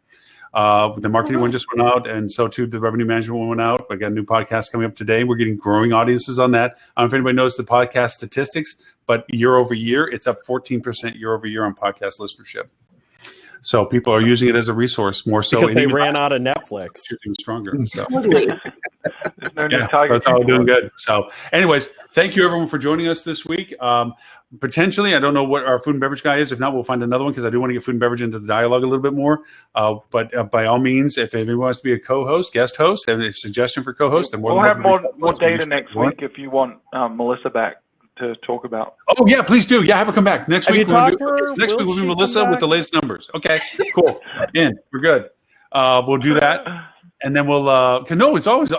The marketing one just went out, and so too the revenue management one went out. I got a new podcast coming up today. We're getting growing audiences on that. I don't know if anybody knows the podcast statistics, but year over year, it's up 14% year over year on podcast listenership. So people are using it as a resource more so. Because they ran out of Netflix. Even stronger. So. Yeah, so it's all doing good. So anyways, thank you everyone for joining us this week. Potentially, I don't know what our food and beverage guy is. If not, we'll find another one because I do want to get food and beverage into the dialogue a little bit more. But by all means, if anyone wants to be a co-host, guest host, have a suggestion for co-host, then we'll have more data next week if you want Melissa back to talk about. Oh yeah, please do. Yeah, have her come back next week. Next week will be Melissa with the latest numbers. Okay, cool. We're good. We'll do that, and then we'll. No, it's always.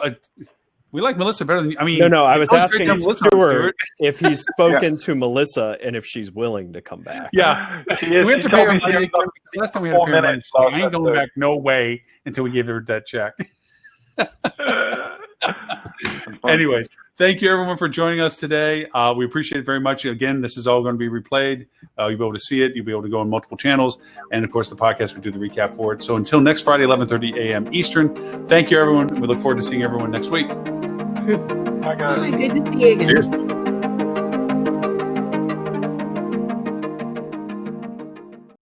We like Melissa better than. I mean, no. I was asking Stuart if he's spoken to Melissa and if she's willing to come back. Yeah, we have to pay her money. Last time we had to pay her money, so I ain't going back no way until we give her that check. Anyways, thank you everyone for joining us today. We appreciate it very much. Again, this is all going to be replayed. You'll be able to see it. You'll be able to go on multiple channels. And of course, the podcast, we do the recap for it. So until next Friday, 11:30 a.m. Eastern, thank you everyone. We look forward to seeing everyone next week. Bye, guys. Good to see you again. Cheers.